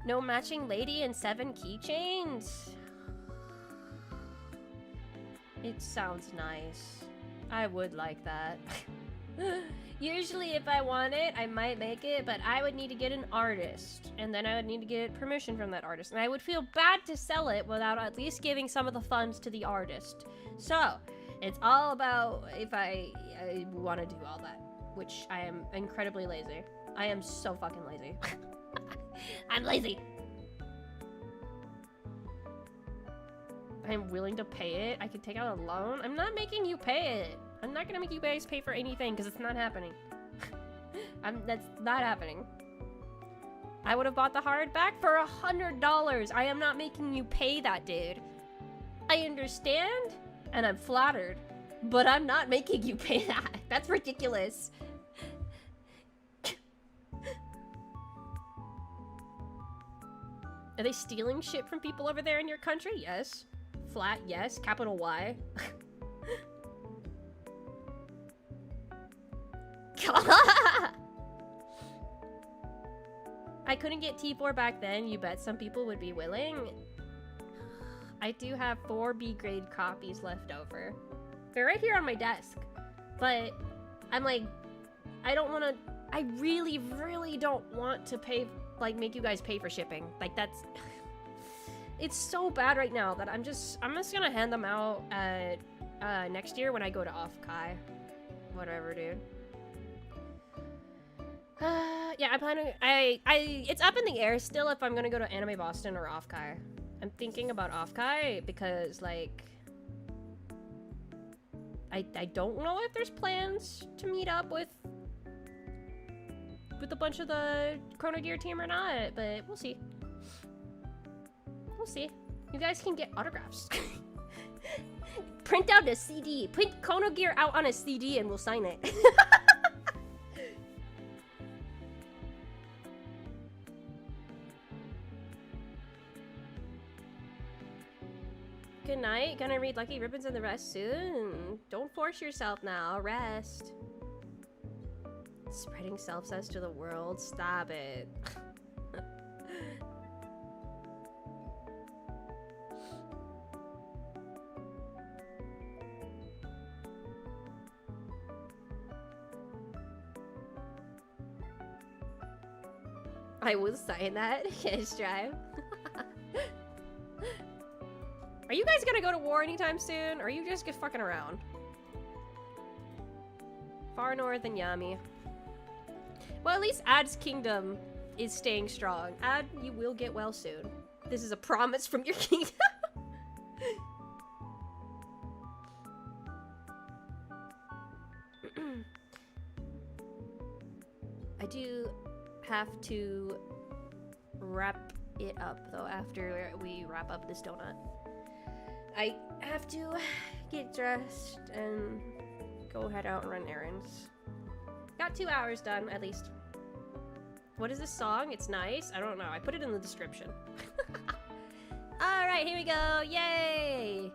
No matching lady and 7 keychains? It sounds nice. I would like that. Usually if I want it, I might make it, but I would need to get an artist. And then I would need to get permission from that artist. And I would feel bad to sell it without at least giving some of the funds to the artist. So, it's all about if I want to do all that. Which I am incredibly lazy. I am so fucking lazy. I'm lazy. I'm willing to pay it. I could take out a loan. I'm not making you pay it. I'm not gonna make you guys pay for anything because it's not happening. That's not happening. I would have bought the hardback for $100. I am not making you pay that, dude. I understand, and I'm flattered, but I'm not making you pay that. That's ridiculous. Are they stealing shit from people over there in your country? Yes. Flat, yes. Capital Y. I couldn't get T4 back then. You bet some people would be willing. I do have 4 B grade copies left over. They're right here on my desk. But I'm like, I don't want to... I really, really don't want to pay... like, make you guys pay for shipping. Like, that's... It's so bad right now that I'm just gonna hand them out at, next year when I go to Off-Kai. Whatever, dude. Yeah, I'm planning... It's up in the air still if I'm gonna go to Anime Boston or Off-Kai. I'm thinking about Off-Kai because, like... I don't know if there's plans to meet up with a bunch of the Chrono Gear team or not, but we'll see. We'll see. You guys can get autographs. Print out a CD. Print Chrono Gear out on a CD and we'll sign it. Good night. Gonna read Lucky Ribbons and the rest soon. Don't force yourself now. Rest. Spreading self-cess to the world. Stop it. I will sign that. Yes, drive. Are you guys gonna go to war anytime soon? Or are you just get fucking around? Far north and Yami. Well, at least Ad's kingdom is staying strong. Ad, you will get well soon. This is a promise from your kingdom. I do have to wrap it up, though, after we wrap up this donut. I have to get dressed and go head out and run errands. Got 2 hours done, at least. What is this song? It's nice. I don't know. I put it in the description. Alright, here we go. Yay!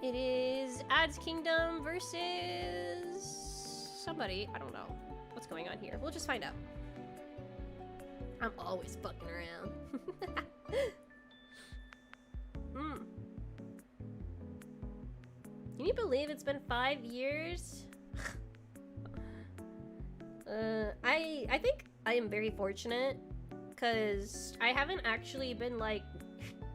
It is Ad's Kingdom versus somebody. I don't know what's going on here. We'll just find out. I'm always fucking around. Can you believe it's been 5 years? I think I am very fortunate because I haven't actually been like,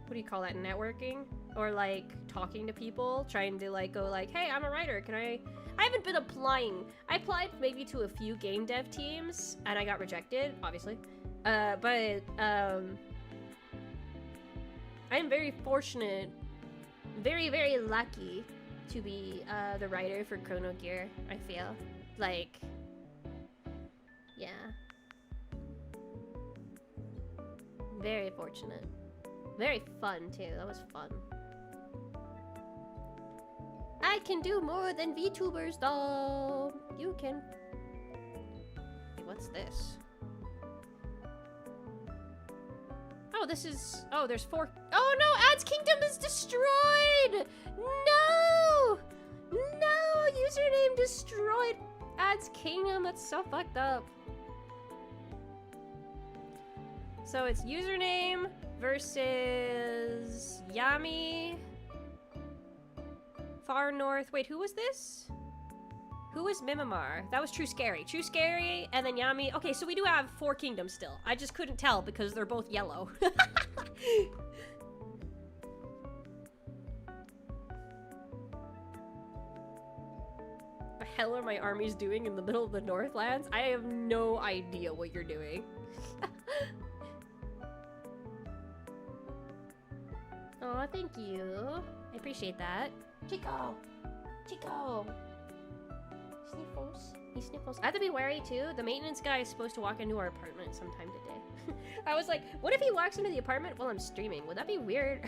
what do you call that, networking? Or like talking to people, trying to like go like, hey, I'm a writer, can I haven't been applying. I applied maybe to a few game dev teams and I got rejected, obviously. But I am very fortunate, very, very lucky to be the writer for Chrono Gear, I feel. Like, yeah. Very fortunate. Very fun, too. That was fun. I can do more than VTubers, though. You can. Hey, what's this? Oh, this is... Oh, there's 4... Oh, no! Ad's Kingdom is destroyed! No! No! Username destroyed! Ad's Kingdom, that's so fucked up. So it's username versus Yami. Far North. Wait, who was this? Who was Mimimar? That was True Scary. True Scary, and then Yami. Okay, so we do have 4 kingdoms still. I just couldn't tell because they're both yellow. The hell are my armies doing in the middle of the Northlands? I have no idea what you're doing. Oh, thank you. I appreciate that. Chico! Chico! Sniffles. He sniffles. I have to be wary too. The maintenance guy is supposed to walk into our apartment sometime today. I was like, what if he walks into the apartment while I'm streaming? Would that be weird?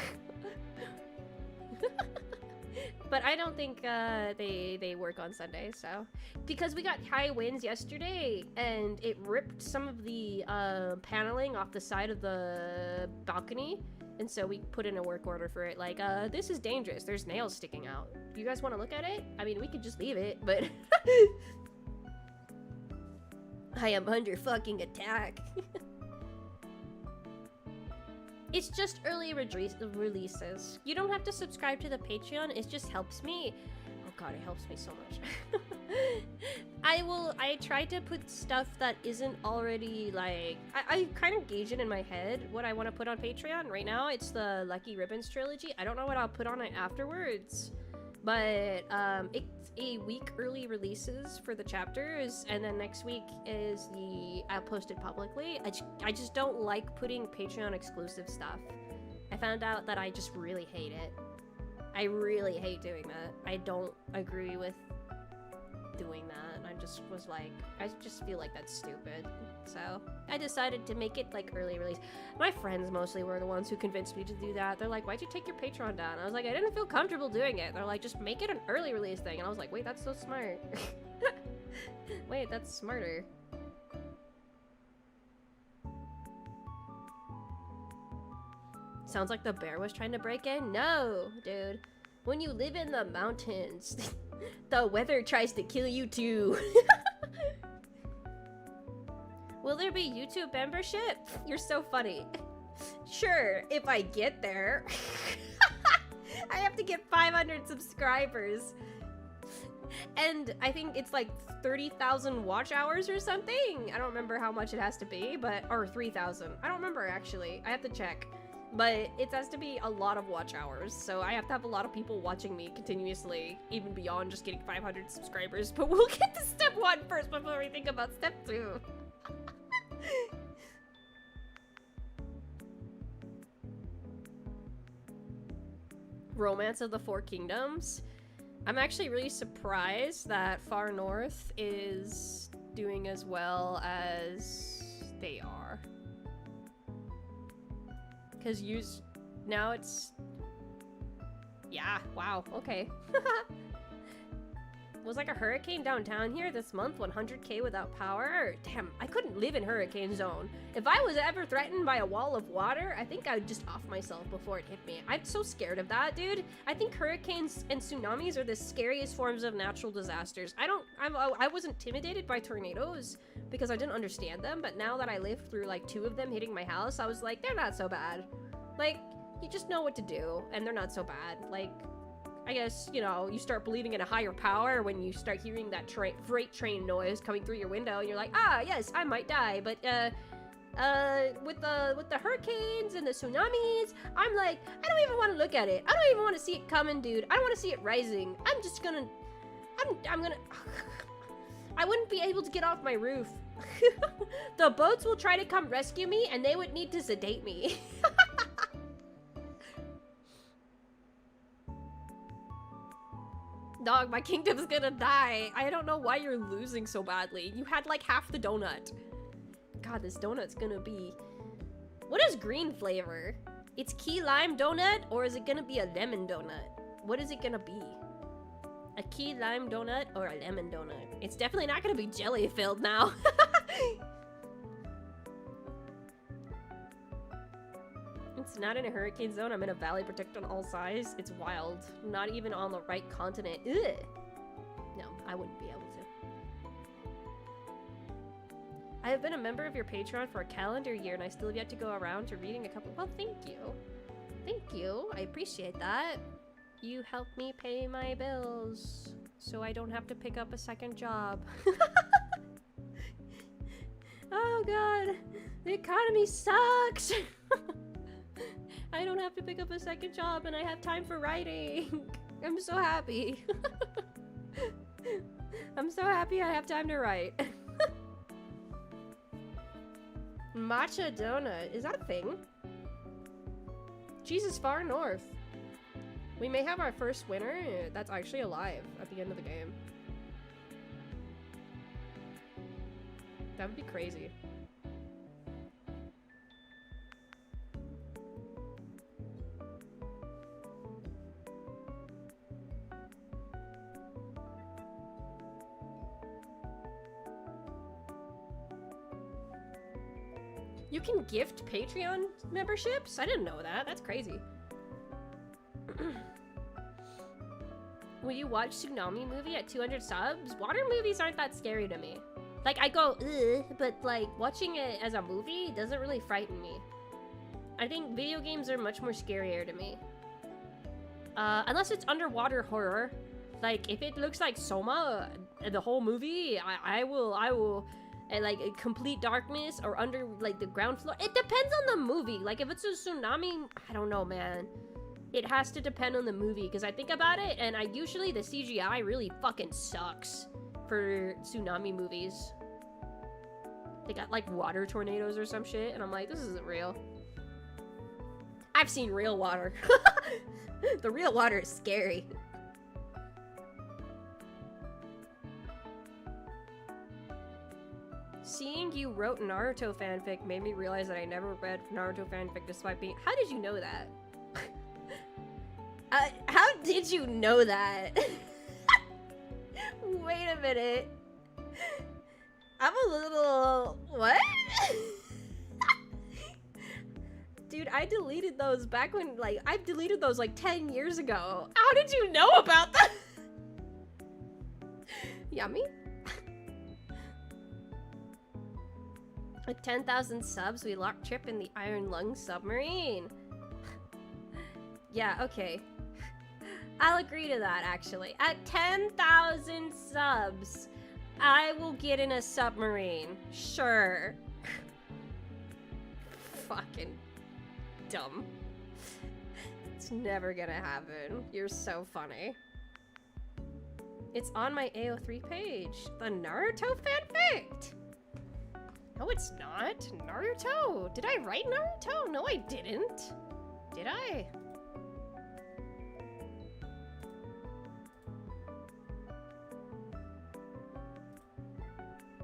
But I don't think they work on Sundays, so. Because we got high winds yesterday, and it ripped some of the paneling off the side of the balcony. And so we put in a work order for it, like, this is dangerous. There's nails sticking out. Do you guys want to look at it? I mean, we could just leave it, but... I am under fucking attack. It's just early releases. You don't have to subscribe to the Patreon. It just helps me. Oh god, it helps me so much. I try to put stuff that isn't already like... I kind of gauge it in my head what I want to put on Patreon. Right now, it's the Lucky Ribbons trilogy. I don't know what I'll put on it afterwards. But it's a week early releases for the chapters, and then next week is I'll post it publicly. I just don't like putting Patreon exclusive stuff. I found out that I just really hate it. I really hate doing that. I don't agree with doing that. I just was like, I just feel like that's stupid. So I decided to make it like early release. My friends mostly were the ones who convinced me to do that. They're like, why'd you take your Patreon down? I was like, I didn't feel comfortable doing it. They're like, just make it an early release thing. And I was like, wait, that's so smart. Wait, that's smarter. Sounds like the bear was trying to break in? No, dude. When you live in the mountains, the weather tries to kill you too. Will there be YouTube membership? You're so funny. Sure, if I get there. I have to get 500 subscribers. And I think it's like 30,000 watch hours or something. I don't remember how much it has to be, but, or 3,000. I don't remember actually. I have to check. But it has to be a lot of watch hours, so I have to have a lot of people watching me continuously, even beyond just getting 500 subscribers. But we'll get to step 1 first before we think about step 2. Romance of the Four Kingdoms. I'm actually really surprised that Far North is doing as well as they are. Because now it's... Yeah, wow, okay. Was like a hurricane downtown here this month, 100k without power. Damn, I couldn't live in hurricane zone. If I was ever threatened by a wall of water, I think I would just off myself before it hit me. I'm so scared of that, dude. I think hurricanes and tsunamis are the scariest forms of natural disasters. I was intimidated by tornadoes because I didn't understand them, but now that I lived through like 2 of them hitting my house, I was like, they're not so bad. Like, you just know what to do, and they're not so bad. Like, I guess, you know, you start believing in a higher power when you start hearing that freight train noise coming through your window, and you're like, ah, yes, I might die. But, with the hurricanes and the tsunamis, I'm like, I don't even want to look at it. I don't even want to see it coming, dude. I don't want to see it rising. I'm just gonna, I'm gonna, I wouldn't be able to get off my roof. The boats will try to come rescue me, and they would need to sedate me. Dog, my kingdom's gonna die. I don't know why you're losing so badly. You had like half the donut. God, this donut's gonna be... What is green flavor? It's key lime donut, or is it gonna be a lemon donut? What is it gonna be? A key lime donut or a lemon donut? It's definitely not gonna be jelly filled now. It's not in a hurricane zone. I'm in a valley protected on all sides. It's wild. Not even on the right continent. Ugh. No, I wouldn't be able to. I have been a member of your Patreon for a calendar year, and I still have yet to go around to reading a couple. Well, thank you. Thank you. I appreciate that. You help me pay my bills, so I don't have to pick up a second job. Oh god, the economy sucks. I don't have to pick up a second job, and I have time for writing. I'm so happy. I'm so happy I have time to write. Matcha donut, is that a thing? Jesus, Far North. We may have our first winner that's actually alive at the end of the game. That would be crazy. You can gift Patreon memberships? I didn't know that. That's crazy. Will you watch Tsunami movie at 200 subs? Water movies aren't that scary to me. Like, I go, ugh, but like, watching it as a movie doesn't really frighten me. I think video games are much more scarier to me. Unless it's underwater horror. Like, if it looks like Soma, the whole movie, I will... And like complete darkness or under like the ground floor. It depends on the movie. Like if it's a tsunami, I don't know, man. It has to depend on the movie because I think about it and usually the CGI really fucking sucks for tsunami movies. They got like water tornadoes or some shit and I'm like, this isn't real. I've seen real water. The real water is scary. Seeing you wrote Naruto fanfic made me realize that I never read Naruto fanfic despite being— How did you know that? How did you know that? Wait a minute. I'm a little— What? Dude, I deleted those back when, like, I deleted those like 10 years ago. How did you know about that? Yummy. With 10,000 subs, we locked Trip in the Iron Lung submarine. Yeah, okay. I'll agree to that, actually. At 10,000 subs, I will get in a submarine. Sure. Fucking dumb. It's never gonna happen. You're so funny. It's on my AO3 page. The Naruto fanfic. No, it's not. Naruto. Did I write Naruto? No, I didn't. Did I?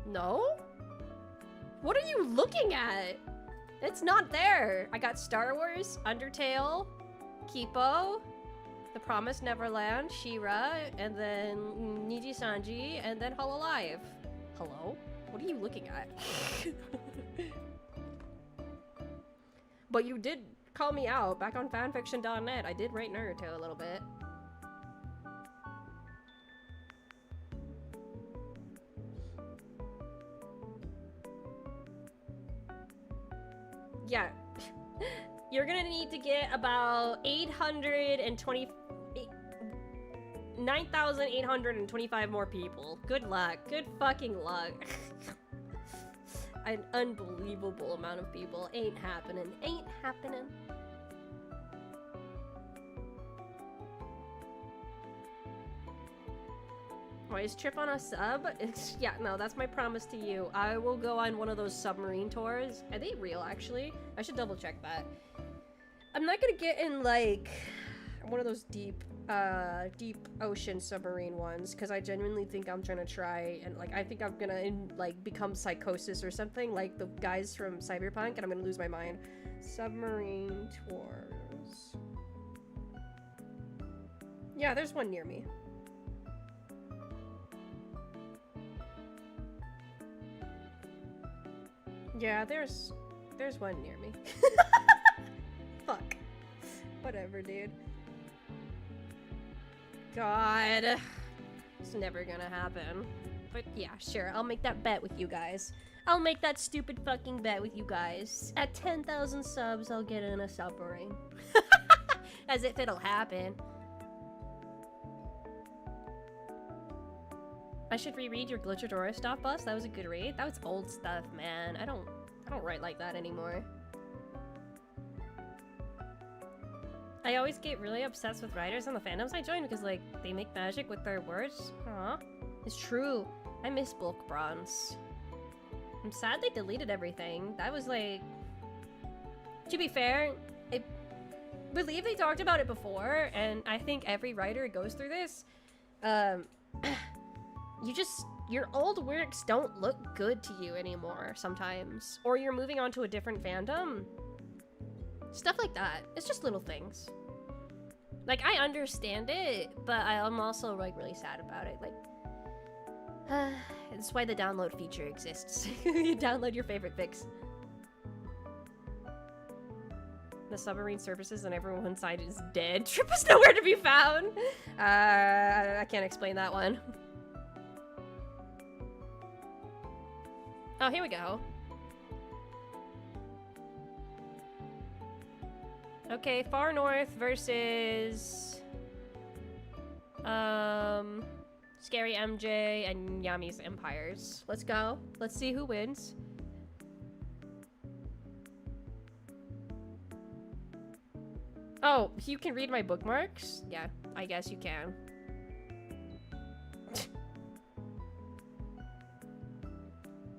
No? What are you looking at? It's not there. I got Star Wars, Undertale, Kipo, The Promised Neverland, She-Ra, and then Niji Sanji, and then Hololive. Hello? What are you looking at? But you did call me out back on fanfiction.net. I did write Naruto a little bit. Yeah. You're gonna need to get about 9,825 more people. Good luck. Good fucking luck. An unbelievable amount of people. Ain't happening. Ain't happening. Why is Trip on a sub? Yeah, no, that's my promise to you. I will go on one of those submarine tours. Are they real, actually? I should double check that. I'm not gonna get in, like, one of those deep ocean submarine ones, because I genuinely think I'm trying to try, and, like, I think I'm gonna, become psychosis or something, like the guys from Cyberpunk, and I'm gonna lose my mind. Submarine tours. Yeah, there's one near me. Yeah, there's one near me. Fuck. Whatever, dude. God. It's never gonna happen. But yeah, sure, I'll make that bet with you guys. I'll make that stupid fucking bet with you guys. At 10,000 subs, I'll get in a submarine. As if it'll happen. I should reread your Glitchadora stuff, Bus. That was a good read. That was old stuff, man. I don't write like that anymore. I always get really obsessed with writers and the fandoms I join because, like, they make magic with their words. Aw. It's true. I miss Bulk Bronze. I'm sad they deleted everything. That was, like... To be fair, I believe they talked about it before, and I think every writer goes through this. Your old works don't look good to you anymore sometimes. Or you're moving on to a different fandom. Stuff like that. It's just little things. Like, I understand it, but I'm also, like, really sad about it. Like, that's why the download feature exists. You download your favorite fics. The submarine surfaces and everyone inside is dead. Trip is nowhere to be found. I can't explain that one. Oh, here we go. Okay, Far North versus Scary MJ and Yami's Empires. Let's go. Let's see who wins. Oh, you can read my bookmarks? Yeah, I guess you can.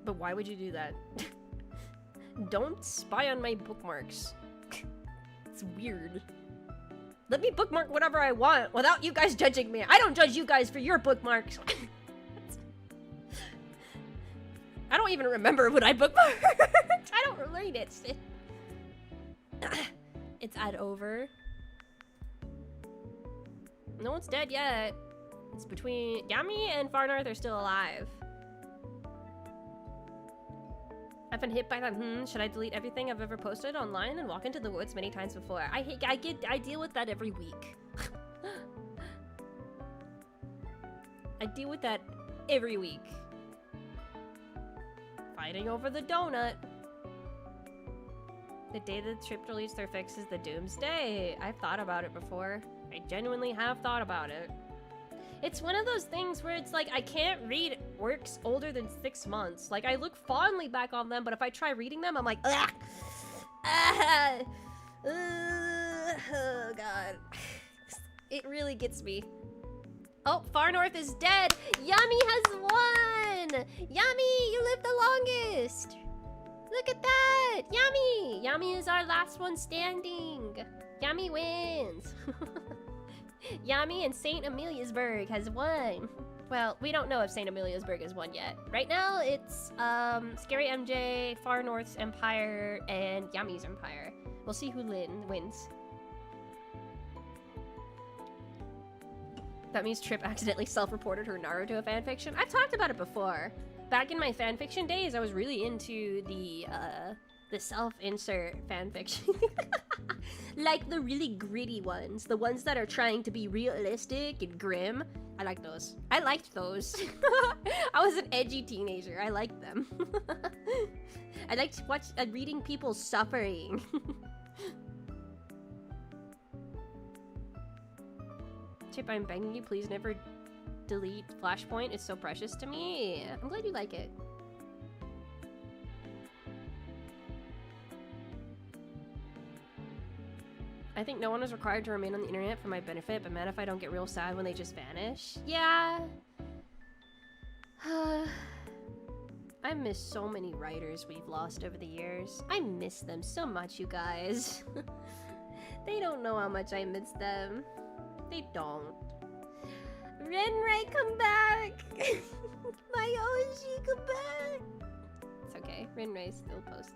But why would you do that? Don't spy on my bookmarks. It's weird. Let me bookmark whatever I want without you guys judging me. I don't judge you guys for your bookmarks. I don't even remember what I bookmarked. I don't relate it. It's ad over. No one's dead yet. It's between Yami and Far North are still alive. I've been hit by that. Should I delete everything I've ever posted online and walk into the woods many times before? I deal with that every week. I deal with that every week. Fighting over the donut. The day the trip released their fix is the doomsday. I've thought about it before. I genuinely have thought about it. It's one of those things where it's like, I can't read works older than 6 months. Like, I look fondly back on them, but if I try reading them, I'm like, ugh! Oh, God. It really gets me. Oh, Far North is dead! Yami has won! Yami, you lived the longest! Look at that! Yami! Yami is our last one standing! Yami wins! Yami and St. Ameliasburg has won. Well, we don't know if St. Ameliasburg has won yet. Right now, it's Scary MJ, Far North's Empire, and Yami's Empire. We'll see who wins. That means Trip accidentally self-reported her Naruto fanfiction. I've talked about it before. Back in my fanfiction days, I was really into the self-insert fanfiction. Like the really gritty ones. The ones that are trying to be realistic and grim. I like those. I liked those. I was an edgy teenager. I liked them. I liked reading people suffering. Chip, I'm begging you, please never delete Flashpoint. It's so precious to me. I'm glad you like it. I think no one is required to remain on the internet for my benefit, but man, if I don't get real sad when they just vanish. Yeah. I miss so many writers we've lost over the years. I miss them so much, you guys. They don't know how much I miss them. They don't. Renray, come back! My Oshi, come back! It's okay, Renray's still posting.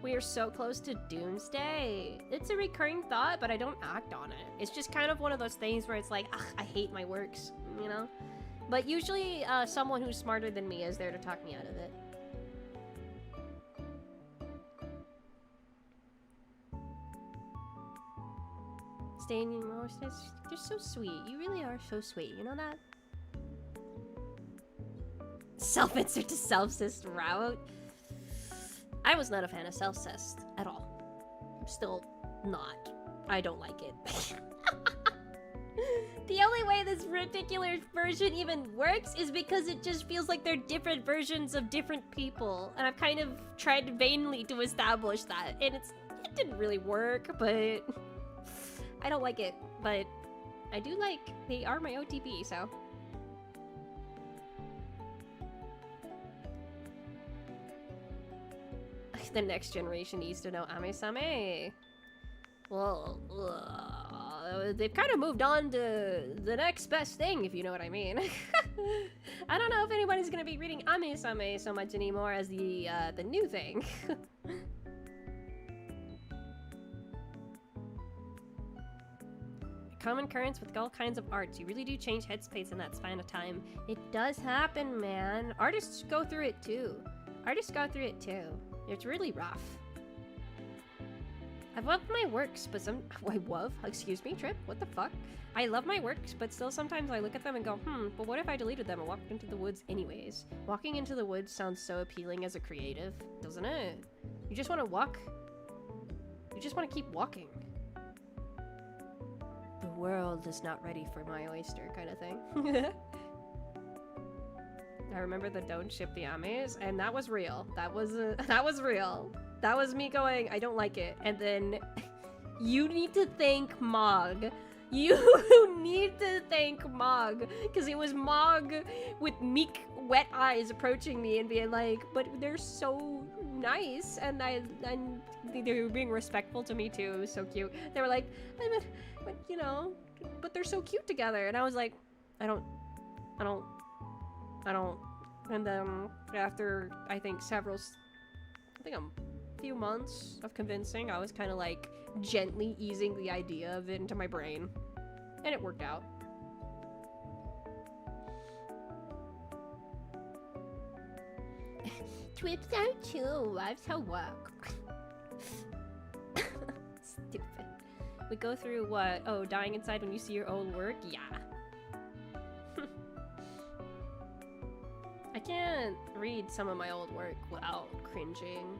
We are so close to doomsday. It's a recurring thought, but I don't act on it. It's just kind of one of those things where it's like, ugh, I hate my works, you know? But usually someone who's smarter than me is there to talk me out of it. Staying more, you're so sweet. You really are so sweet, you know that? Self-insert to self-cist route. I was not a fan of self-cist at all. I'm still not. I don't like it. The only way this particular version even works is because it just feels like they're different versions of different people. And I've kind of tried vainly to establish that. And it didn't really work, but I don't like it. But I do like, they are my OTP, so. The next generation needs to know Ame-same. Well, they've kind of moved on to the next best thing, if you know what I mean. I don't know if anybody's gonna be reading Ame-same so much anymore as the new thing. Common occurrence with all kinds of arts. You really do change headspace in that span of time. It does happen, man. Artists go through it too. Artists go through it too. It's really rough. I've loved my works, but excuse me, Trip, what the fuck? I love my works, but still sometimes I look at them and go, but what if I deleted them and walked into the woods anyways? Walking into the woods sounds so appealing as a creative, doesn't it? You just want to walk. You just want to keep walking. The world is not ready for my oyster kind of thing. I remember the don't ship the Ames, and that was real. That was real. That was me going, I don't like it. And then you need to thank Mog You need to thank Mog, because it was Mog with meek, wet eyes approaching me and being like, but they're so nice, and they were being respectful to me too. It was so cute. They were like, but you know, but they're so cute together, and I was like, I don't. And then after I think a few months of convincing, I was kind of like gently easing the idea of it into my brain, and it worked out. Trips are chill, lives are work. Stupid. We go through what? Oh, dying inside when you see your own work? Yeah. I can't read some of my old work without cringing.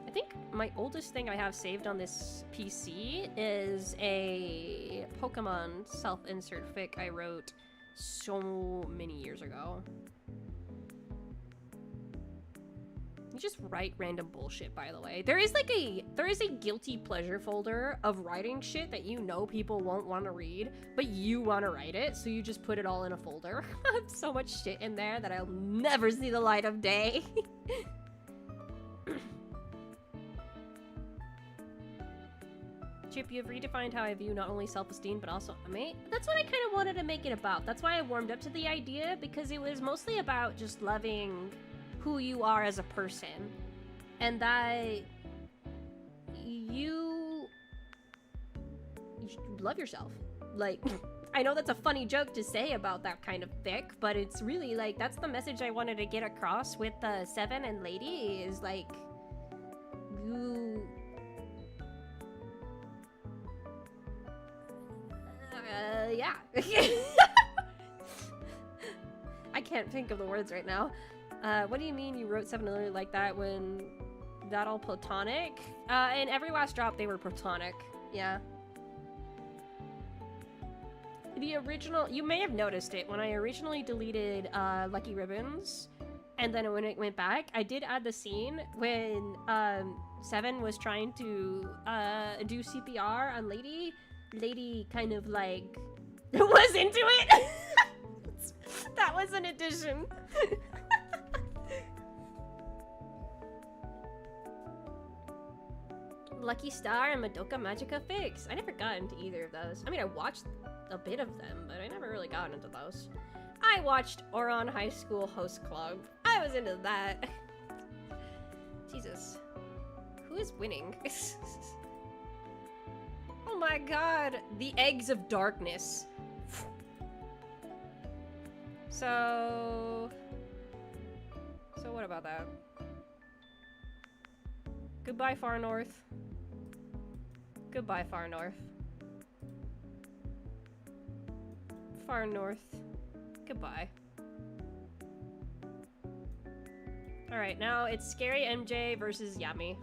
I think my oldest thing I have saved on this PC is a Pokemon self-insert fic I wrote so many years ago. You just write random bullshit, by the way. There is a guilty pleasure folder of writing shit that you know people won't want to read, but you want to write it, so you just put it all in a folder. I have so much shit in there that I'll never see the light of day. Chip, you have redefined how I view not only self-esteem, but also mate. That's what I kind of wanted to make it about. That's why I warmed up to the idea, because it was mostly about just loving who you are as a person, and that you love yourself. Like, I know that's a funny joke to say about that kind of fic, but it's really like, that's the message I wanted to get across with Seven and Lady, is like, you yeah. I can't think of the words right now. What do you mean you wrote Seven and Lady like that when that all platonic? In every last drop they were platonic. Yeah. The original, you may have noticed it when I originally deleted Lucky Ribbons, and then when it went back, I did add the scene when Seven was trying to do CPR on Lady. Lady kind of like was into it. That was an addition. Lucky Star and Madoka Magica fics. I never got into either of those. I mean, I watched a bit of them, but I never really got into those. I watched Oron High School Host Club. I was into that. Jesus. Who is winning? Oh my god. The Eggs of Darkness. So what about that? Goodbye, Far North. Goodbye, Far North. Far North. Goodbye. Alright, now it's Scary MJ versus Yami.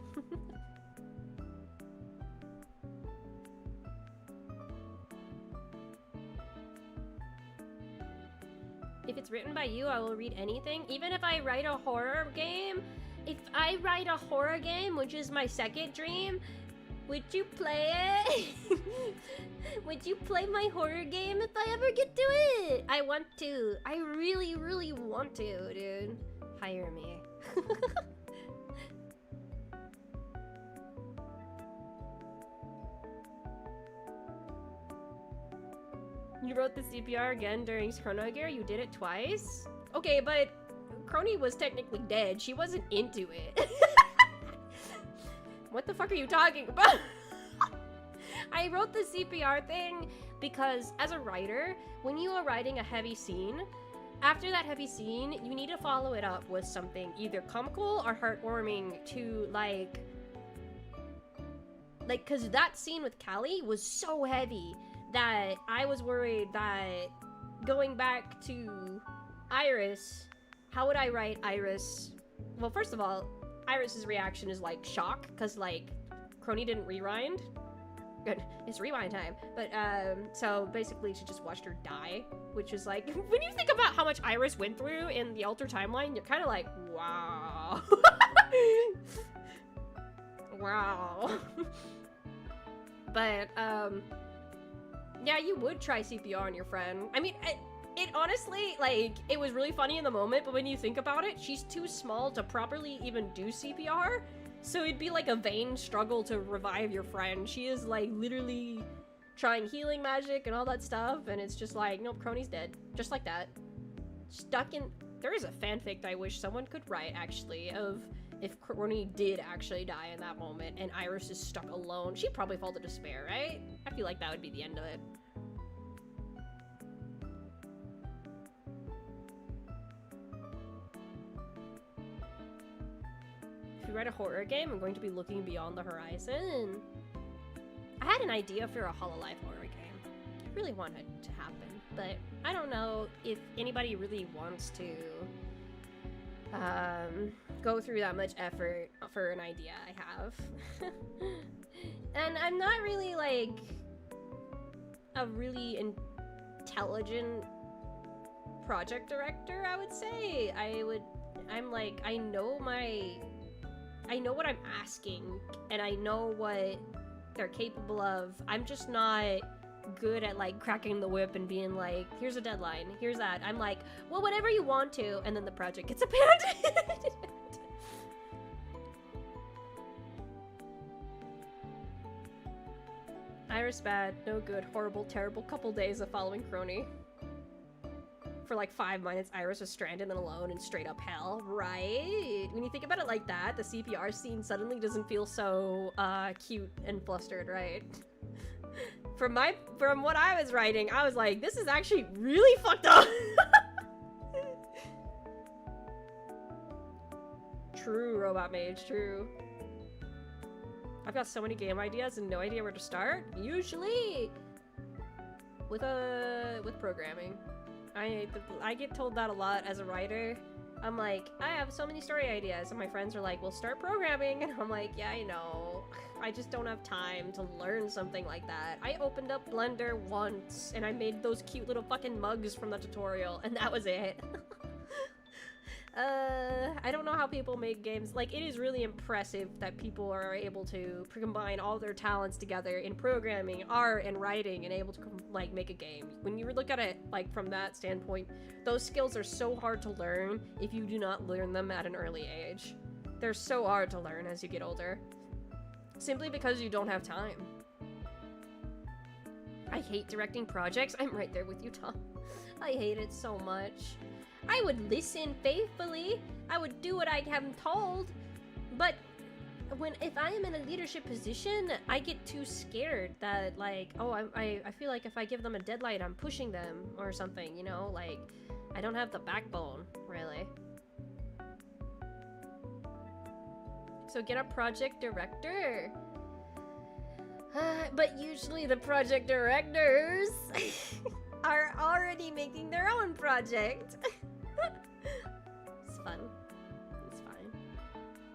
If it's written by you, I will read anything. Even if I write a horror game, if I write a horror game, which is my second dream, would you play it? Would you play my horror game if I ever get to it? I want to. I really, really want to, dude. Hire me. You wrote the CPR again during Chrono Gear? You did it twice? Okay, but Crony was technically dead. She wasn't into it. What the fuck are you talking about? I wrote the CPR thing because as a writer, when you are writing a heavy scene, after that heavy scene, you need to follow it up with something either comical or heartwarming to like, cause that scene with Callie was so heavy that I was worried that going back to Iris, how would I write Iris? Well, first of all, Iris's reaction is like shock, cause like Crony didn't rewind. Good, it's rewind time. But so basically she just watched her die, which is like, when you think about how much Iris went through in the Alter timeline, you're kind of like, wow. Wow. But Yeah, you would try CPR on your friend. I mean, it honestly, like, it was really funny in the moment, but when you think about it, she's too small to properly even do CPR. So it'd be like a vain struggle to revive your friend. She is like literally trying healing magic and all that stuff, and it's just like, nope, Crony's dead. Just like that. Stuck in... There is a fanfic that I wish someone could write, actually, of if Crony did actually die in that moment and Iris is stuck alone. She'd probably fall to despair, right? I feel like that would be the end of it. If you write a horror game, I'm going to be looking beyond the horizon. I had an idea for a Hololive horror game. I really wanted it to happen, but I don't know if anybody really wants to go through that much effort for an idea I have. And I'm not really like a really intelligent project director, I would say. I'm like, I know what I'm asking, and I know what they're capable of. I'm just not good at like cracking the whip and being like, here's a deadline, here's that. I'm like, well, whatever you want to, and then the project gets abandoned. Iris bad, no good, horrible, terrible couple days of following Crony. For like 5 minutes, Iris was stranded and alone in straight up hell, right? When you think about it like that, the CPR scene suddenly doesn't feel so cute and flustered, right? From what I was writing, I was like, this is actually really fucked up. True, Robot Mage, true. I've got so many game ideas and no idea where to start. Usually with programming. I get told that a lot as a writer. I'm like, I have so many story ideas, and my friends are like, well, start programming, and I'm like, yeah, I know. I just don't have time to learn something like that. I opened up Blender once, and I made those cute little fucking mugs from the tutorial, and that was it. I don't know how people make games. Like, it is really impressive that people are able to combine all their talents together in programming, art, and writing, and able to, like, make a game. When you look at it, like, from that standpoint, those skills are so hard to learn if you do not learn them at an early age. They're so hard to learn as you get older. Simply because you don't have time. I hate directing projects. I'm right there with you, Tom. I hate it so much. I would listen faithfully. I would do what I have told. But if I am in a leadership position, I get too scared that, like, oh, I feel like if I give them a deadline, I'm pushing them or something, you know? Like, I don't have the backbone, really. So get a project director. But usually the project directors are already making their own project. It's fun. It's fine.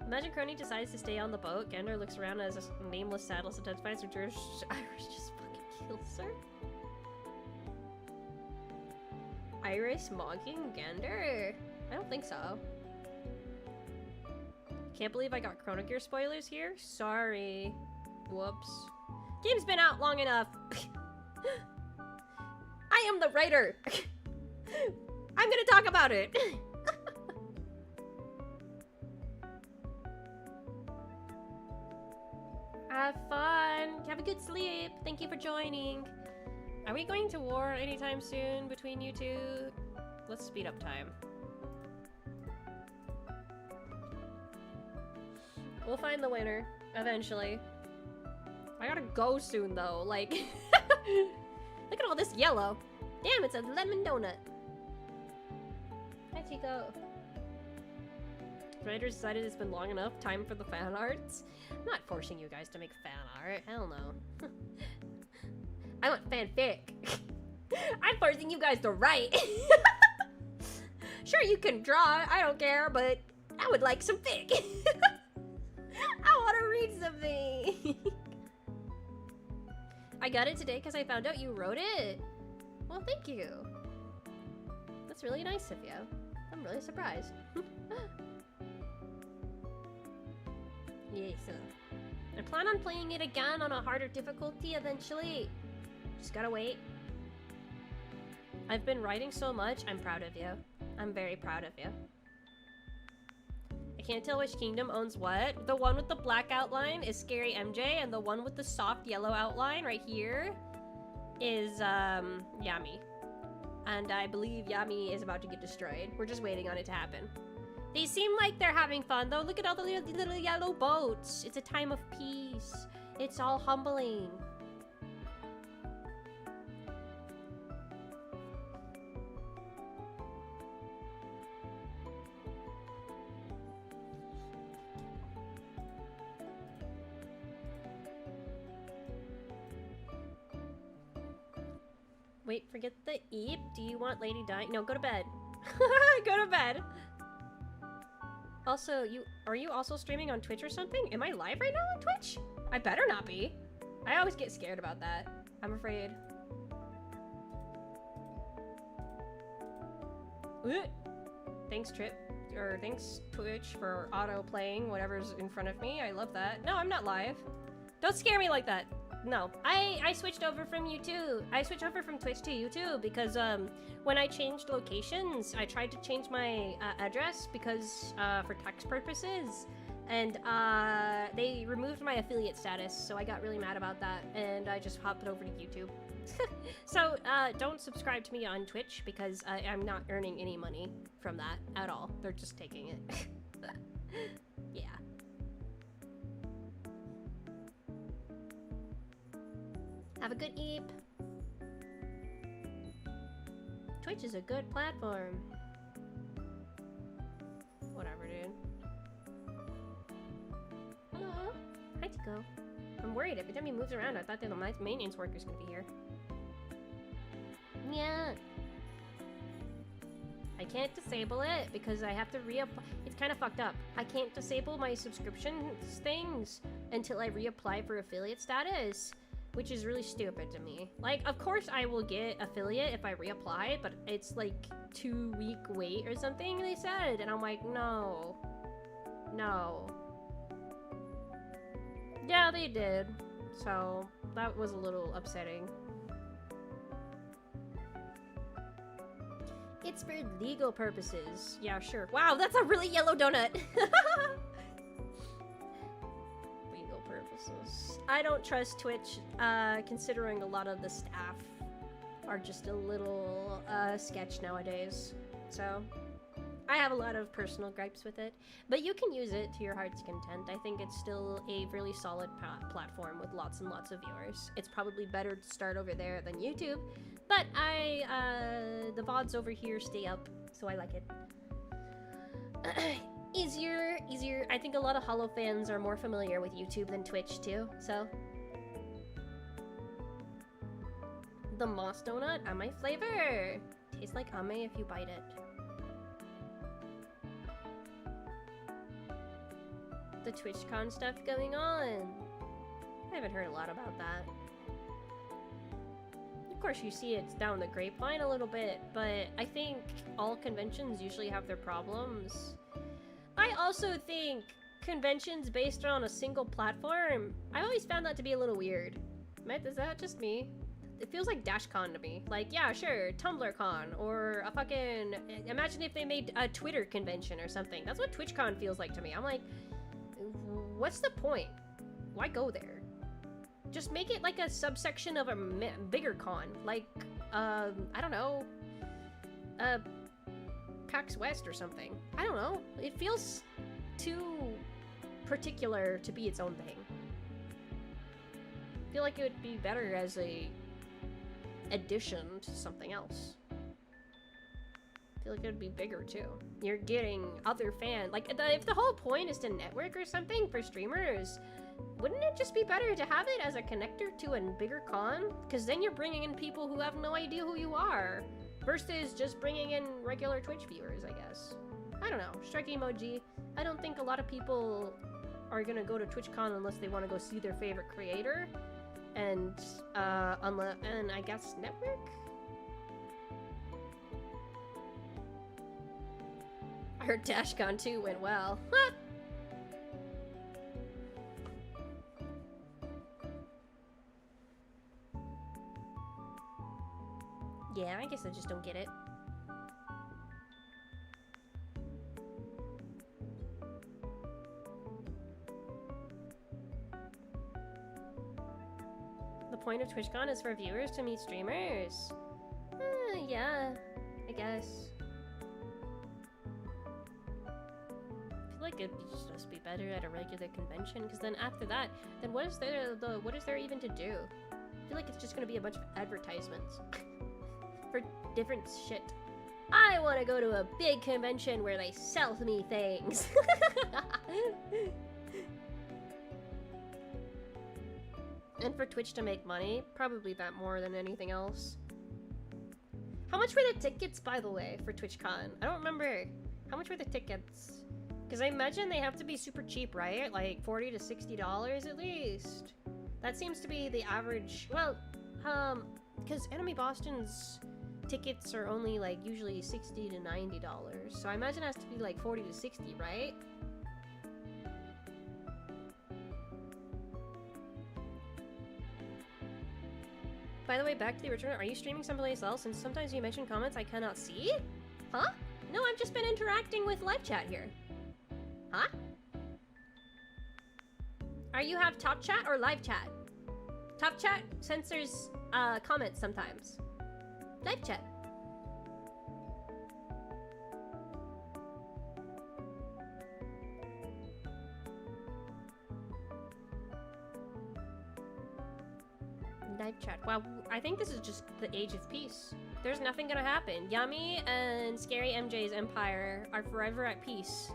Imagine Crony decides to stay on the boat. Gander looks around as a nameless saddle identifies with Irish just fucking kills her. Iris mocking Gander? I don't think so. Can't believe I got Chrono Gear spoilers here. Sorry. Whoops. Game's been out long enough. I am the writer. I'm gonna talk about it. Have fun. Have a good sleep. Thank you for joining. Are we going to war anytime soon between you two? Let's speed up time. We'll find the winner eventually. I gotta go soon though. Like, look at all this yellow. Damn, it's a lemon donut. Hi, Chico. Writers decided it's been long enough. Time for the fan arts. I'm not forcing you guys to make fan art. Hell no. I want fanfic. I'm forcing you guys to write. Sure, you can draw. I don't care, but I would like some fic. I want to read something. I got it today because I found out you wrote it. Well, thank you. That's really nice of you. I'm really surprised. Yes. I plan on playing it again on a harder difficulty eventually. Just gotta wait. I've been writing so much, I'm proud of you. I'm very proud of you. I can't tell which kingdom owns what. The one with the black outline is Scary MJ, and the one with the soft yellow outline right here is, Yami. And I believe Yami is about to get destroyed. We're just waiting on it to happen. They seem like they're having fun, though. Look at all the little yellow boats. It's a time of peace. It's all humbling. Wait, forget the eep. Do you want Lady Di? No, go to bed. Go to bed. Also, are you also streaming on Twitch or something? Am I live right now on Twitch? I better not be. I always get scared about that. I'm afraid. Thanks, Trip. Or thanks, Twitch, for auto-playing whatever's in front of me. I love that. No, I'm not live. Don't scare me like that. No, I switched over from YouTube. I switched over from Twitch to YouTube because when I changed locations, I tried to change my address because for tax purposes, and they removed my affiliate status, so I got really mad about that, and I just hopped over to YouTube. So don't subscribe to me on Twitch because I'm not earning any money from that at all. They're just taking it. Yeah. Have a good eep. Twitch is a good platform. Whatever, dude. Hello. Hi, Tico. I'm worried. Every time he moves around, I thought that the maintenance worker's gonna be here. Yeah. I can't disable it because I have to reapply. It's kind of fucked up. I can't disable my subscription things until I reapply for affiliate status, which is really stupid to me. Like, of course I will get affiliate if I reapply, but it's like 2-week wait or something, they said. And I'm like, no. No. Yeah, they did. So, that was a little upsetting. It's for legal purposes. Yeah, sure. Wow, that's a really yellow donut. Legal purposes. I don't trust Twitch, considering a lot of the staff are just a little sketch nowadays. So, I have a lot of personal gripes with it. But you can use it to your heart's content. I think it's still a really solid platform with lots and lots of viewers. It's probably better to start over there than YouTube. But the VODs over here stay up, so I like it. Easier. I think a lot of Hollow fans are more familiar with YouTube than Twitch too, so. The moss donut, ame flavor. Tastes like ame if you bite it. The TwitchCon stuff going on. I haven't heard a lot about that. Of course, you see it's down the grapevine a little bit, but I think all conventions usually have their problems. I also think conventions based on a single platform, I always found that to be a little weird. Is that just me? It feels like DashCon to me. Like, yeah, sure, TumblrCon, or a fucking... Imagine if they made a Twitter convention or something. That's what TwitchCon feels like to me. I'm like, what's the point? Why go there? Just make it like a subsection of a bigger con. Like, I don't know, PAX West or something. I don't know. It feels too particular to be its own thing. I feel like it would be better as a addition to something else. I feel like it would be bigger too. You're getting other fans. Like, if the whole point is to network or something for streamers, wouldn't it just be better to have it as a connector to a bigger con? Because then you're bringing in people who have no idea who you are, versus just bringing in regular Twitch viewers, I guess. I don't know. Strike emoji. I don't think a lot of people are gonna go to TwitchCon unless they want to go see their favorite creator, and I guess network. I heard DashCon 2 went well. guess I just don't get it. The point of TwitchCon is for viewers to meet streamers. Yeah, I guess. I feel like it'd just be better at a regular convention, because then after that, then what is there even to do? I feel like it's just gonna be a bunch of advertisements for different shit. I want to go to a big convention where they sell me things. And for Twitch to make money, probably that more than anything else. How much were the tickets, by the way, for TwitchCon? I don't remember. How much were the tickets? Because I imagine they have to be super cheap, right? Like $40 to $60 at least. That seems to be the average. Well, because Anime Boston's tickets are only like usually $60 to $90. So I imagine it has to be like 40 to 60, right? By the way, back to the original, are you streaming someplace else? And sometimes you mention comments I cannot see? Huh? No, I've just been interacting with live chat here. Huh? Are you have top chat or live chat? Top chat censors comments sometimes. Live chat. Live chat. Wow, I think this is just the age of peace. There's nothing gonna happen. Yummy and Scary MJ's empire are forever at peace.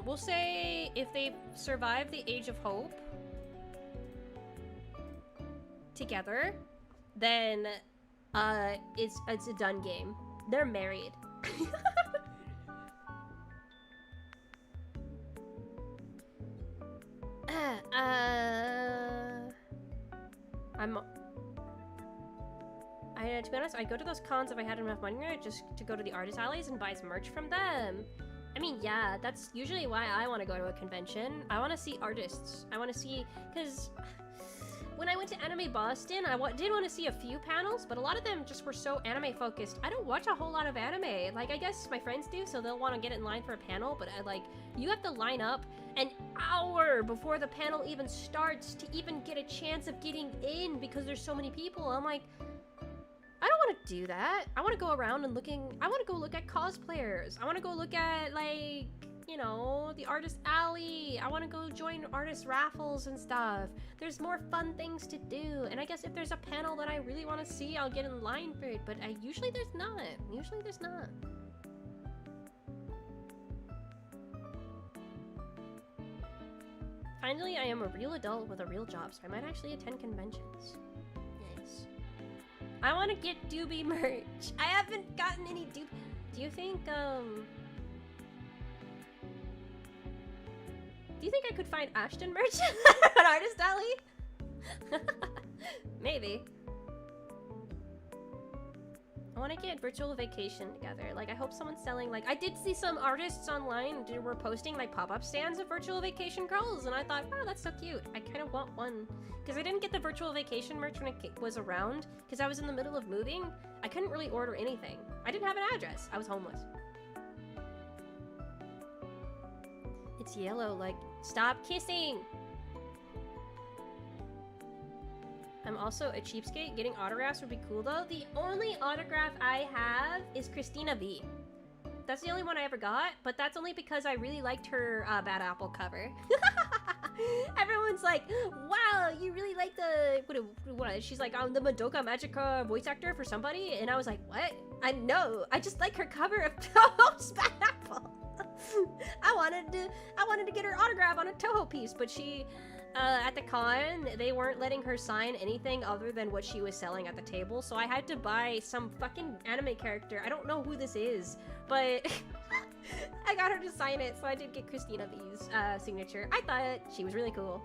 We'll say if they survive the Age of Hope together, then it's a done game. They're married. To be honest, I'd go to those cons if I had enough money just to go to the artist alleys and buy some merch from them. I mean, yeah, that's usually why I want to go to a convention. I want to see artists. I want to see, because when I went to Anime Boston, I did want to see a few panels, but a lot of them just were so anime focused. I don't watch a whole lot of anime. Like, I guess my friends do, so they'll want to get in line for a panel, but you have to line up an hour before the panel even starts to even get a chance of getting in because there's so many people. I'm like, I don't want to do that. I want to go around and I want to go look at cosplayers. I want to go look at, like, you know, the artist alley. I want to go join artist raffles and stuff. There's more fun things to do. And I guess if there's a panel that I really want to see, I'll get in line for it. But usually there's not. Usually there's not. Finally, I am a real adult with a real job, so I might actually attend conventions. Nice. I want to get doobie merch. I haven't gotten any doobie. Do you think I could find Ashton merch at Artist Alley? Maybe. I want to get virtual vacation together. Like, I hope someone's selling, like, I did see some artists online were posting, like, pop-up stands of virtual vacation girls, and I thought, oh, that's so cute. I kind of want one. Because I didn't get the virtual vacation merch when it was around, because I was in the middle of moving. I couldn't really order anything. I didn't have an address. I was homeless. It's yellow, like, stop kissing! I'm also a cheapskate. Getting autographs would be cool, though. The only autograph I have is Christina V. That's the only one I ever got, but that's only because I really liked her Bad Apple cover. Everyone's like, wow, you really like the... What? She's like, I'm the Madoka Magica voice actor for somebody? And I was like, what? I know. I just like her cover of Toho's Bad Apple. I wanted to get her autograph on a Toho piece, but she... at the con, they weren't letting her sign anything other than what she was selling at the table, so I had to buy some fucking anime character. I don't know who this is, but I got her to sign it, so I did get Christina V's signature. I thought she was really cool.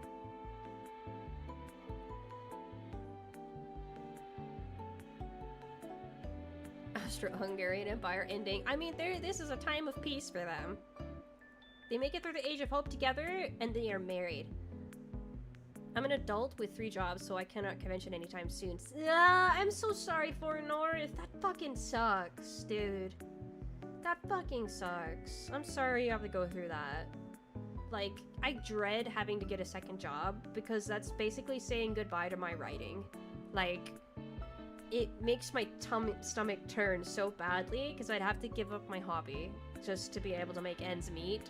Austro-Hungarian Empire ending. I mean, this is a time of peace for them. They make it through the Age of Hope together, and they are married. I'm an adult with 3 jobs, so I cannot convention anytime soon. I'm so sorry for North. That fucking sucks, dude. That fucking sucks. I'm sorry you have to go through that. Like, I dread having to get a second job because that's basically saying goodbye to my writing. Like, it makes my stomach turn so badly because I'd have to give up my hobby just to be able to make ends meet.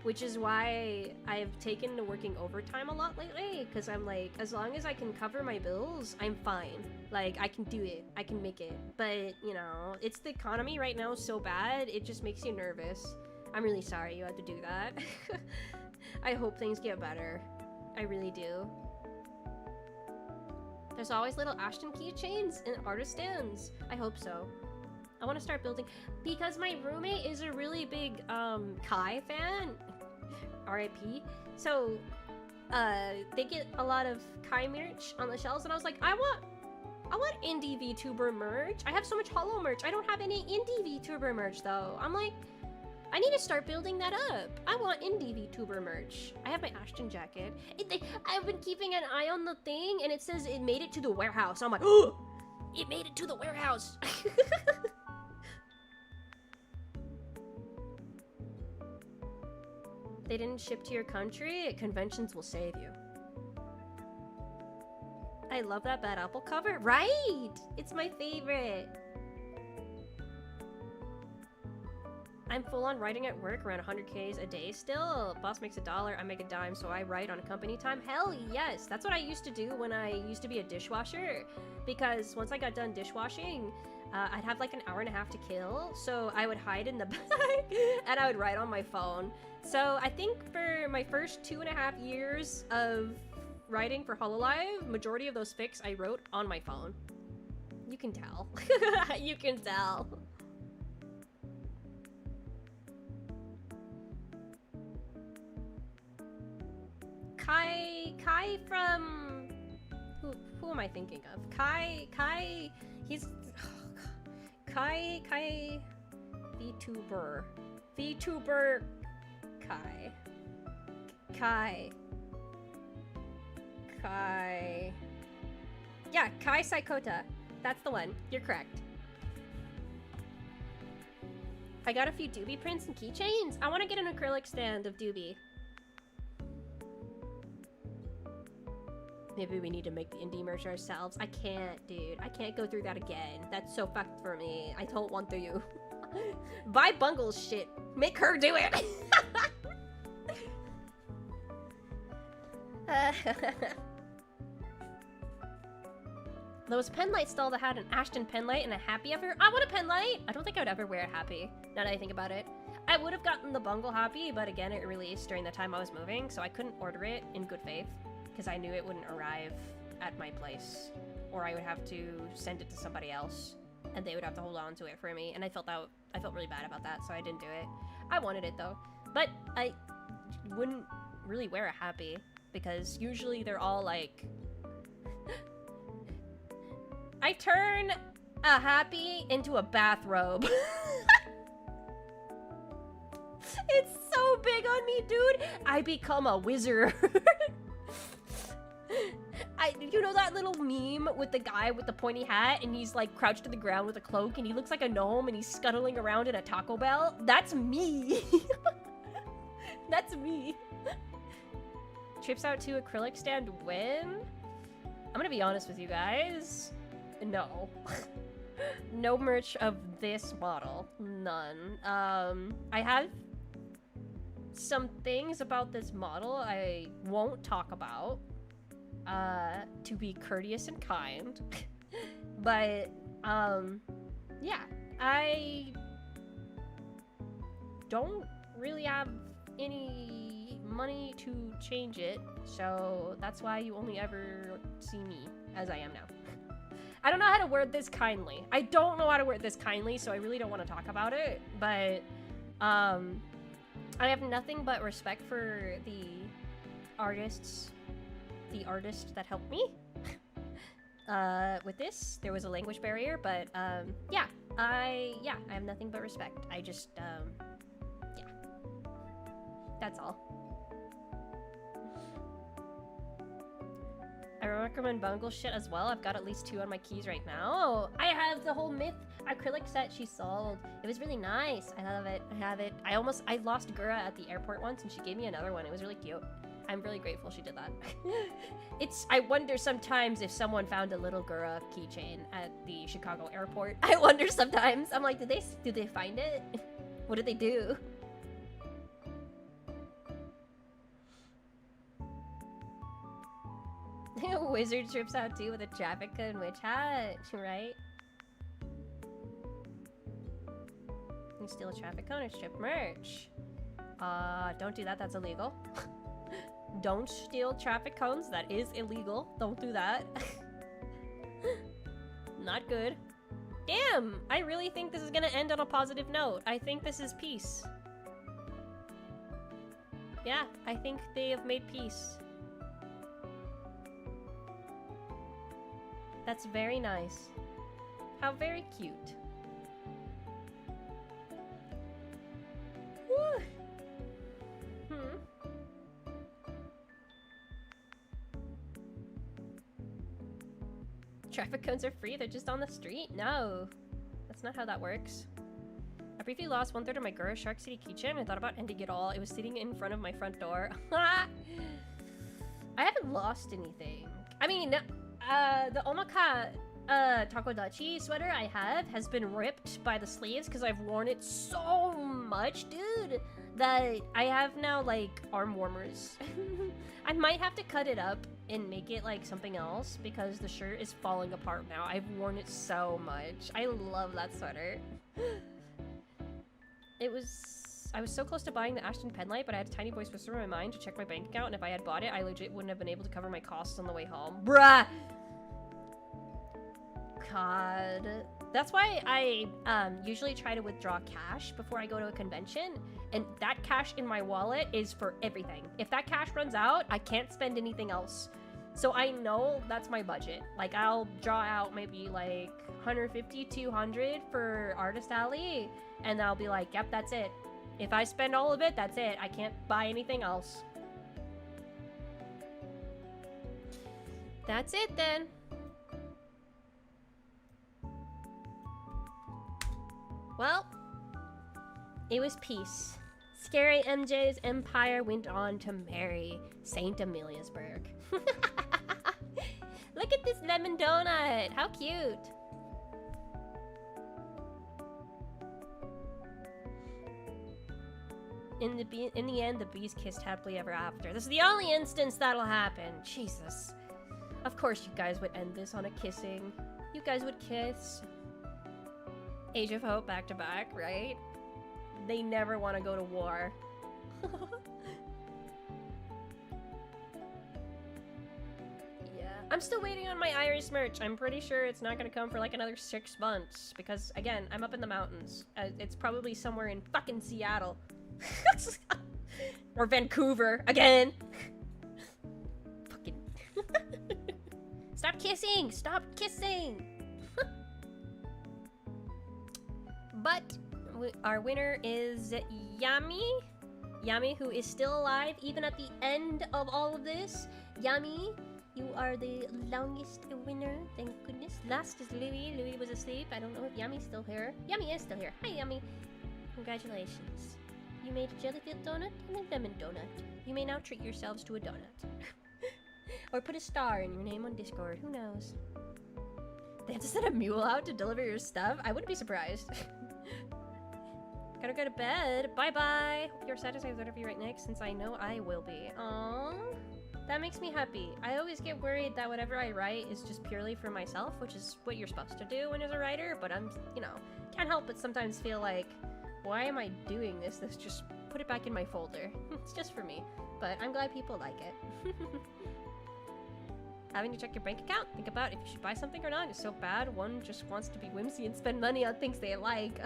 Which is why I've taken to working overtime a lot lately, because I'm like, as long as I can cover my bills, I'm fine. Like, I can do it. I can make it. But, you know, it's the economy right now so bad, it just makes you nervous. I'm really sorry you had to do that. I hope things get better. I really do. There's always little Ashton keychains and artist stands. I hope so. I want to start building because my roommate is a really big Kai fan. R.I.P. So they get a lot of Kai merch on the shelves, and I was like, I want indie VTuber merch. I have so much Hollow merch. I don't have any indie VTuber merch though. I'm like, I need to start building that up. I want indie VTuber merch. I have my Ashton jacket. I've been keeping an eye on the thing, and it says it made it to the warehouse. I'm like, oh, it made it to the warehouse. They didn't ship to your country? Conventions will save you. I love that Bad Apple cover. Right! It's my favorite. I'm full on writing at work, around 100Ks a day still. Boss makes $1, I make a dime, so I write on company time. Hell yes! That's what I used to do when I used to be a dishwasher. Because once I got done dishwashing, I'd have like an hour and a half to kill, so I would hide in the back and I would write on my phone. So I think for my first 2.5 years of writing for Hololive, majority of those fics I wrote on my phone. You can tell. You can tell. Kai from... Who am I thinking of? Kai, he's... Kai, VTuber, Kai. Yeah, Kai Saikota. That's the one. You're correct. I got a few doobie prints and keychains. I want to get an acrylic stand of doobie. Maybe we need to make the indie merch ourselves. I can't, dude. I can't go through that again. That's so fucked for me. I don't want to. Buy Bungle's shit. Make her do it. Those pen lights stall that had an Ashton pen light and a Happy ever. I want a pen light. I don't think I would ever wear a Happy, now that I think about it. I would have gotten the Bungle Happy, but again, it released during the time I was moving, so I couldn't order it in good faith. Because I knew it wouldn't arrive at my place, or I would have to send it to somebody else, and they would have to hold on to it for me, and I felt really bad about that, so I didn't do it. I wanted it though, but I wouldn't really wear a Happy, because usually they're all like... I turn a Happy into a bathrobe. It's so big on me, dude. I become a wizard. You know that little meme with the guy with the pointy hat and he's like crouched to the ground with a cloak and he looks like a gnome and he's scuttling around in a Taco Bell? That's me. That's me. Trips out to acrylic stand when? I'm gonna be honest with you guys. No. No merch of this model. None. I have some things about this model I won't talk about. To be courteous and kind. But, yeah. I don't really have any money to change it, so that's why you only ever see me as I am now. I don't know how to word this kindly. I don't know how to word this kindly, so I really don't want to talk about it, but, I have nothing but respect for the artist that helped me. With this, there was a language barrier, but, yeah, I have nothing but respect. I just, yeah. That's all. I recommend bungle shit as well. I've got at least 2 on my keys right now. I have the whole Myth acrylic set she sold. It was really nice. I love it. I have it. I lost Gura at the airport once and she gave me another one. It was really cute. I'm really grateful she did that. I wonder sometimes if someone found a little Gura keychain at the Chicago airport. I wonder sometimes. I'm like, did they find it? What did they do? Wizard trips out too with a traffic cone witch hat, right? You steal a traffic cone or strip merch. Don't do that, that's illegal. Don't steal traffic cones, that is illegal. Don't do that. Not good. Damn, I really think this is gonna end on a positive note. I think this is peace. Yeah, I think they have made peace. That's very nice. How very cute. Woo. Traffic cones are free, they're just on the street? No. That's not how that works. I briefly lost 1/3 of my Gura Shark City keychain and I thought about ending it all. It was sitting in front of my front door. I haven't lost anything. I mean, the Omaka Takodachi sweater I have has been ripped by the sleeves because I've worn it so much, dude, that I have now, like, arm warmers. I might have to cut it up and make it, like, something else because the shirt is falling apart now. I've worn it so much. I love that sweater. I was so close to buying the Ashton penlight, but I had a tiny voice whisper in my mind to check my bank account, and if I had bought it, I legit wouldn't have been able to cover my costs on the way home. Bruh! God. That's why I usually try to withdraw cash before I go to a convention, and that cash in my wallet is for everything. If that cash runs out, I can't spend anything else. So I know that's my budget. Like, I'll draw out maybe like 150, 200 for Artist Alley, and I'll be like, yep, that's it. If I spend all of it, that's it. I can't buy anything else. That's it then. Well, it was peace. Scary MJ's empire went on to marry Saint Ameliasburg. Look at this lemon donut. How cute. In the end, the bees kissed happily ever after. This is the only instance that'll happen. Jesus. Of course you guys would end this on a kissing. You guys would kiss. Age of Hope back to back, right? They never want to go to war. Yeah. I'm still waiting on my Iris merch. I'm pretty sure it's not gonna come for like another 6 months. Because, again, I'm up in the mountains. It's probably somewhere in fucking Seattle. Or Vancouver again. Fucking stop kissing! Stop kissing! But our winner is Yami. Yami, who is still alive even at the end of all of this. Yami, you are the longest winner, thank goodness. Last is Louis. Louis was asleep. I don't know if Yami's still here. Yami is still here. Hi, Yami. Congratulations. You made a jellyfield donut and a lemon donut. You may now treat yourselves to a donut. Or put a star in your name on Discord. Who knows? They have to send a mule out to deliver your stuff? I wouldn't be surprised. Gotta go to bed. Bye-bye. Hope you're satisfied with whatever you write next, since I know I will be. Aww. That makes me happy. I always get worried that whatever I write is just purely for myself, which is what you're supposed to do when you're a writer, but I'm, you know, can't help but sometimes feel like, why am I doing this? Let's just put it back in my folder. It's just for me. But I'm glad people like it. Having to check your bank account? Think about if you should buy something or not. It's so bad. One just wants to be whimsy and spend money on things they like.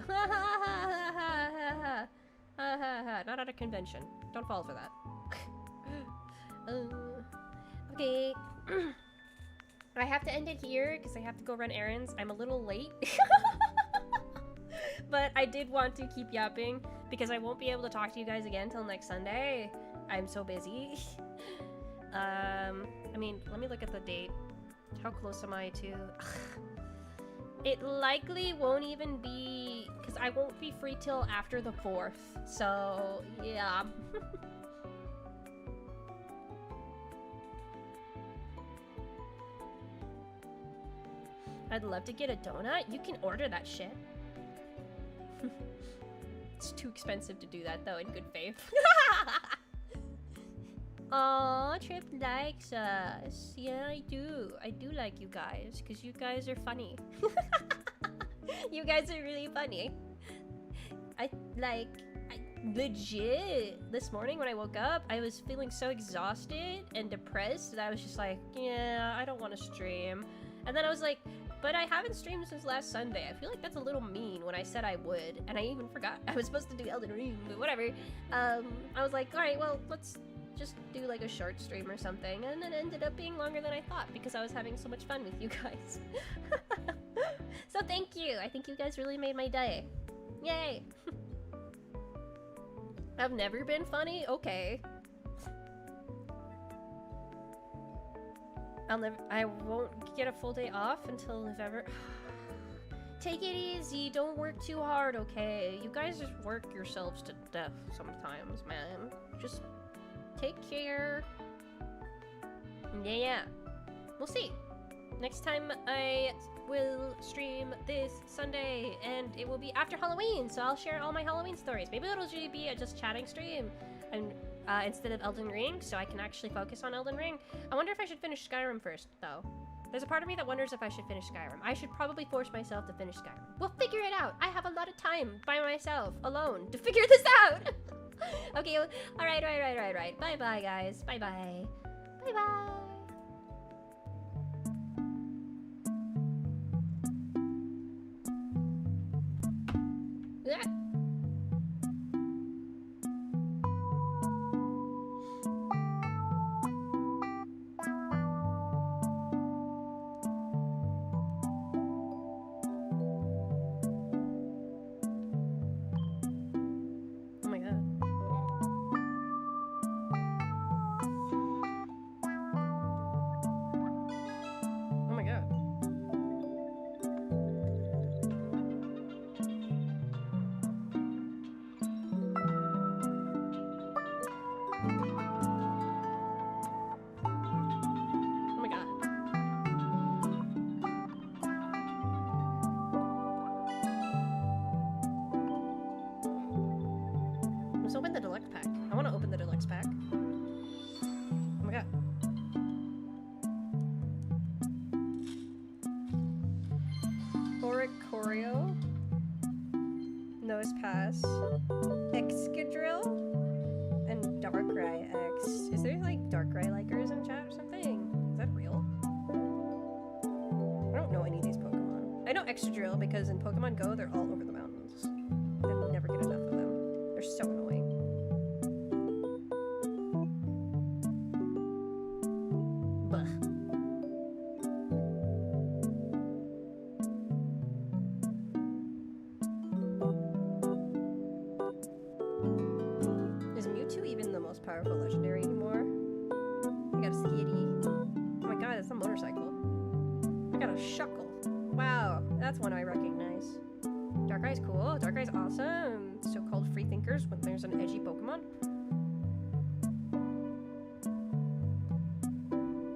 Not at a convention. Don't fall for that. Okay. I have to end it here because I have to go run errands. I'm a little late. But I did want to keep yapping because I won't be able to talk to you guys again till next Sunday. I'm so busy. I mean, let me look at the date. How close am I to... It likely won't even be... Because I won't be free till after the 4th. So, yeah. I'd love to get a donut. You can order that shit. It's too expensive to do that, though, in good faith. Aw, Trip likes us. Yeah, I do. I do like you guys, because you guys are funny. You guys are really funny. Legit, this morning when I woke up, I was feeling so exhausted and depressed that I was just like, yeah, I don't want to stream. And then I was like, but I haven't streamed since last Sunday. I feel like that's a little mean when I said I would, and I even forgot I was supposed to do Elden Ring, but whatever. I was like, alright, well, let's just do like a short stream or something, and it ended up being longer than I thought because I was having so much fun with you guys. So thank you. I think you guys really made my day. Yay. I've never been funny? Okay. I won't get a full day off until November. Take it easy, don't work too hard, okay? You guys just work yourselves to death sometimes, man. Just take care. Yeah. We'll see. Next time I will stream this Sunday, and it will be after Halloween, so I'll share all my Halloween stories. Maybe it'll just be a just chatting stream, and instead of Elden Ring, so I can actually focus on Elden Ring. I wonder if I should finish Skyrim first, though. There's a part of me that wonders if I should finish Skyrim. I should probably force myself to finish Skyrim. We'll figure it out. I have a lot of time by myself, alone, to figure this out. Okay, alright. Bye-bye, guys. Bye-bye. Bye-bye. Yeah. Oh my god. Oh my god. Oh my god. Let's open the deluxe pack. I want to open the deluxe pack. Oh my god. Oricorio. Nose Pass. Excadrill. And Darkrai X. Is there like Darkrai likers in chat or something? Is that real? I don't know any of these Pokemon. I know Excadrill because in Pokemon Go they're all over the mountains. I never get enough of them. They're so annoying. Blech. Is Mewtwo even the most powerful legendary anymore? I got a Skitty. Oh my god, that's a motorcycle. I got a Shuckle. Wow, that's one I recognize. Darkrai's cool. Darkrai's awesome. So-called free thinkers when there's an edgy Pokemon.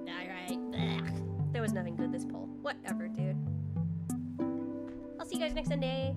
Alright. There was nothing good this poll. Whatever, dude. I'll see you guys next Sunday.